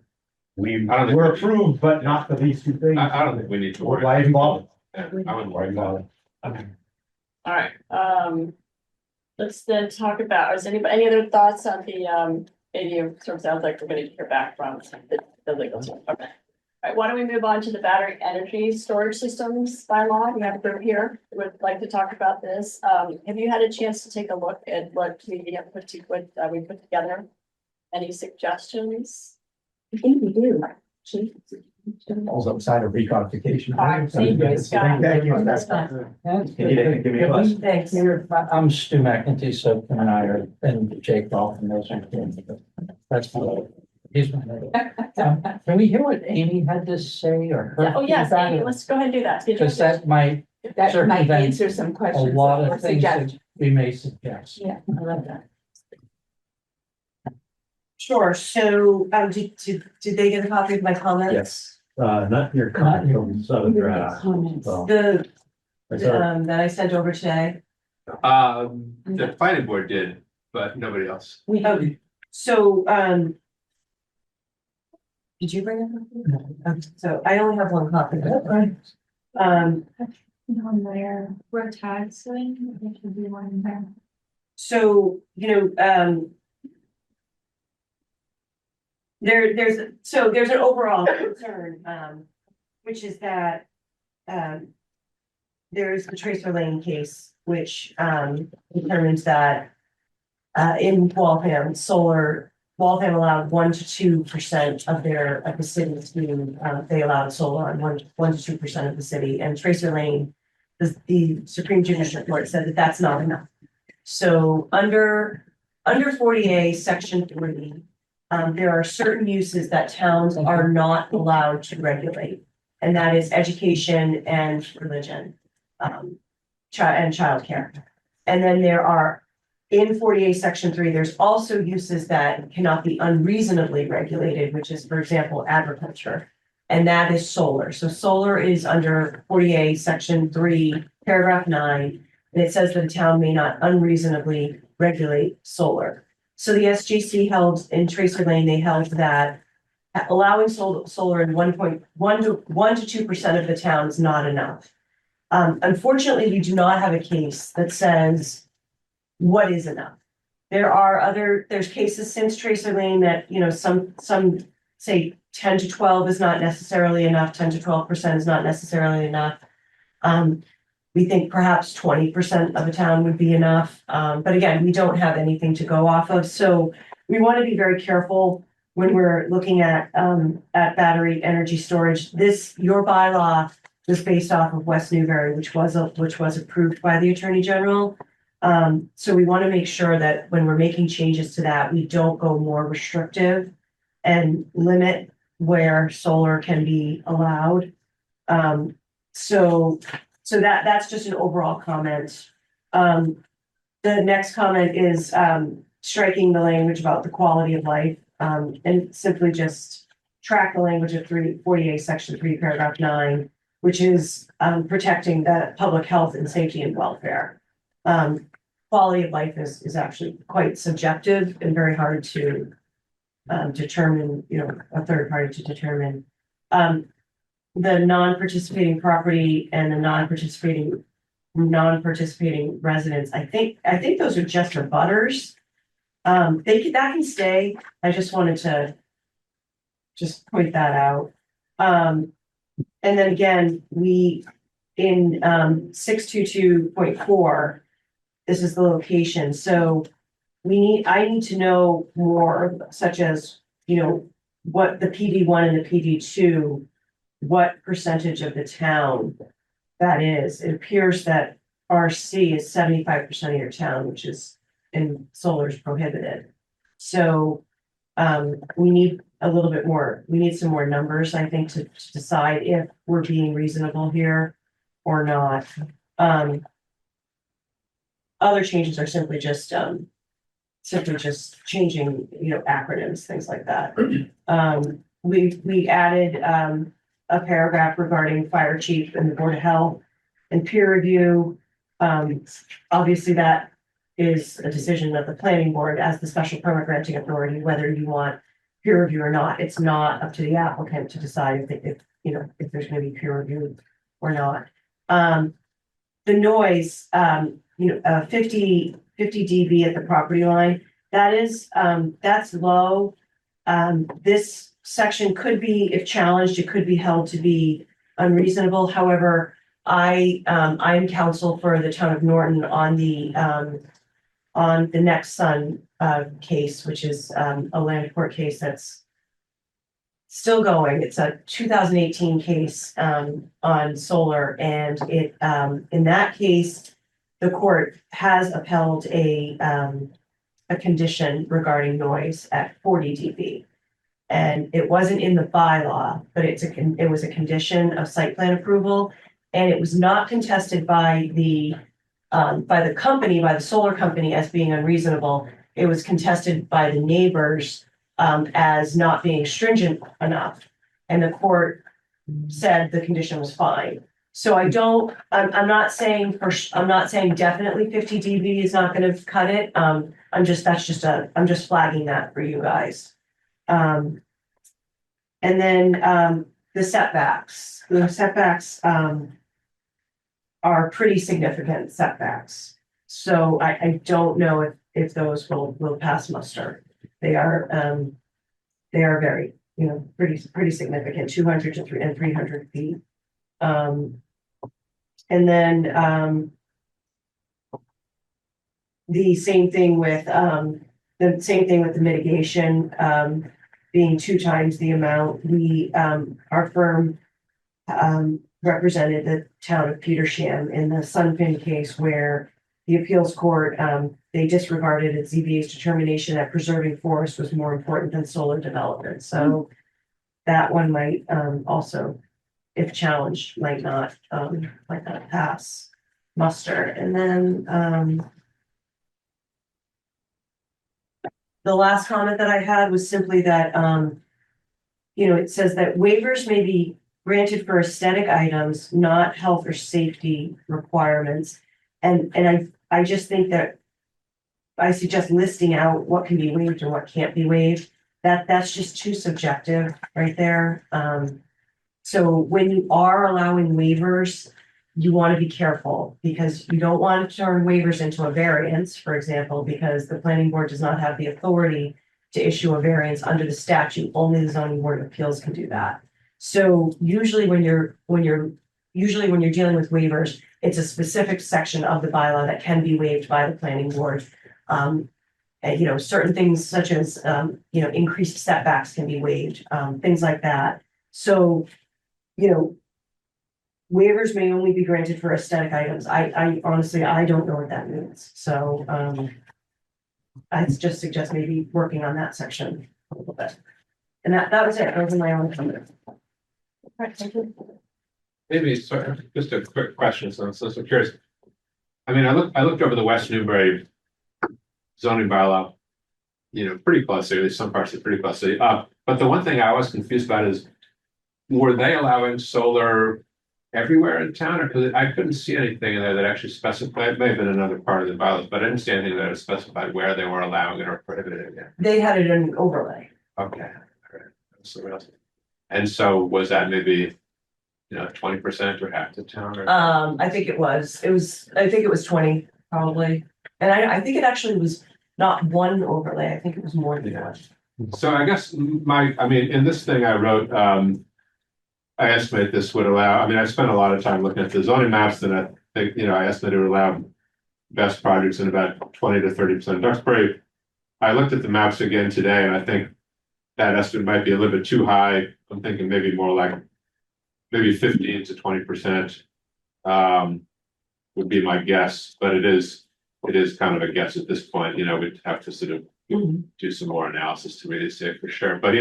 we I don't think- were approved, but not for these two things. I don't think we need to worry. Why even bother? Yeah, I wouldn't Why worry even about bother? it. all right, let's then talk about, is anybody, any other thoughts on the, ADU? Sort of sounds like we're gonna hear back from the legal team, okay. All right, why don't we move on to the battery energy storage systems bylaw? We have a group here who would like to talk about this. Have you had a chance to take a look at what we have put together? Any suggestions? I think we do. Chief. Also, outside of recodification. All right, thank you, Scott. Thank you. That's Can you give me a buzz? Thanks. I'm Stu McEntee, so Kim and I are, and Jake Ball from those. That's my, he's my. Can we hear what Amy had to say or her? Oh, yes, feedback? Amy, let's go ahead and do that. Because that might, That might Circumvent answer some a questions. lot or of things that suggestions. we may suggest. Yeah, I love that. Sure, so, did they get a copy of my comments? Yes, not your comment, some of the draft. Comments. So, The, I saw- that I sent over today. The planning board did, but nobody else. We Oh, so, did you bring it? Okay, so I only have one copy. Um, On there, where tags in, there should be one in there. so, there's an overall concern, which is that, there's the Tracer Lane case, which, determines that, in Waltham, Waltham allowed 1 to 2% of the city to, they allowed solar on 1 to 2% of the city, and Tracer Lane, the Supreme Judicial Court said that that's not enough. So under 40A, Section 3, there are certain uses that towns are not allowed to regulate, and that is education and religion, and childcare. And then there are, in 48 Section 3, there's also uses that cannot be unreasonably regulated, which is, for example, agriculture. And that is solar. So solar is under 48 Section 3, paragraph 9, and it says that a town may not unreasonably regulate solar. So the SJC held in Tracer Lane, they held that allowing solar in 1 to 2% of the town is not enough. Unfortunately, we do not have a case that says what is enough. There's cases since Tracer Lane that, some say 10 to 12 is not necessarily enough, 10 to 12% is not necessarily enough. We think perhaps 20% of a town would be enough. But again, we don't have anything to go off of. So we want to be very careful when we're looking at battery energy storage. Your bylaw was based off of West Newbury, which was approved by the Attorney General. So we want to make sure that when we're making changes to that, we don't go more restrictive and limit where solar can be allowed. So that's just an overall comment. The next comment is striking the language about the quality of life, and simply just track the language of 48 Section 3, paragraph 9, which is protecting the public health and safety and welfare. Quality of life is actually quite subjective and very hard to determine, a third party to determine. The non-participating property and the non-participating residents, I think those are just for butters. That can stay. I just wanted to just point that out. And then again, we in 622.4, this is the location. So I need to know more, such as, what the PD1 and the PD2, what percentage of the town that is. It appears that RC is 75% of your town, which is, and solar is prohibited. So we need a little bit more, we need some more numbers, I think, to decide if we're being reasonable here, or not. Other changes are simply just changing, acronyms, things like that. We added, a paragraph regarding fire chief and the board of health and peer review. Obviously that is a decision of the planning board as the special permit granting authority, whether you want peer review or not. It's not up to the applicant to decide if there's gonna be peer review or not. The noise, 50 dB at the property line, that's low. This section could be, if challenged, it could be held to be unreasonable. However, I'm counsel for the town of Norton on the Next Sun case, which is a land court case that's still going. It's a 2018 case on solar, and it in that case, the court has upheld a condition regarding noise at 40 dB. And it wasn't in the bylaw, but it was a condition of site plan approval, and it was not contested by the company, by the solar company as being unreasonable. It was contested by the neighbors as not being stringent enough, and the court said the condition was fine. So I'm not saying definitely 50 dB is not going to cut it. I'm just flagging that for you guys. And then the setbacks. The setbacks are pretty significant setbacks. So I don't know if those will pass muster. They are very, pretty significant, 200 to 300 feet. And then the same thing with the mitigation being 2 times the amount. Our firm represented the town of Petersham in the Sunfin case, where the appeals court they disregarded its ZBA's determination that preserving forest was more important than solar development. So that one might also, if challenged, might not pass muster. And then the last comment that I had was simply that it says that waivers may be granted for aesthetic items, not health or safety requirements. And I just think that I suggest listing out what can be waived and what can't be waived. That's just too subjective right there. So when you are allowing waivers, you want to be careful, because you don't want to turn waivers into a variance, for example, because the planning board does not have the authority to issue a variance under the statute. Only the zoning board of appeals can do that. So usually when you're dealing with waivers, it's a specific section of the bylaw that can be waived by the planning board. And, certain things such as, increased setbacks can be waived, things like that. So, waivers may only be granted for aesthetic items. I honestly, I don't know what that means. So, I just suggest maybe working on that section a little bit. And that was it. Those are my own comments. Right, thank you. Maybe, just a quick question, so I'm curious. I mean, I looked over the West Newbury zoning bylaw, pretty closely, at least some parts are pretty closely. But the one thing I was confused about is, were they allowing solar everywhere in town? Or because I couldn't see anything in there that actually specified, it may have been another part of the bylaws, but I didn't see anything that specified where they were allowing it or prohibiting it. They had it in an overlay. Okay. All right. Somewhere else. And so was that maybe 20% or half the town? Or... I think it was 20 probably. And I think it actually was not one overlay. I think it was more than that. So I guess in this thing I wrote, I estimate this would allow, I spent a lot of time looking at the zoning maps, and I think, I estimate it would allow best projects in about 20 to 30% of Duxbury. I looked at the maps again today, and I think that estimate might be a little bit too high. I'm thinking maybe more like maybe 15 to 20% would be my guess, but it is kind of a guess at this point. We'd have to sort of do some more analysis to really say for sure. But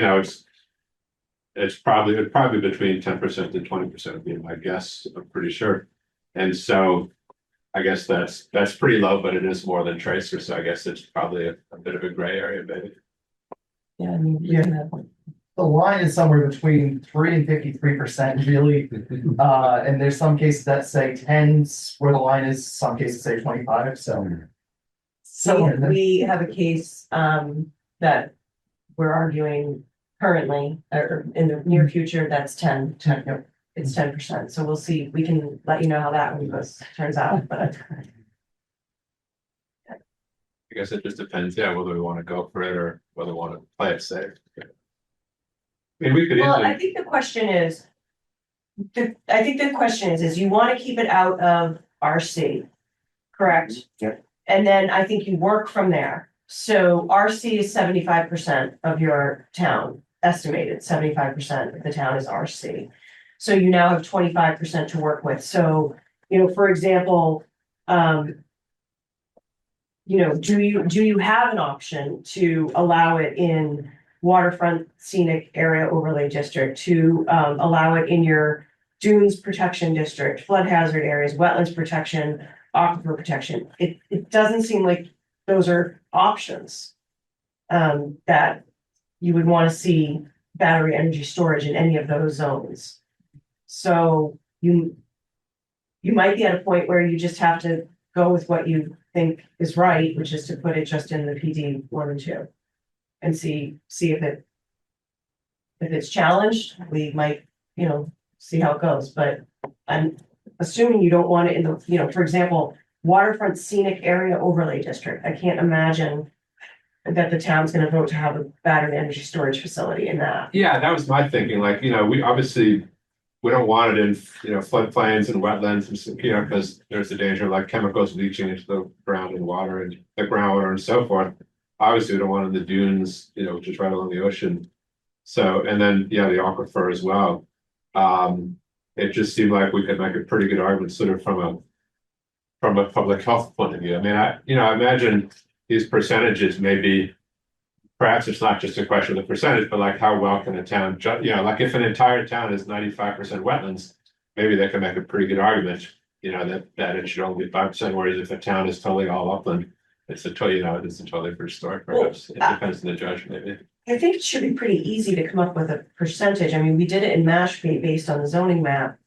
it's probably between 10% and 20% would be my guess. I'm pretty sure. And so I guess that's pretty low, but it is more than tracer, so I guess it's probably a bit of a gray area, maybe. Yeah, I mean, Yeah. The line is somewhere between 3 and 53%, really. And there's some cases that say 10's where the line is, some cases say 25, so. we have a case, that we're arguing currently, or in the near future, that's 10. It's 10%, so we'll see, we can let you know how that one goes, turns out, but. I guess it just depends, yeah, whether we want to go for it or whether we want to play it safe. I mean, we could Well, easily. I think the question is, is you want to keep it out of RC, correct? Yep. And then I think you work from there. So RC is 75% of your town, estimated 75% of the town is RC. So you now have 25% to work with. So, for example, do you have an option to allow it in waterfront scenic area overlay district, to allow it in your dunes protection district, flood hazard areas, wetlands protection, aquifer protection? It doesn't seem like those are options that you would want to see battery energy storage in any of those zones. So you might be at a point where you just have to go with what you think is right, which is to put it just in the PD 1 and 2. And see if it's challenged, we might, see how it goes, but I'm assuming you don't want it in the, for example, waterfront scenic area overlay district. I can't imagine that the town's gonna vote to have a battery energy storage facility in that. Yeah, that was my thinking, like, we obviously, we don't want it in, floodplains and wetlands, and, because there's the danger of like chemicals leaching into the ground and water and the groundwater and so forth. Obviously, we don't want it in the dunes, which is right along the ocean. So, and then, yeah, the aquifer as well. It just seemed like we could make a pretty good argument sort of from a public health point of view. I mean, I imagine these percentages maybe, perhaps it's not just a question of the percentage, but like how well can a town, like if an entire town is 95% wetlands, maybe they can make a pretty good argument, that it should only be 5%, whereas if a town is totally all upland, it's a totally different story, perhaps. It depends on the judge, maybe. I think it should be pretty easy to come up with a percentage. I mean, we did it in Mashpee based on the zoning map.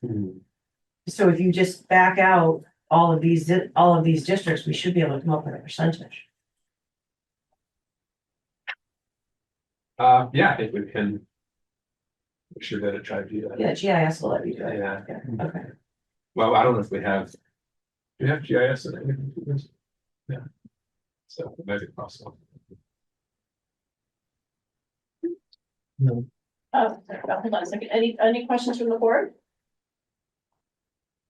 So if you just back out all of these districts, we should be able to come up with a percentage. Yeah, I think we should better try to do that. Yeah, GIS will let you do it. Yeah. Okay. Well, I don't know if we have, do we have GIS in any of this? Yeah. So it might be possible. Hold on a second. Any questions from the board?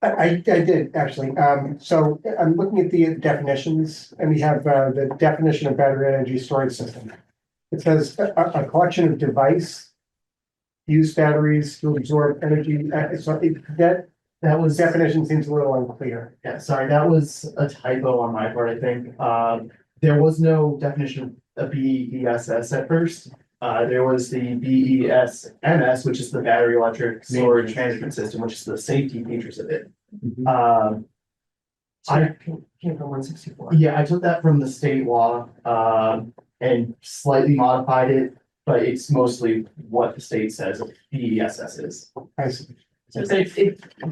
I did actually. So I'm looking at the definitions, and we have the definition of battery energy storage system. It says a collection of device use batteries to absorb energy. So that was definition seems a little unclear. Yeah, sorry, that was a typo on my part, I think. There was no definition of BESS at first. There was the BESMS, which is the battery electric storage management system, which is the safety features of it. So that came from 164. Yeah, I took that from the state law, and slightly modified it, but it's mostly what the state says BESS is. I see. So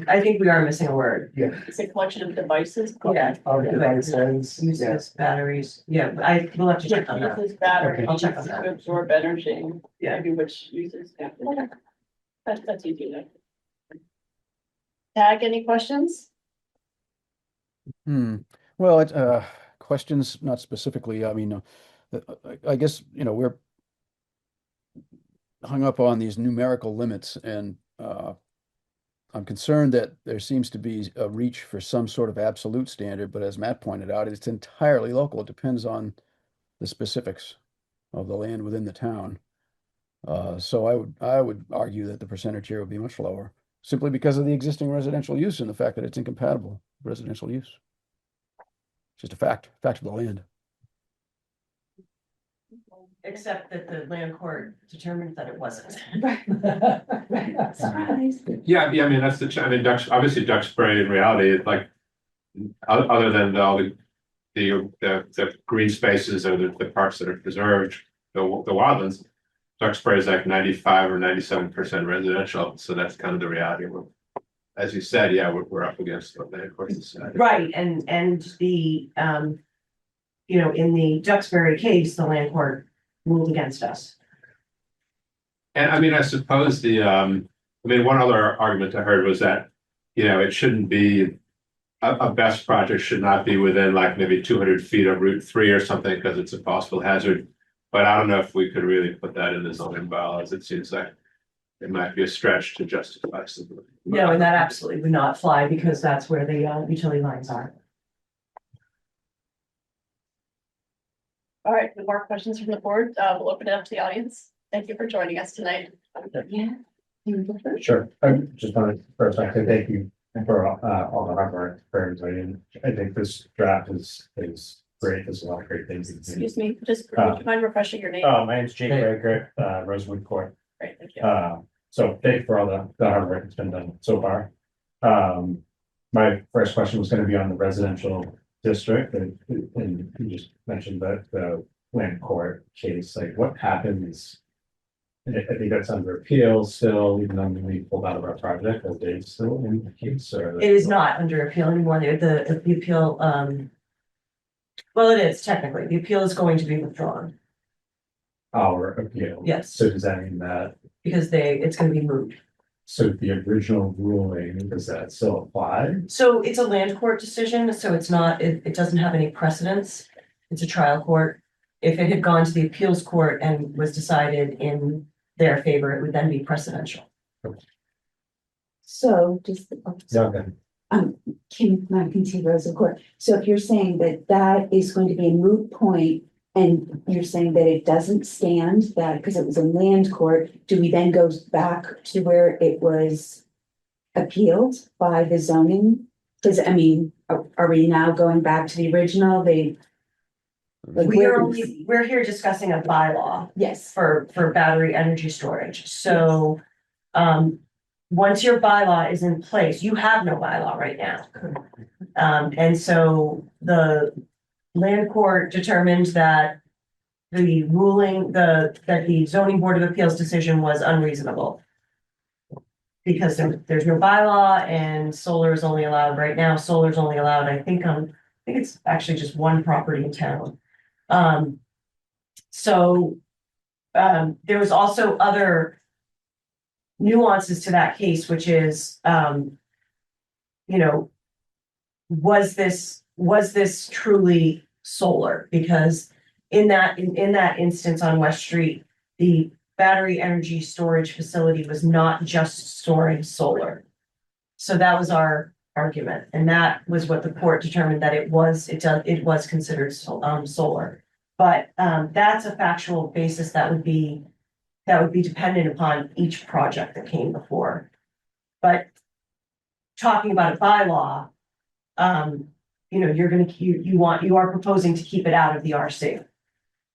I think we are missing a word. Yeah. it's a collection of devices. Yeah. All the devices. Uses batteries. Yeah, we'll have to check on that. Uses batteries I'll check on that. to absorb energy. Yeah. Maybe which uses. Yeah. That's easy enough. Tag, any questions? Well, questions, not specifically, I mean, I guess, we're hung up on these numerical limits, and I'm concerned that there seems to be a reach for some sort of absolute standard, but as Matt pointed out, it's entirely local. It depends on the specifics of the land within the town. So I would argue that the percentage here would be much lower, simply because of the existing residential use and the fact that it's incompatible with residential use. It's just a fact of the land. Except that the land court determined that it wasn't. Right, surprise. Yeah, I mean, that's I mean, obviously Duxbury in reality, it's like, other than all the green spaces or the parks that are preserved, the wildlands, Duxbury is like 95 or 97% residential, so that's kind of the reality. As you said, yeah, we're up against what land court has said. Right, and the, in the Duxbury case, the land court ruled against us. And I mean, I suppose one other argument I heard was that, it shouldn't be, a best project should not be within like maybe 200 feet of Route 3 or something, because it's a possible hazard. But I don't know if we could really put that in the zoning bylaws. It seems like it might be a stretch to justify something. No, and that absolutely would not fly because that's where the utility lines are. All right, no more questions from the board. We'll open it up to the audience. Thank you for joining us tonight. Yeah. Sure, I just wanted first to say thank you for all the hard work for everybody, and I think this draft is great, there's a lot of great things. Excuse me, just would you mind refreshing your name? My name's Jake Raker, Rosewood Court. Great, thank you. So thank you for all the hard work that's been done so far. My first question was gonna be on the residential district, and you just mentioned that the land court case, like what happens? I think that's under appeal still, even though we pulled out of our project, as Dave's still in the case, or? It is not under appeal anymore. The appeal, well, it is technically. The appeal is going to be withdrawn Our appeal. Yes. So does that mean that, because it's gonna be moved. so the original ruling, does that still apply? So it's a land court decision, so it's not, it doesn't have any precedence. It's a trial court. If it had gone to the appeals court and was decided in their favor, it would then be precedential. So just, Yeah, okay. Kim McEntee, Rosa Court. So if you're saying that that is going to be a moot point, and you're saying that it doesn't stand, that because it was a land court, do we then go back to where it was appealed by the zoning? Because I mean, are we now going back to the original? We're here discussing a bylaw Yes. for battery energy storage. So, once your bylaw is in place, you have no bylaw right now. And so the land court determined that the ruling, that the zoning board of appeals decision was unreasonable. Because there's no bylaw and solar is only allowed right now. Solar is only allowed, I think it's actually just one property in town. There was also other nuances to that case, which is, was this truly solar? Because in that instance on West Street, the battery energy storage facility was not just storing solar. So that was our argument, and that was what the court determined, that it was considered solar. But that's a factual basis that would be dependent upon each project that came before. But talking about a bylaw, you are proposing to keep it out of the RC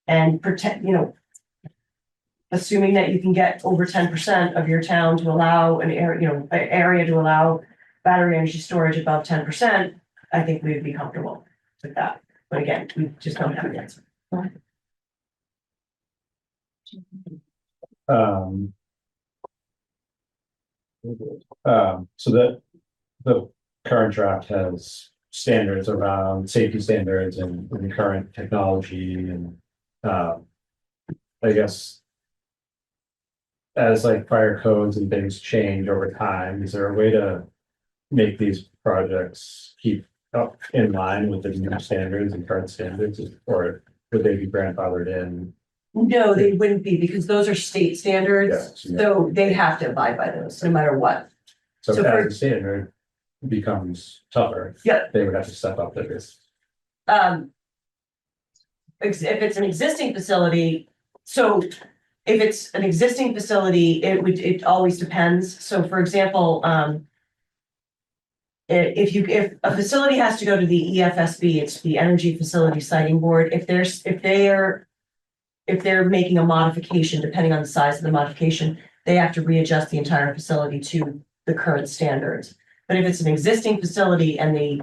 and protect, assuming that you can get over 10% of your town to allow an area to allow battery energy storage above 10%, I think we would be comfortable with that. But again, we just don't have an answer. So the current draft has standards around safety standards and the current technology and, I guess, as like fire codes and things change over time, is there a way to make these projects keep up in line with the new standards and current standards, or would they be grandfathered in? No, they wouldn't be, because those are state standards, Yeah. so they have to abide by those, no matter what. So So for- as the standard becomes tougher. Yeah. They would have to step up their risk. If it's an existing facility, so if it's an existing facility, it always depends. So for example, if a facility has to go to the EFSB, it's the Energy Facility Siting Board. If they're if they're making a modification, depending on the size of the modification, they have to readjust the entire facility to the current standards. But if it's an existing facility and the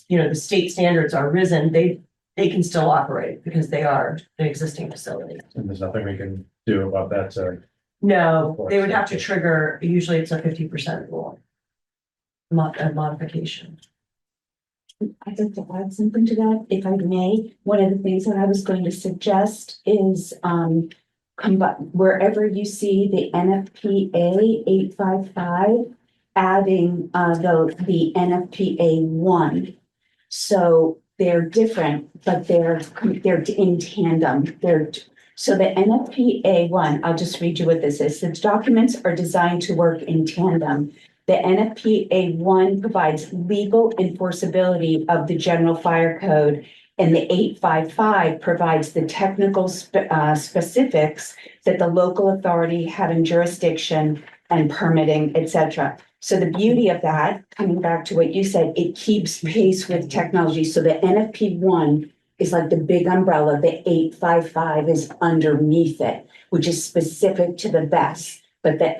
the state standards are risen, they can still operate because they are an existing facility. And there's nothing we can do about that, so. No, they would have to trigger, usually it's a 50% rule. Modification. I'd like to add something to that, if I may. One of the things that I was going to suggest is, wherever you see the NFPA 855, adding, the NFPA 1. So they're different, but they're in tandem. So the NFPA 1, I'll just read you what this is. The documents are designed to work in tandem. The NFPA 1 provides legal enforceability of the general fire code, and the 855 provides the technical specifics that the local authority having jurisdiction and permitting, etc. So the beauty of that, coming back to what you said, it keeps pace with technology. So the NFP 1 is like the big umbrella, the 855 is underneath it, which is specific to the best.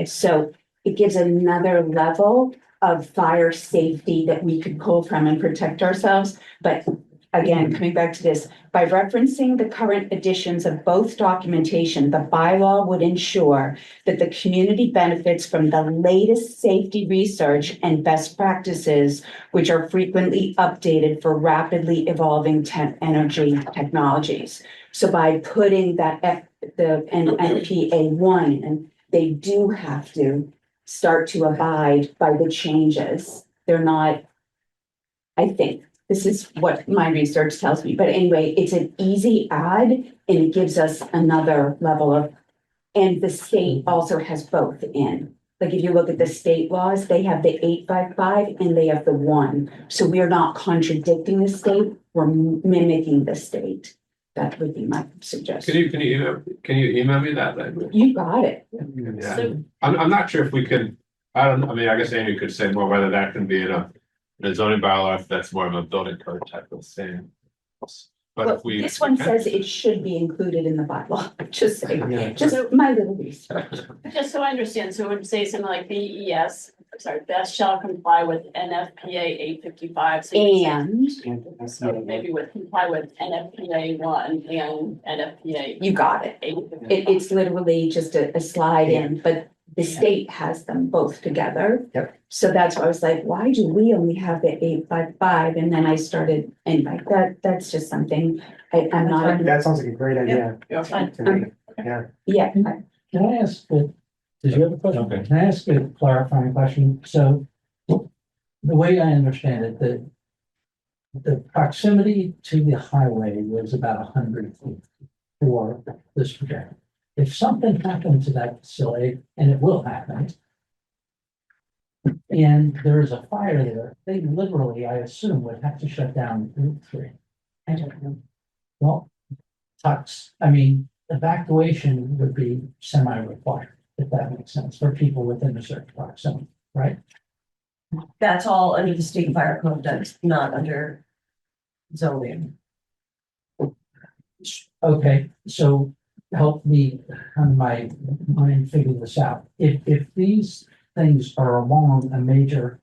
So it gives another level of fire safety that we could pull from and protect ourselves. But again, coming back to this, by referencing the current editions of both documentation, the bylaw would ensure that the community benefits from the latest safety research and best practices, which are frequently updated for rapidly evolving energy technologies. So by putting the NPA 1 in, they do have to start to abide by the changes. They're not, I think, this is what my research tells me. But anyway, it's an easy add and it gives us another level of, and the state also has both in. Like if you look at the state laws, they have the 855 and they have the 1. So we're not contradicting the state, we're mimicking the state. That would be my suggestion. Can you email me that language? You got it. Yeah, So- I'm not sure if we can, I mean, I guess Amy could say more whether that can be in a zoning bylaw, if that's more of a building code type of thing. But Well, if we. this one says it should be included in the bylaw, just saying, just my little research. Just so I understand, so it would say something like best shall comply with NFPA 855. So you would say, And maybe would comply with NFPA 1 and NFPA. you got it. 855. It's literally just a slide in, but the state has them both together. Yep. So that's why I was like, why do we only have the 855? And then I started, and like that's just something I'm not. That sounds like a great idea. You're fine. to me. Yeah. Can I ask, did you have a question? Okay. Can I ask a clarifying question? So the way I understand it, the proximity to the highway was about 100 feet for this project. If something happened to that facility, and it will happen, and there is a fire there, they literally, I assume, would have to shut down Route 3. I don't know. Well, evacuation would be semi-required, if that makes sense, for people within a certain proximity, right? That's all under the state fire code, that's not under zoning. Okay, so help me on my mind figure this out. If these things are along a major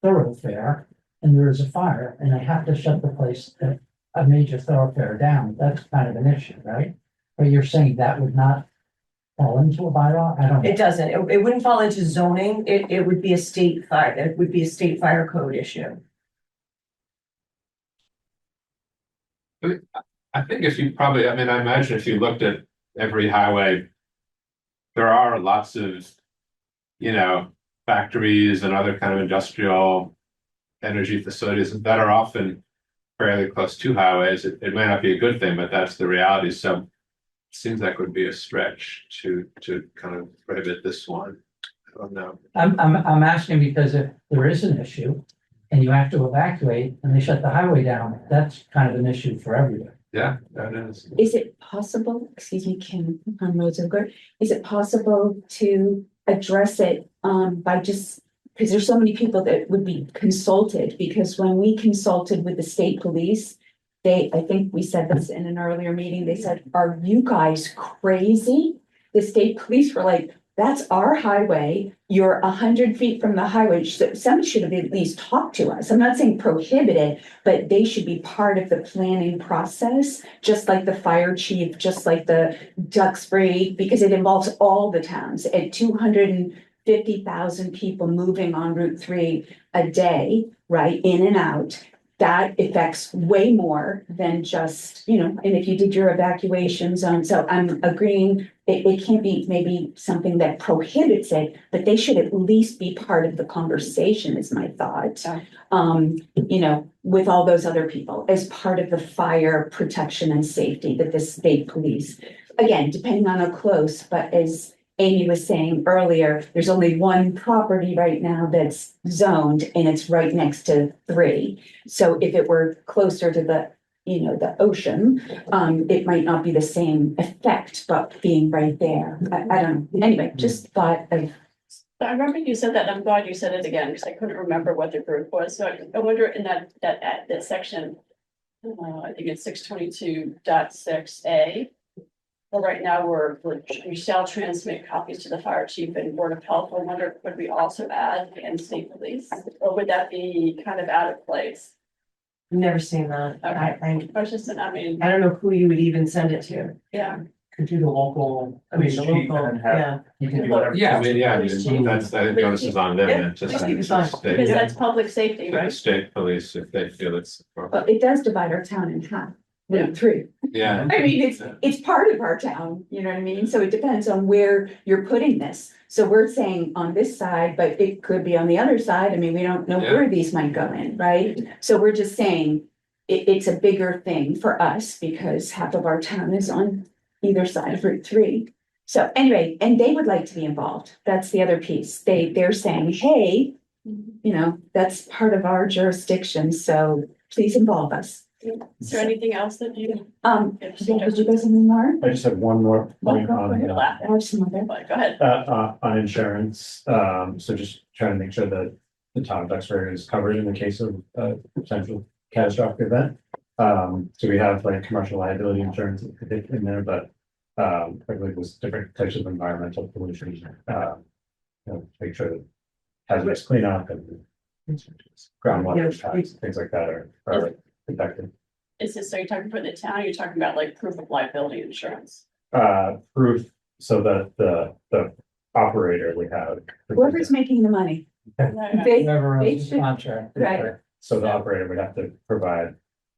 thoroughfare and there is a fire and they have to shut the place, a major thoroughfare down, that's kind of an issue, right? But you're saying that would not fall into a bylaw? I don't know. It doesn't, it wouldn't fall into zoning, it would be a state fire, it would be a state fire code issue. I think if you probably, I mean, I imagine if you looked at every highway, there are lots of, factories and other kind of industrial energy facilities that are often fairly close to highways. It may not be a good thing, but that's the reality. So it seems like would be a stretch to kind of prohibit this one. I don't know. I'm asking because if there is an issue and you have to evacuate and they shut the highway down, that's kind of an issue for everyone. Yeah, that is. Is it possible, excuse me, Kim, on Roads of Good, is it possible to address it by just, because there's so many people that would be consulted, because when we consulted with the state police, I think we said this in an earlier meeting, they said, are you guys crazy? The state police were like, that's our highway, you're 100 feet from the highway, so somebody should have at least talked to us. I'm not saying prohibit it, but they should be part of the planning process, just like the fire chief, just like the Duxbury, because it involves all the towns at 250,000 people moving on Route 3 a day, right, in and out. That affects way more than just, and if you did your evacuation zone, so I'm agreeing, it can't be maybe something that prohibits it, but they should at least be part of the conversation is my thought. With all those other people as part of the fire protection and safety that the state police, again, depending on how close, but as Amy was saying earlier, there's only one property right now that's zoned and it's right next to 3. So if it were closer to the ocean, it might not be the same effect, but being right there, I don't know. Anyway, just thought of. I remember you said that, I'm glad you said it again, because I couldn't remember what the group was, so I wonder in that section, I think it's 622.6A. Well, right now we shall transmit copies to the fire chief and board of health. I wonder, would we also add and state police, or would that be kind of out of place? Never seen that. Okay. I I was just, I mean, I don't know who you would even send it to. yeah, Could do the local. I mean, the police chief local, and have- yeah. You can do whatever. Yeah, I mean, Police I think the onus is on them, Yeah, and just. police chief is fine. because State, that's public safety, the right? state police, if they feel it's. Well, it does divide our town in half, Route 3. Yeah. I mean, it's part of our town, you know what I mean? So it depends on where you're putting this. So we're saying on this side, but it could be on the other side. I mean, we don't know where these might go in, right? So we're just saying it's a bigger thing for us because half of our town is on either side of Route 3. So anyway, and they would like to be involved. That's the other piece. They're saying, hey, that's part of our jurisdiction, so please involve us. Is there anything else that you? Did you guys have any more? I just have one more point Go on, ahead. I have some other. Go ahead. on insurance. So just trying to make sure that the town of Duxbury is covered in the case of a potential catastrophic event. So we have like commercial liability insurance in there, but I believe there's different types of environmental pollution. Make sure that hazardous cleanup and groundwater taps, things like that are protected. Is this, so you're talking for the town, or you're talking about like proof of liability insurance? Proof so that the operator would have. Whoever's making the money. They, Whoever they owns the should- contract. right. So the operator would have to provide,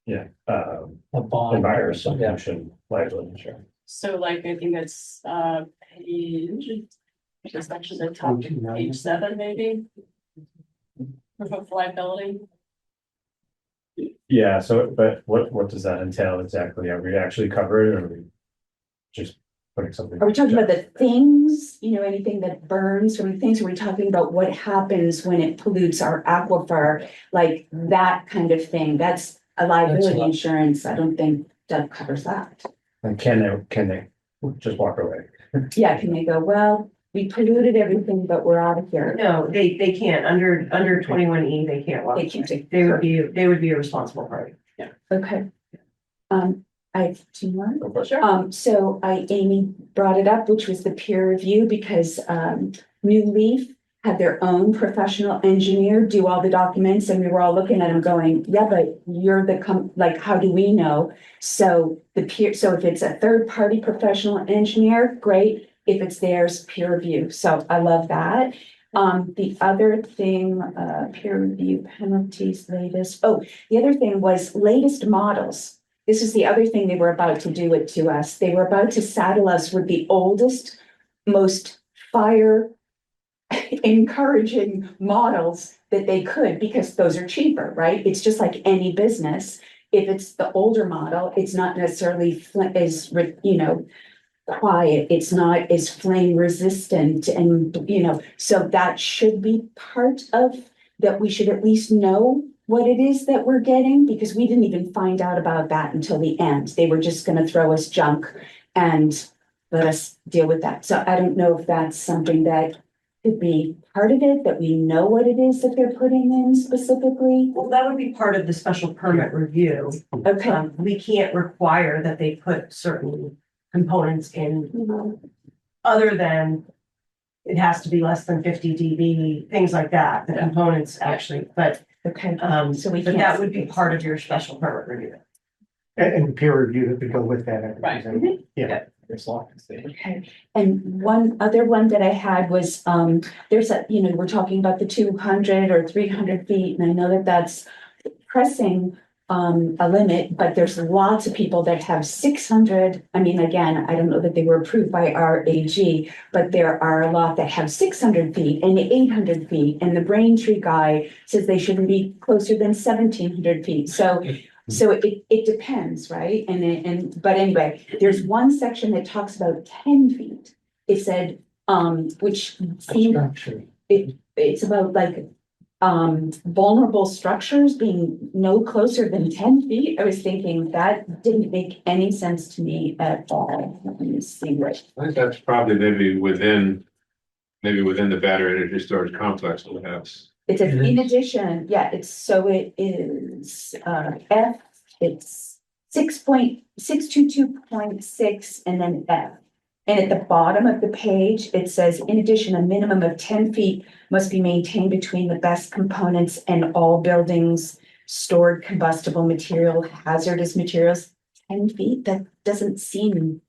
A bond. environmental Yeah. pollution liability insurance. So like, I think it's page, just actually the top, page 7 maybe. Proof of liability. Yeah, so, but what does that entail exactly? Are we actually covered or are we just putting something? Are we talking about the things, anything that burns from things? Are we talking about what happens when it pollutes our aquifer? Like that kind of thing? That's a liability That's a- insurance. I don't think that covers that. And can they just walk away? Yeah, can they go, well, we polluted everything, but we're out of here. No, they can't, under 21E, they can't walk. They can't away. take- They would be a responsible party. Okay. I have 2 more. Sure. So Amy brought it up, which was the peer review, because, New Leaf had their own professional engineer do all the documents, and we were all looking at them going, yeah, but you're like, how do we know? So so if it's a third-party professional engineer, great. If it's theirs, peer review. So I love that. The other thing, peer review penalties latest. Oh, the other thing was latest models. This is the other thing they were about to do it to us. They were about to saddle us with the oldest, most fire encouraging models that they could, because those are cheaper, right? It's just like any business. If it's the older model, it's not necessarily as, quiet. It's not as flame resistant and, so that should be part of that. We should at least know what it is that we're getting, because we didn't even find out about that until the end. They were just going to throw us junk and let us deal with that. So I don't know if that's something that could be part of it, that we know what it is that they're putting in specifically? Well, that would be part of the special permit review. Okay. We can't require that they put certain components in other than it has to be less than 50 dB, things like that, the components actually, but, Okay, so we but can't that see would be this. part of your special permit review. And peer review that would go with that. Right. Yeah. Okay, and one other one that I had was, there's a, we're talking about the 200 or 300 feet, and I know that that's pressing a limit, but there's lots of people that have 600. I mean, again, I don't know that they were approved by our AG, but there are a lot that have 600 feet and 800 feet, and the Braintree guy says they shouldn't be closer than 1,700 feet, so it depends, right? But anyway, there's one section that talks about 10 feet. It said, which seemed, it's about like, vulnerable structures being no closer than 10 feet. I was thinking that didn't make any sense to me at all. Let me see what. I think that's probably maybe within the battery energy storage complex perhaps. It says, It in is. addition, yeah, it is, F, it's 6.622.6 and then F. And at the bottom of the page, it says, in addition, a minimum of 10 feet must be maintained between the best components and all buildings, stored combustible material, hazardous materials. 10 feet, that doesn't seem.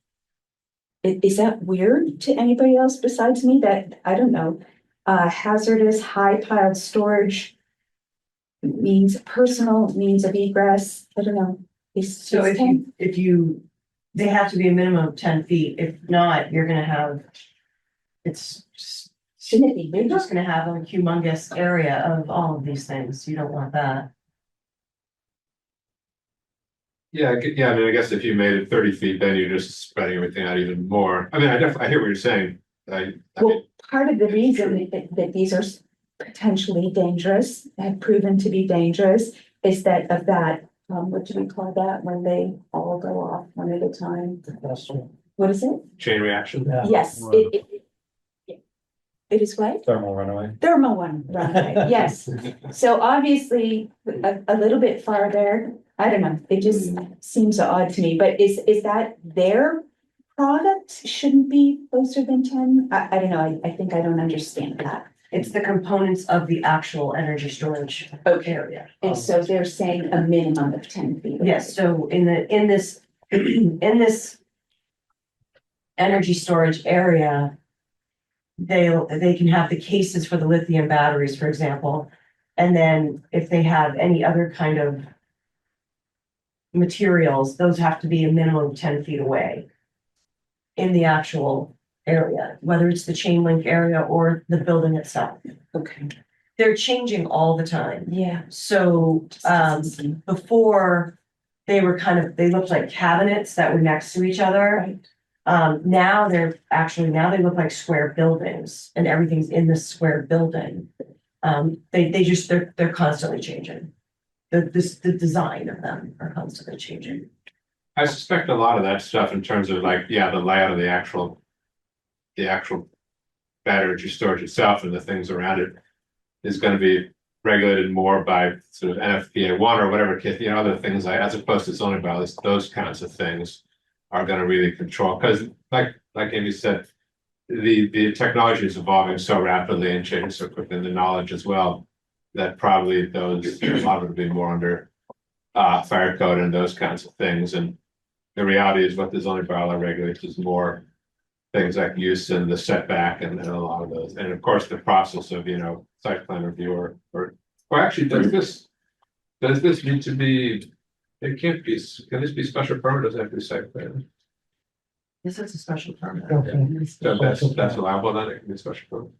Is that weird to anybody else besides me? That, I don't know. Hazardous high piled storage means personal means of egress. I don't know. So if you, they have to be a minimum of 10 feet. If not, you're gonna have, Shouldn't it be you're bigger? just gonna have a humongous area of all of these things. You don't want that. Yeah, I mean, I guess if you made it 30 feet, then you're just spreading everything out even more. I mean, I hear what you're saying. I Well, mean, part of the reason that these are potentially dangerous, have proven to be dangerous, is that of that, what do we call that when they all go off one at a time? What is it? chain reaction. Yeah. Yes, Wow. it is what? Thermal runaway. Thermal runaway, yes. So obviously, a little bit farther, I don't know, it just seems odd to me, but is that their product shouldn't be closer than 10? I don't know, I think I don't understand that. It's the components of the actual energy storage area. And so they're saying a minimum of 10 feet. Yes, so in this energy storage area, they can have the cases for the lithium batteries, for example. And then if they have any other kind of materials, those have to be a minimum of 10 feet away in the actual area, whether it's the chain link area or the building itself. Okay, They're changing all the time. yeah. So before they looked like cabinets that were next to each other. Right. Now they look like square buildings and everything's in this square building. They're constantly changing. The design of them are constantly changing. I suspect a lot of that stuff in terms of like, yeah, the layout of the actual battery storage itself and the things around it is going to be regulated more by sort of NFPA 1 or whatever, other things like, as opposed to zoning bylaws, those kinds of things are going to really control, because like Amy said, the technology is evolving so rapidly and changing so quickly, and the knowledge as well, that probably a lot of it will be more under fire code and those kinds of things. And the reality is what the zoning bylaw regulates is more things like use and the setback and a lot of those. And of course, the process of, site plan review or actually, does this need to be, can this be special permit? Does it have to be site plan? This is a special permit. So that's allowable, then it can be special permit.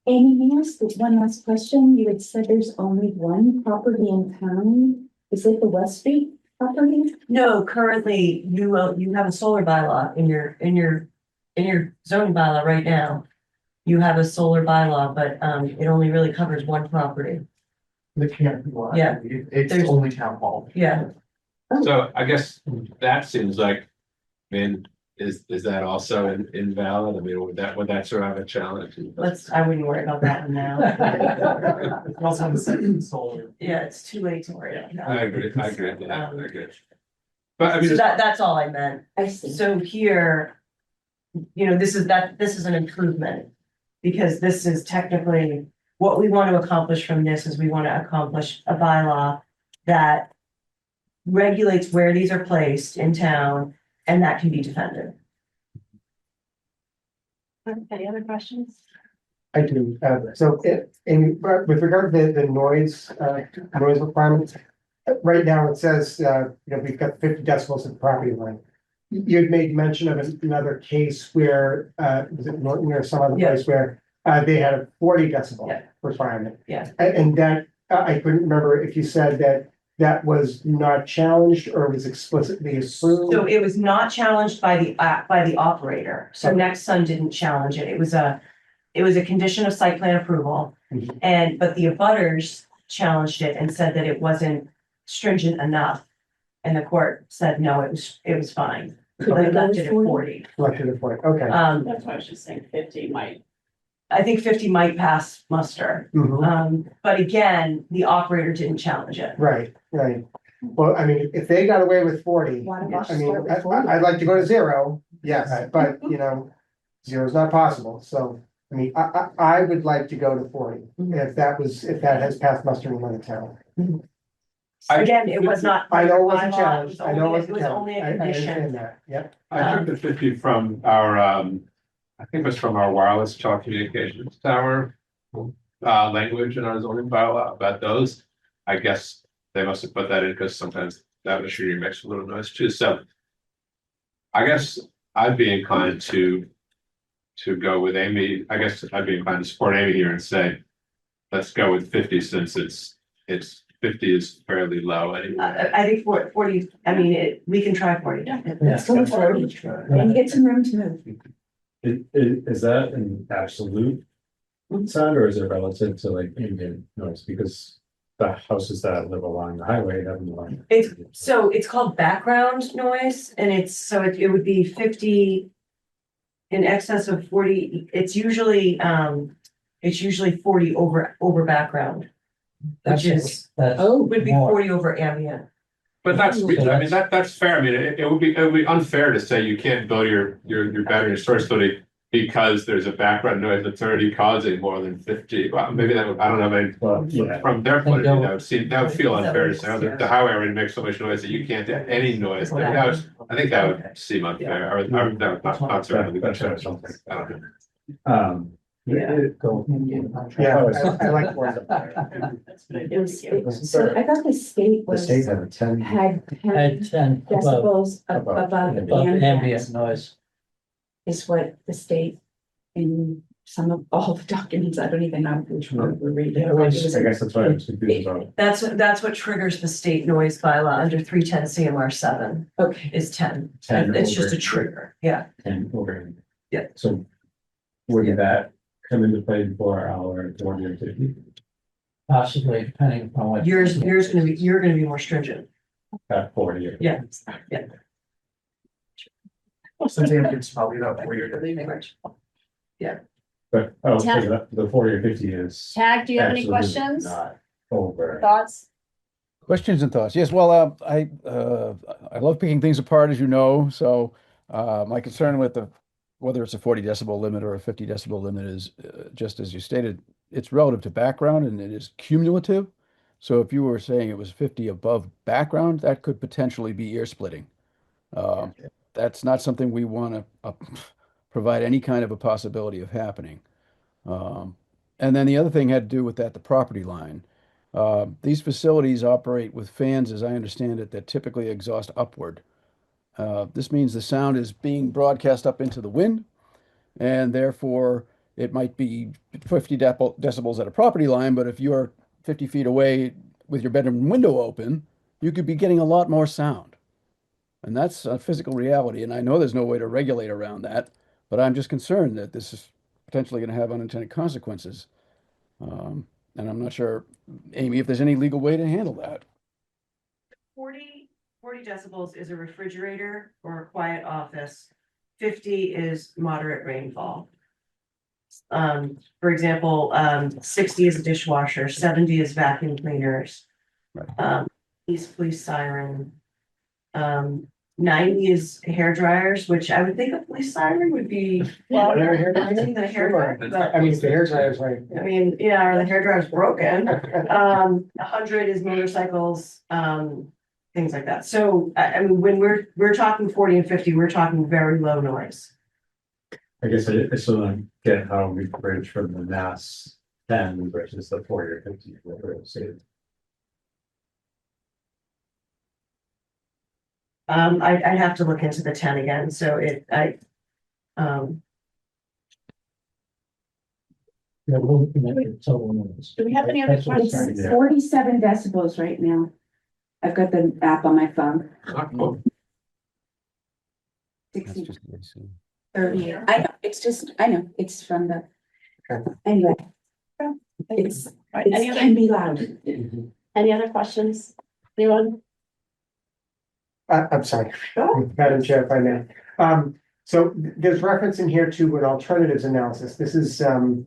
Amy, may I ask one last question? You had said there's only one property in town. Is it the West Street property? No, currently you have a solar bylaw in your zoning bylaw right now. You have a solar bylaw, but it only really covers one property. They can't be allowed. Yeah. It's There's- only town hall. Yeah, So I guess that seems like, I mean, is that also invalid? I mean, would that sort of have a challenge? I wouldn't worry about that one now. Also the second solar. Yeah, it's too late to worry about that. I agree with that, I agree. But I mean, So that's all I meant. I see. So here, this is an improvement. Because this is technically, what we want to accomplish from this is we want to accomplish a bylaw that regulates where these are placed in town and that can be defended. Any other questions? I do, so with regard to the noise requirements. Right now, it says, we've got 50 decibels at the property line. You'd made mention of another case where, was it Norton or some other Yeah. place where, they had a 40 decibel Yeah. requirement. Yeah. And that, I couldn't remember if you said that was not challenged or was explicitly approved. So it was not challenged by the operator. So Okay. Next Sun didn't challenge it. It was a condition of site plan approval. Mhm. But the abutters challenged it and said that it wasn't stringent enough. And the court said, no, it was fine. Could So we they go left with it at 40? 40. Left to the point, okay. That's why I was just saying 50 might. I think 50 might pass muster. Mhm. But again, the operator didn't challenge it. Right. Well, I mean, if they got away with 40, Why don't we I start mean, with 40? I'd like to go to 0, yes, Right. but zero is not possible, so. I mean, I would like to go to 40, if that has passed muster in another town. Again, it was not. I know it wasn't bylaw, challenged, I know it wasn't It was only challenged, a I condition. understand that, yep. I took the 50 from our, I think it was from our wireless telecommunications tower. Language in our zoning bylaw about those. I guess they must have put that in because sometimes that machinery makes a little noise too, so. I guess I'd be inclined to go with Amy, I guess I'd be inclined to support Amy here and say, let's go with 50 since it's 50 is fairly low anyway. I think 40, I mean, we can try 40. Let's go for it. And get some room to move. Is that an absolute sound or is it relative to like ambient noise? Because the houses that live along the highway have more. It's called background noise and it would be 50. In excess of 40, it's usually 40 over background. Which is, would be 40 over ambient. But that's reasonable. I mean, that's fair. I mean, it would be unfair to say you can't build your battery storage facility because there's a background noise that's already causing more than 50. Well, maybe that would, I don't know, maybe from their point of view, that would feel unfair to say, oh, the highway already makes so much noise that you can't have any noise. I think that would seem unfair, or that would not certainly. That's something. I don't know. Yeah, I like 40. So I thought the state The was, state had a 10. had Had 10 above, decibels above above ambient ambient noise. is what the state in some of all the documents, I don't even know which one we're reading. Yeah, it was- I guess that's why I was confused about. That's what triggers the state noise bylaw under 310 CMR 7 Okay, is 10. 10 It's just over. a trigger, yeah. 10 over. Yeah. So would that come into play for our 40 or 50? Possibly, depending upon what. You're gonna be more stringent. At 40 or. Yeah. Since ambient's probably about 40 or 50. But, so the 40 or 50 is. Tag, do you have any absolutely questions, Not over. thoughts? Questions and thoughts? Yes, well, I love picking things apart, as you know, so my concern with whether it's a 40 decibel limit or a 50 decibel limit is, just as you stated, it's relative to background and it is cumulative. So if you were saying it was 50 above background, that could potentially be ear splitting. That's not something we want to provide any kind of a possibility of happening. And then the other thing had to do with the property line. These facilities operate with fans, as I understand it, that typically exhaust upward. This means the sound is being broadcast up into the wind, and therefore it might be 50 decibels at a property line, but if you're 50 feet away with your bedroom window open, you could be getting a lot more sound. And that's a physical reality, and I know there's no way to regulate around that, but I'm just concerned that this is potentially going to have unintended consequences. And I'm not sure, Amy, if there's any legal way to handle that. 40 decibels is a refrigerator or a quiet office 50 is moderate rainfall. For example, 60 is a dishwasher, 70 is vacuum cleaners. Right. Police siren. 90 is hair dryers, which I would think a police siren would be. Well, Well, they're hair I think the hair dryer, but I mean, if the hair dryer's right. I mean, yeah, or the hair dryer's broken. 100 is motorcycles, things like that. So I mean, when we're talking 40 and 50, we're talking very low noise. I guess I still don't get how we bridge from the mass 10 versus the 40 or 50. I'd have to look into the 10 again, so Yeah, we're looking at the total noise. Do we have any other That's what it's questions? It's 47 decibels right now. I've got the app on my phone. Oh, That's 60, just the AC. 30. I know, it's just, I know, it's from the, Okay. anyway, it's, All right, it can be loud. any other questions? Anyone? I'm sorry, Madam Chair, if I may. So there's reference in here to an alternatives analysis. This is, let me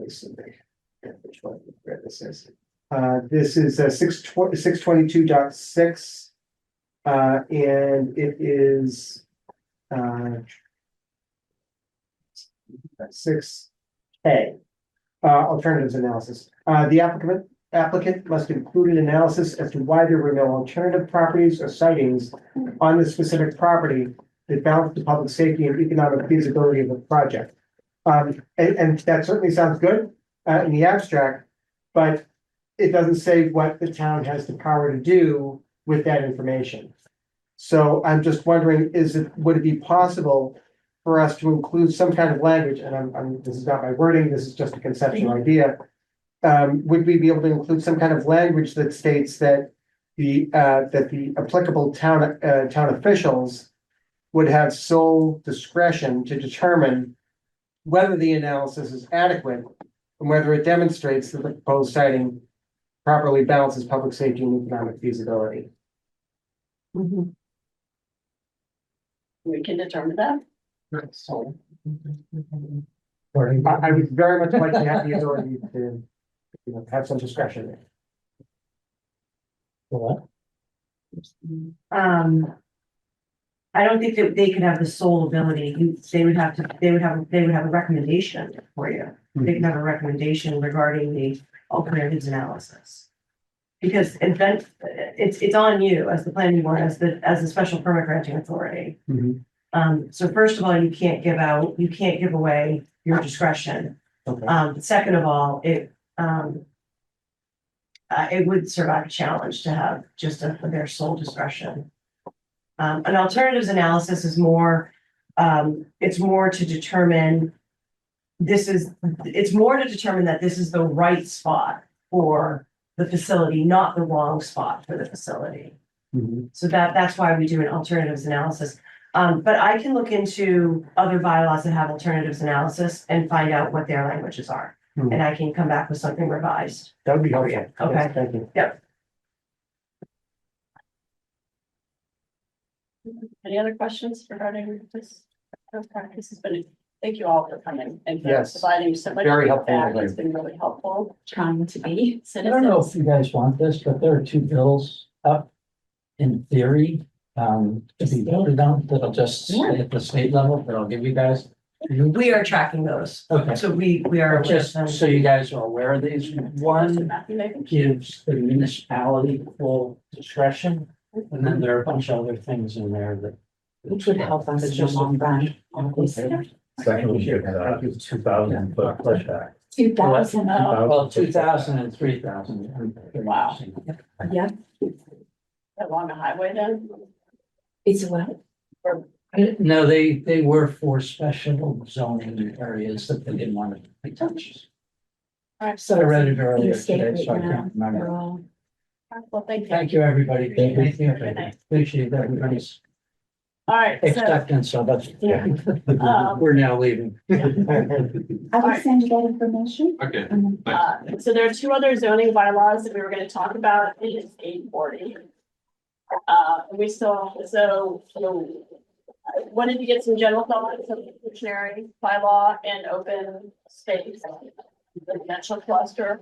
see. Which one, where this is. This is 622.6. And it is 6A. Alternatives analysis. The applicant must include an analysis as to why there were no alternative properties or sightings on the specific property that balance the public safety and economic feasibility of the project. And that certainly sounds good in the abstract, but it doesn't say what the town has the power to do with that information. So I'm just wondering, would it be possible for us to include some kind of language, and this is not my wording, this is just a conceptual idea. Would we be able to include some kind of language that states that the applicable town officials would have sole discretion to determine whether the analysis is adequate and whether it demonstrates that the proposed siting properly balances public safety and economic feasibility? We can determine that. So I would very much like to have the ability to, have some discretion there. What? I don't think that they could have the sole ability. They would have a recommendation for you. They can have a recommendation regarding the alternatives analysis. Because it's on you as the planning board, as the special permit granting authority. So first of all, you can't give away your discretion. Okay. Second of all, it would survive a challenge to have just their sole discretion. An alternatives analysis is more, it's more to determine that this is the right spot for the facility, not the wrong spot for the facility. So that's why we do an alternatives analysis. But I can look into other bylaws that have alternatives analysis and find out what their languages are. And I can come back with something revised. That would be helpful. Okay. Yes, thank you. Yep. Any other questions regarding this? This has been, thank you all for coming and for Yes. providing so much Very helpful. feedback. It's been really helpful. Trying to be. I don't know if Citizens. you guys want this, but there are two bills up in theory, to be voted on, that'll just stay at the state level, that I'll give you guys. We are tracking those. Okay, So we are. just so you guys are aware of these, one Matthew, maybe? gives the municipality full discretion, and then there are a bunch of other things in there that. Which would help us It's in the just a- long run, obviously. Second, we should have 2,000 foot pushback. 2,000, Well, 2,000 and 3,000. Wow. yeah, Along the highway then? it's what? No, they were for special zoning areas that they didn't want to be touched. All right, So I read it In earlier the state today, so I right now, can't remember. we're all- well, thank you. Thank you, everybody. Thank you. Good night. Appreciate everybody's All right, so, acceptance of it. Yeah. We're now leaving. I will send you that information. okay. so there are two other zoning bylaws that we were gonna talk about. It is 840. We still, I wanted to get some general thoughts of the dictionary, bylaw, and open space, residential cluster.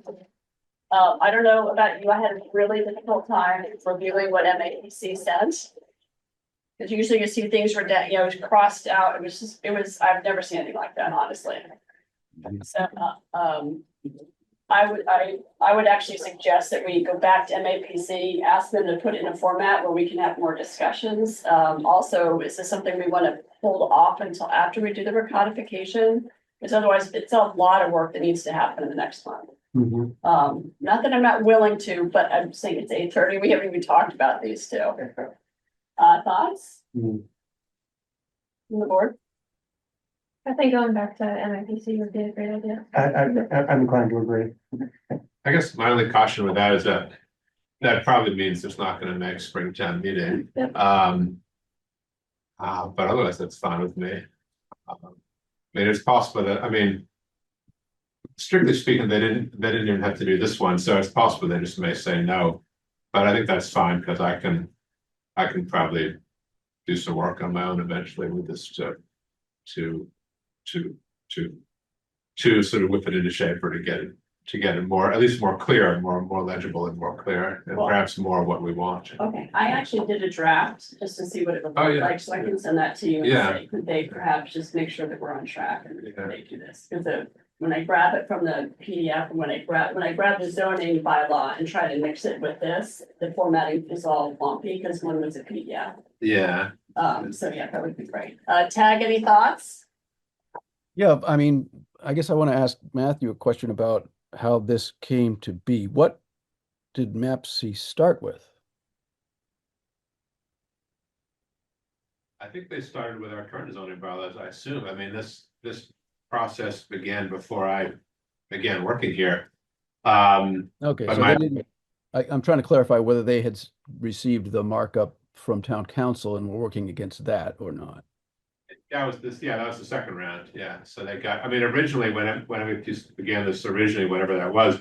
I don't know about you, I had a really difficult time reviewing what MAPC says. Because usually you see things were, crossed out, I've never seen anything like that, honestly. So, I would actually suggest that we go back to MAPC, ask them to put it in a format where we can have more discussions. Also, is this something we want to hold off until after we do the recodification? Because otherwise, it's a lot of work that needs to happen in the next month. Not that I'm not willing to, but I'm saying it's 8:30, we haven't even talked about these two. Thoughts? From the board? I think going back to MIPC would be a great idea. I'm inclined to agree. I guess my only caution with that is that probably means it's not gonna make Springtown meeting. Yep. But otherwise, that's fine with me. I mean, it's possible that, I mean, strictly speaking, they didn't even have to do this one, so it's possible they just may say no. But I think that's fine, because I can probably do some work on my own eventually with this to sort of whip it into shape, or to get it more, at least more clear, more legible and more clear, and Well, perhaps more of what we want. Okay, I actually did a draft just to see what it would Oh, look yeah. like, so I can send that to you and Yeah. say, could they perhaps just make sure that we're on track and Yeah. they do this? Because when I grab it from the PDF and when I grab the zoning bylaw and try to mix it with this, the formatting is all lumpy because one was a PDF. Yeah. So yeah, that would be great. Tag, any thoughts? Yeah, I mean, I guess I want to ask Matthew a question about how this came to be. What did MAPC start with? I think they started with our current zoning bylaws, I assume. I mean, this process began before I began working here. Okay, But so they didn't, I'm trying to clarify whether they had received the markup from town council and were working against that or not. that was the second round, yeah. So they got, I mean, originally, when we began this originally, whatever that was,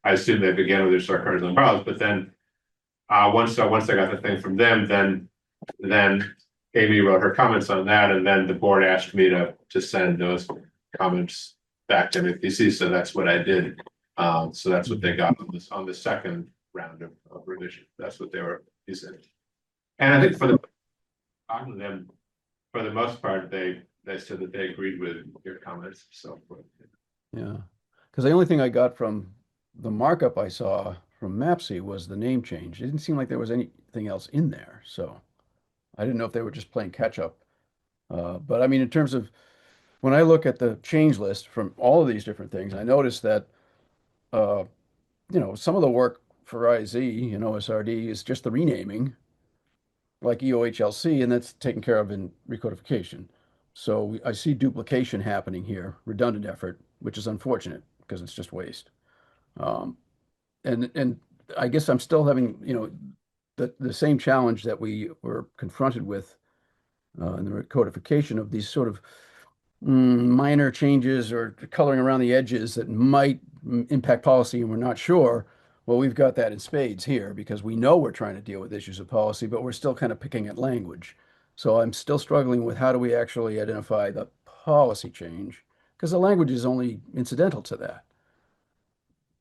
I assumed they began with their current zoning bylaws, but then once I got the thing from them, then Amy wrote her comments on that, and then the board asked me to send those comments back to MPC, so that's what I did. So that's what they got on the second round of revision. That's what they were using. And I think talking to them, for the most part, they said that they agreed with your comments, so. Yeah, because the only thing I got from the markup I saw from MAPC was the name change. It didn't seem like there was anything else in there, so I didn't know if they were just playing catch up. But I mean, in terms of when I look at the change list from all of these different things, I noticed that some of the work for IZ and OSRD is just the renaming, like EOHLC, and that's taken care of in recodification. So I see duplication happening here, redundant effort, which is unfortunate because it's just waste. And I guess I'm still having, the same challenge that we were confronted with in the recodification of these sort of minor changes or coloring around the edges that might impact policy and we're not sure. Well, we've got that in spades here because we know we're trying to deal with issues of policy, but we're still kind of picking at language. So I'm still struggling with how do we actually identify the policy change, because the language is only incidental to that.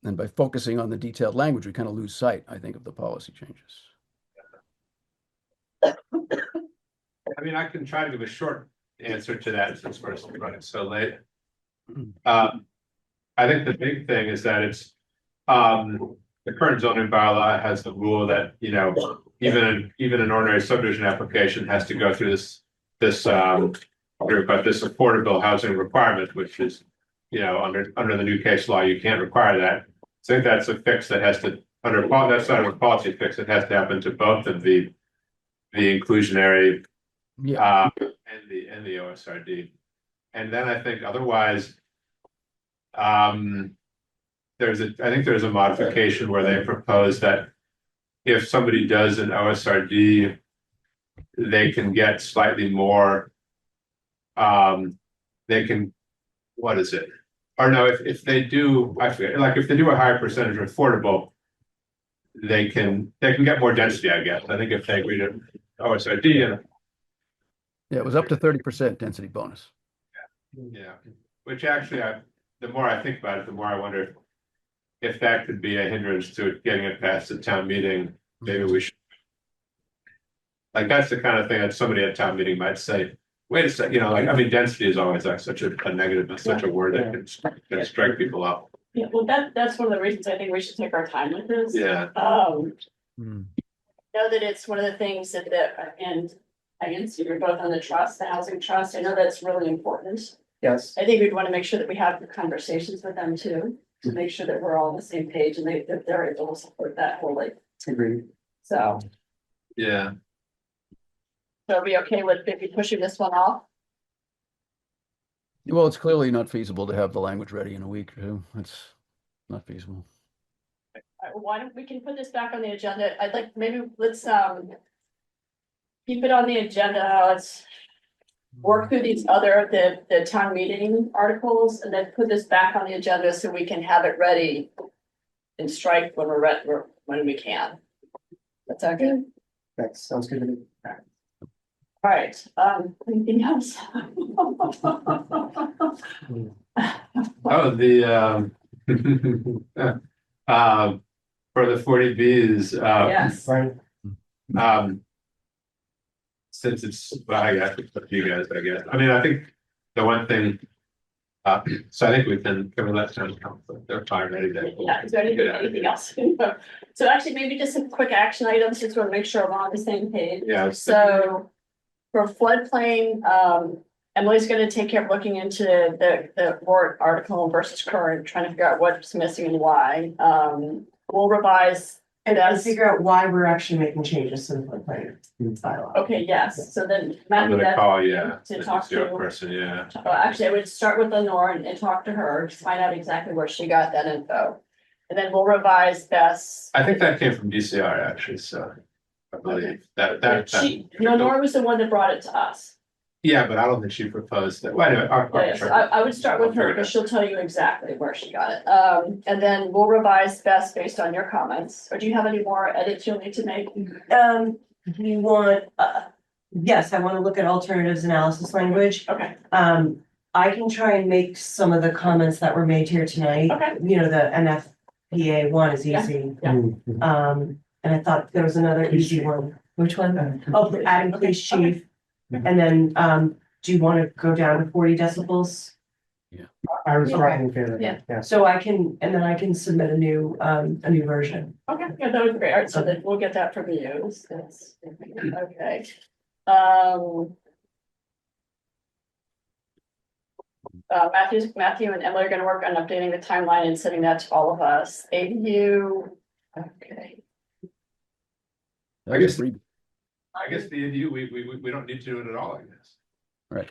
And by focusing on the detailed language, we kind of lose sight, I think, of the policy changes. I mean, I can try to give a short answer to that since we're running so late. I think the big thing is that it's the current zoning bylaw has the rule that, even an ordinary subdivision application has to go through this affordable housing requirement, which is, under the new case law, you can't require that. So I think that's a fix that has to, that's not a policy fix, it has to happen to both of the inclusionary and the OSRD. And then I think otherwise, there's a modification where they propose that if somebody does an OSRD, they can get slightly more. They can, what is it? Or no, if they do, actually, like if they do a higher percentage of affordable, they can get more density, I guess. I think if they agree to OSRD Yeah, it was up to 30% density bonus. Yeah, which actually, the more I think about it, the more I wonder if that could be a hindrance to getting it past the town meeting. Maybe we should. Like, that's the kind of thing that somebody at town meeting might say, wait a second, like, I mean, density is always like such a negative, such a word that can strike people up. Yeah, well, that's one of the reasons I think we should take our time with this. Yeah. Hmm. Know that it's one of the things and I can see you're both on the trust, the housing trust. I know that's really important. Yes. I think we'd want to make sure that we have the conversations with them too, to make sure that we're all on the same page and that they're able to support that wholly. Agreed. So, Yeah. are we okay with maybe pushing this one off? Well, it's clearly not feasible to have the language ready in a week or two. It's not feasible. Why don't we can put this back on the agenda? I'd like, maybe let's keep it on the agenda. Let's work through these other, the town meeting articles and then put this back on the agenda so we can have it ready and strike when we're ready, when we can. That's okay. That sounds good to me. All right, anything else? Oh, for the 40Bs, Yes. Right. Since it's, well, I guess it's up to you guys, I guess. I mean, I think the one thing, so I think can we let town council, they're fine, ready to. Yeah, is there anything else? So actually, maybe just some quick action items, just want to make sure we're on the same page. Yeah. So for floodplain, Emily's gonna take care of looking into the warrant article versus current, trying to figure out what's missing and why. We'll revise. And figure out why we're actually making changes to the floodplain bylaw. Okay, yes, so then I'm Matthew, gonna call, yeah. to talk It's your to. person, yeah. Actually, I would start with Lenore and talk to her, just find out exactly where she got that info. And then we'll revise Beth's. I think that came from DCR actually, so I believe that. Lenore was the one that brought it to us. Yeah, but I don't think she proposed that. Well, anyway, Yeah, so I would start with her, because she'll tell you exactly where she got it. And then we'll revise Beth's based on your comments. Or do you have any more edits you'll need to make? You want, yes, I want to look at alternatives analysis language. Okay, I can try and make some of the comments that were made here tonight. okay, The NFPA one is Yeah, easy. yeah. And I thought there was another easy one. Which one? Oh, adding police chief. And then, do you want to go down to 40 decibels? I was right in favor of Yeah. that, yes. So I can submit a new version. okay, yeah, that would be great. All right, so then we'll get that from you. That's, okay. Matthew and Emily are gonna work on updating the timeline and sending that to all of us. ADU, okay. I guess the ADU, we don't need to do it at all, I guess. Right.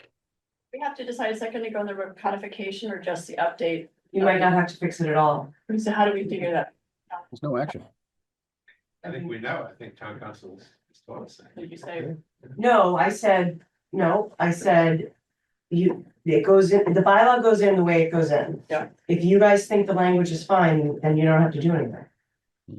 We have to decide, is that gonna go in the codification or just the update? You might not have to fix it at all. So how do we figure that? There's no action. I think we know, I think town council is told us that. Did you say? No, I said it goes in, the bylaw goes in the way it goes in. Yeah. If you guys think the language is fine, then you don't have to do anything.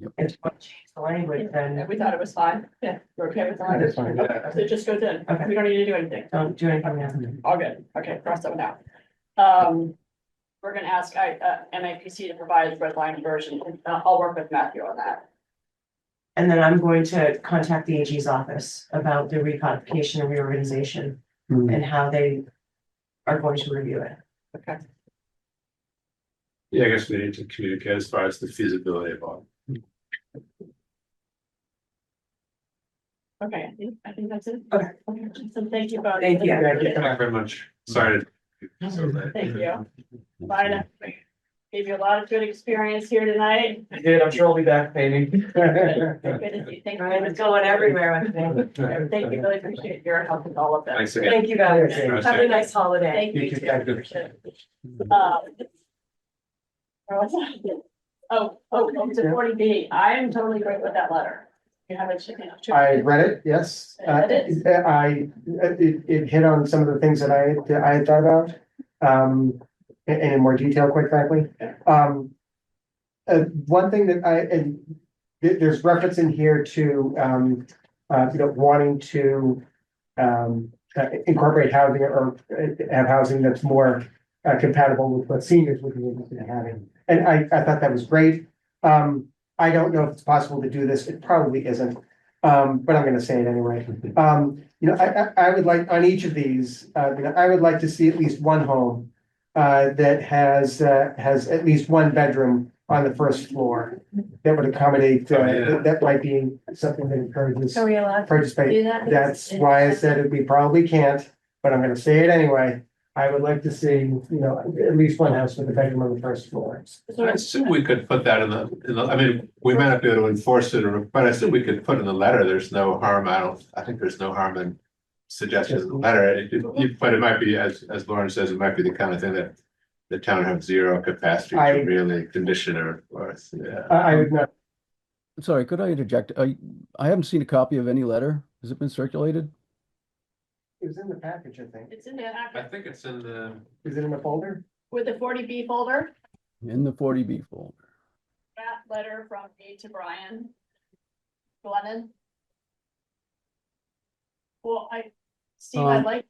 Yep. If you want to change the language, then We thought it was fine. Yeah, we're okay with that. That's fine. Okay, so it just goes in. Okay. We don't need to do anything. don't do anything now. All good. Okay, cross that one out. We're gonna ask MAPC to provide the red line version. I'll work with Matthew on that. And then I'm going to contact the AG's office about the recodification and reorganization Hmm. and how they are going to review it. Okay. Yeah, I guess we need to communicate as far as the feasibility of all. Okay, I think that's it. Okay. So thank you both. Thank you. Thank you very much. Sorry. Thank you. Bye now. Gave you a lot of good experience here tonight. I did, I'm sure I'll be back painting. Good to see you. Thank All right, you. it's going everywhere, I think. Thank you. Really appreciate your help with all of that. Thanks again. Thank you guys. Okay. Have a nice holiday. Thank you. You too, thank you. Appreciate it. Where was I? Oh, it's a 40B. I am totally great with that letter. You have a chicken. I read it, yes. It hit on some of the things that I had thought about, and in more detail, quite frankly. One thing that there's reference in here to, wanting to, incorporate housing or have housing that's more compatible with what seniors would be interested in having. And I thought that was great. I don't know if it's possible to do this. It probably isn't. But I'm gonna say it anyway. I would like on each of these, I would like to see at least one home that has at least one bedroom on the first floor that would accommodate, that might be something that encourages Are we allowed to participation. do that? That's why I said it, we probably can't, but I'm gonna say it anyway. I would like to see, at least one house with a bedroom on the first floor. I assume we could put that in the, I mean, we might not be able to enforce it, but I assume we could put in the letter, there's no harm, I think there's no harm in suggestions in the letter, but it might be, as Lauren says, it might be the kind of thing that the town have zero capacity to really condition or, yeah. I would not, Sorry, could I interject? I haven't seen a copy of any letter. Has it been circulated? it was in the package, I think. It's in the I packet think it's in the, Is it in the folder? with the 40B folder, In the 40B folder. that letter from me to Brian Glennon. Well, Steve, I'd like,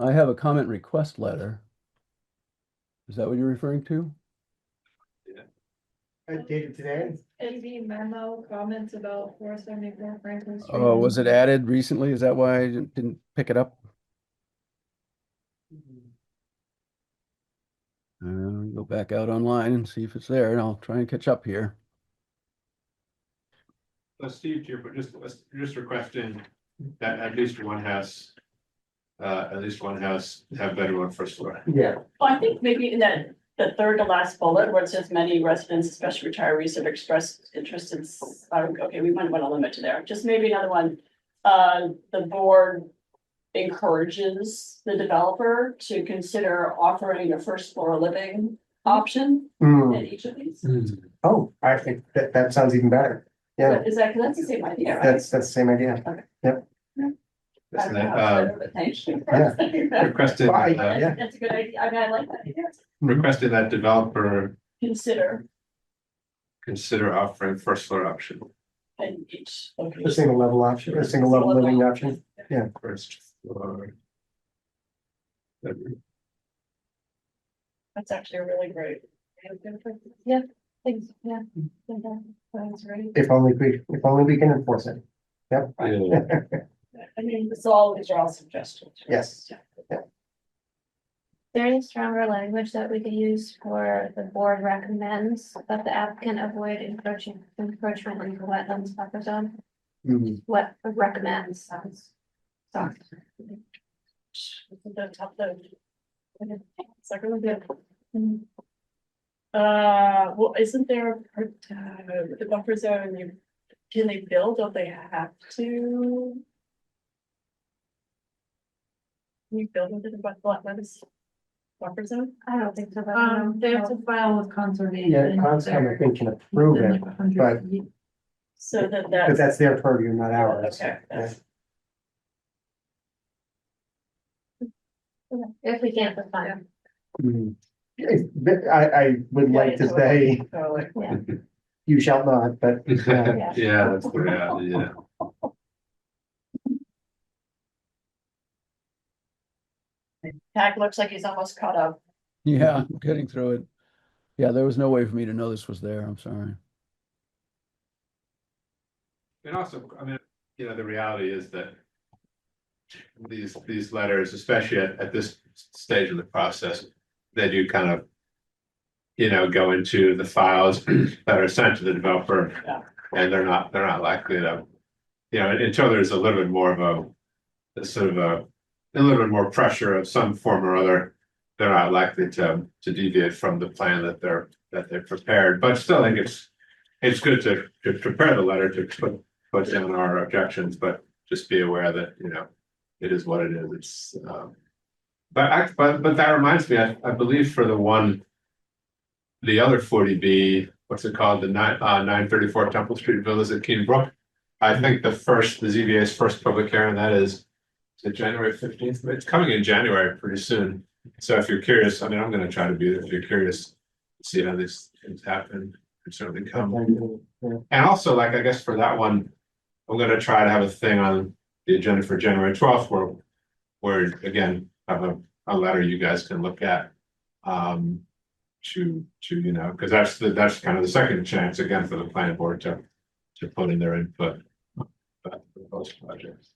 I have a comment request letter. Is that what you're referring to? Dated today? AV memo comments about 474 Franklin Street. Oh, was it added recently? Is that why I didn't pick it up? Go back out online and see if it's there, and I'll try and catch up here. so Steve, you're just requesting that at least one house have bedroom on first floor. Yeah. well, I think maybe in that, the third to last bullet where it says many residents, especially retirees, have expressed interest in, okay, we might want to limit to there, just maybe another one. The board encourages the developer to consider offering a first floor living option Hmm. in each of these. Oh, I think that sounds even better. Yeah, Is that, 'cause that's the same idea, right? that's the same idea. I don't know how it's better, but thank you. Requesting, Well, yeah. That's a good idea. I mean, I like that idea. requesting that developer Consider consider offering first floor option. in each A location. single level option, a single level living option. Yeah. First floor. bedroom. That's actually a really great. Yeah, thanks, yeah. That's right. If only we can enforce it. Yep. Yeah. I mean, these are all suggestions. Yes. There any stronger language that we could use for the board recommends that the applicant avoid encroachment into wetlands buffer zone? Hmm. What recommends sounds. Soft. The top of. It's like really good. Well, isn't there the buffer zone, can they build, don't they have to? Can you build within the wetlands buffer zone? I don't think so. But They have to file with conservation. Yeah, Conscom, I think, can approve within it, like 100 but- feet. So that but that's their purview, not ours. Okay. Yeah. if we can't define. Hmm. I would like to say, you shall not, but Yeah, that's the reality, yeah. Tag looks like he's almost caught up. Yeah, I'm getting through it. Yeah, there was no way for me to know this was there. I'm sorry. And also, I mean, the reality is that these letters, especially at this stage of the process, they do kind of, go into the files that are sent to the developer. Yeah. And they're not likely to, until there's a little bit more of a little bit more pressure of some form or other, they're not likely to deviate from the plan that they've prepared. But still, I think it's good to prepare the letter to put down our objections, but just be aware that, it is what it is. It's, but that reminds me, I believe for the other 40B, what's it called? The 934 Temple Street Villas at Keenbrook. I think the ZBA's first public hearing, that is January 15th. It's coming in January pretty soon. So if you're curious, I mean, I'm going to try to be there. If you're curious to see how these things happen, you can certainly come. And also, I guess for that one, I'm going to try to have a thing on the agenda for January 12th where, again, have a letter you guys can look at. To, because that's kind of the second chance again for the planning board to put in their input. For those projects.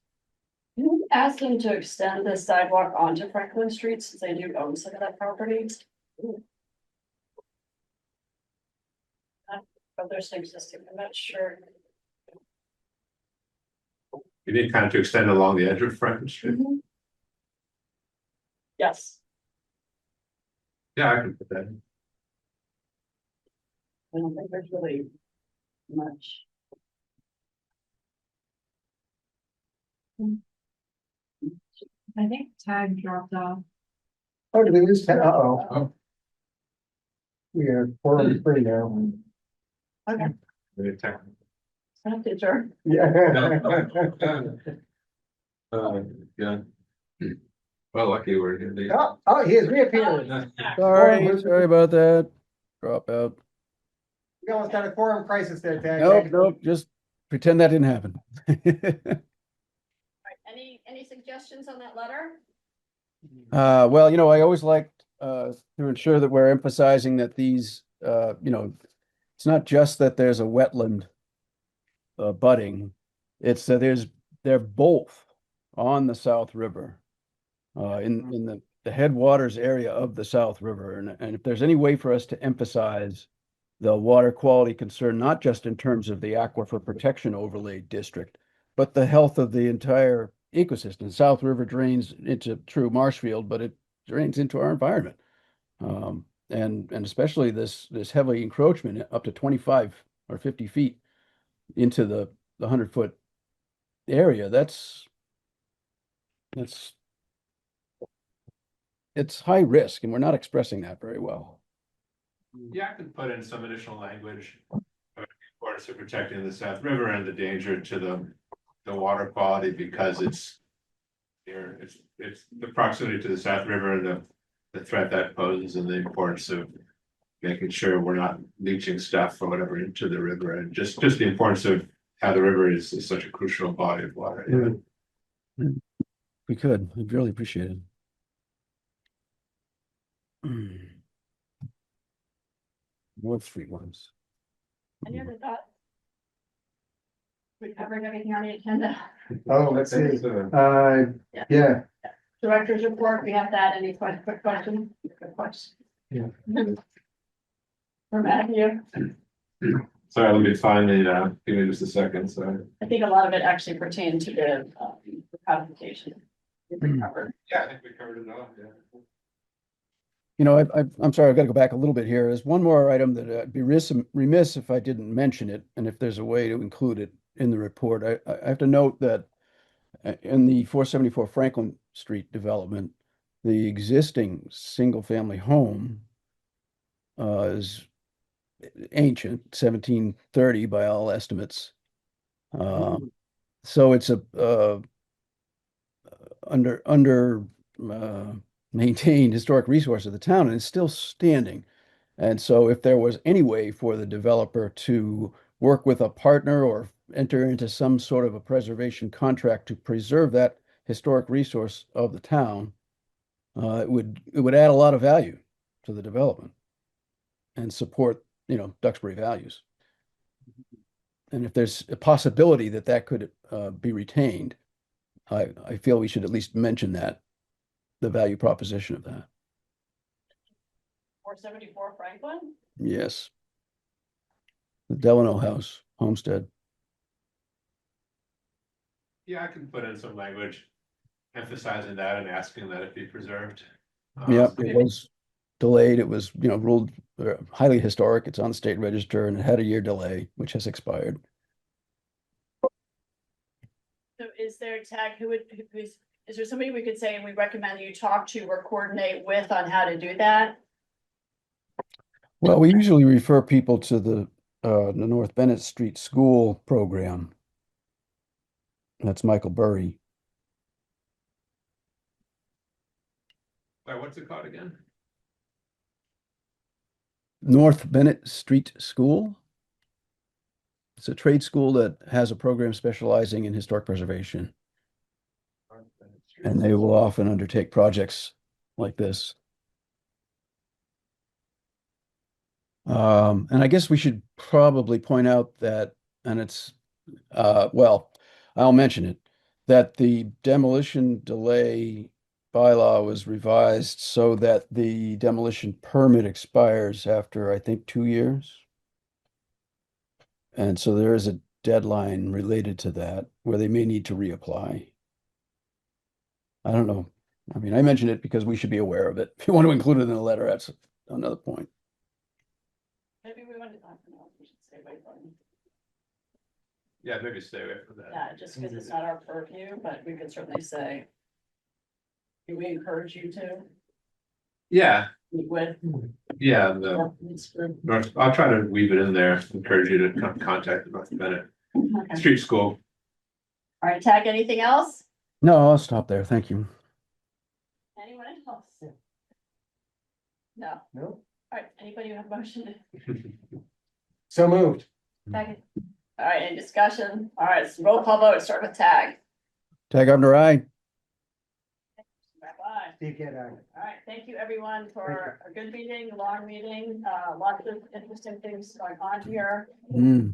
Can we ask them to extend the sidewalk onto Franklin Street since they do own some of that property? But there's an existing, I'm not sure. You need kind of to extend along the edge of Franklin Street. Yes, Yeah, I can put that in. I don't think there's really much. I think tag dropped off. Oh, did we lose ten? Uh-oh. Oh. We are 4 now. Okay, Really technical. I'm not sure. Yeah. Yeah. Well, lucky we're here. Oh, he has reappeared. Sorry about that. Drop out. We almost got a quorum crisis there, Tag. Nope, just pretend that didn't happen. Any suggestions on that letter? Well, I always like to ensure that we're emphasizing that these, it's not just that there's a wetland budding, it's that they're both on the South River, in the headwaters area of the South River. And if there's any way for us to emphasize the water quality concern, not just in terms of the Aquifer Protection Overlay District, but the health of the entire ecosystem. South River drains into true Marshfield, but it drains into our environment. And especially this heavy encroachment up to 25 or 50 feet into the 100-foot area. It's high risk, and we're not expressing that very well. Yeah, I can put in some additional language. Importance of protecting the South River and the danger to the water quality because it's the proximity to the South River and the threat that poses and the importance of making sure we're not leaching stuff or whatever into the river and just the importance of how the river is such a crucial body of water. Yeah. We could. We'd really appreciate it. North Street ones. Any other thoughts? We covered everything on the agenda. Oh, let's see. Yeah. Director's report, we have that. Any quick questions? Good question. Yeah. For Matthew, Sorry, let me find the, give me just a second, sorry. I think a lot of it actually pertained to the codification. We covered. Yeah, I think we covered it all, yeah. I'm sorry, I've got to go back a little bit here. There's one more item that I'd be remiss if I didn't mention it, and if there's a way to include it in the report. I have to note that in the 474 Franklin Street development, the existing single-family home is ancient, 1730 by all estimates. So it's a under maintained historic resource of the town, and it's still standing. And so if there was any way for the developer to work with a partner or enter into some sort of a preservation contract to preserve that historic resource of the town, it would add a lot of value to the development and support, Duxbury values. And if there's a possibility that that could be retained, I feel we should at least mention that, the value proposition of that. 474 Franklin? Yes. The Delano House homestead. Yeah, I can put in some language emphasizing that and asking that it be preserved. Yeah, it was delayed. It was, ruled highly historic. It's on the state register and it had a year delay, which has expired. So is there a tag, is there somebody we could say we recommend you talk to or coordinate with on how to do that? Well, we usually refer people to the North Bennett Street School program. That's Michael Burry. Wait, what's it called again? North Bennett Street School. It's a trade school that has a program specializing in historic preservation. And they will often undertake projects like this. And I guess we should probably point out that, and it's, well, I'll mention it, that the demolition delay bylaw was revised so that the demolition permit expires after, I think, 2 years. And so there is a deadline related to that where they may need to reapply. I don't know. I mean, I mentioned it because we should be aware of it. If you want to include it in the letter, that's another point. Maybe we want to, I don't know, we should stay away from it. Yeah, maybe stay away from that. Yeah, just because it's not our purview, but we could certainly say. Do we encourage you to Yeah, meet with? yeah, This group? I'll try to weave it in there, encourage you to contact North Bennett Okay. Street School. All right, Tag, anything else? No, I'll stop there. Thank you. Anyone else? No. No, All right, anybody have a motion? so moved. Second. All right, any discussion? All right, it's roll call vote, start with Tag. Tag Gardner, aye. Bye-bye. Steve Gett, All right, thank you everyone for a good meeting, a long meeting, lots of interesting things going on here. Hmm.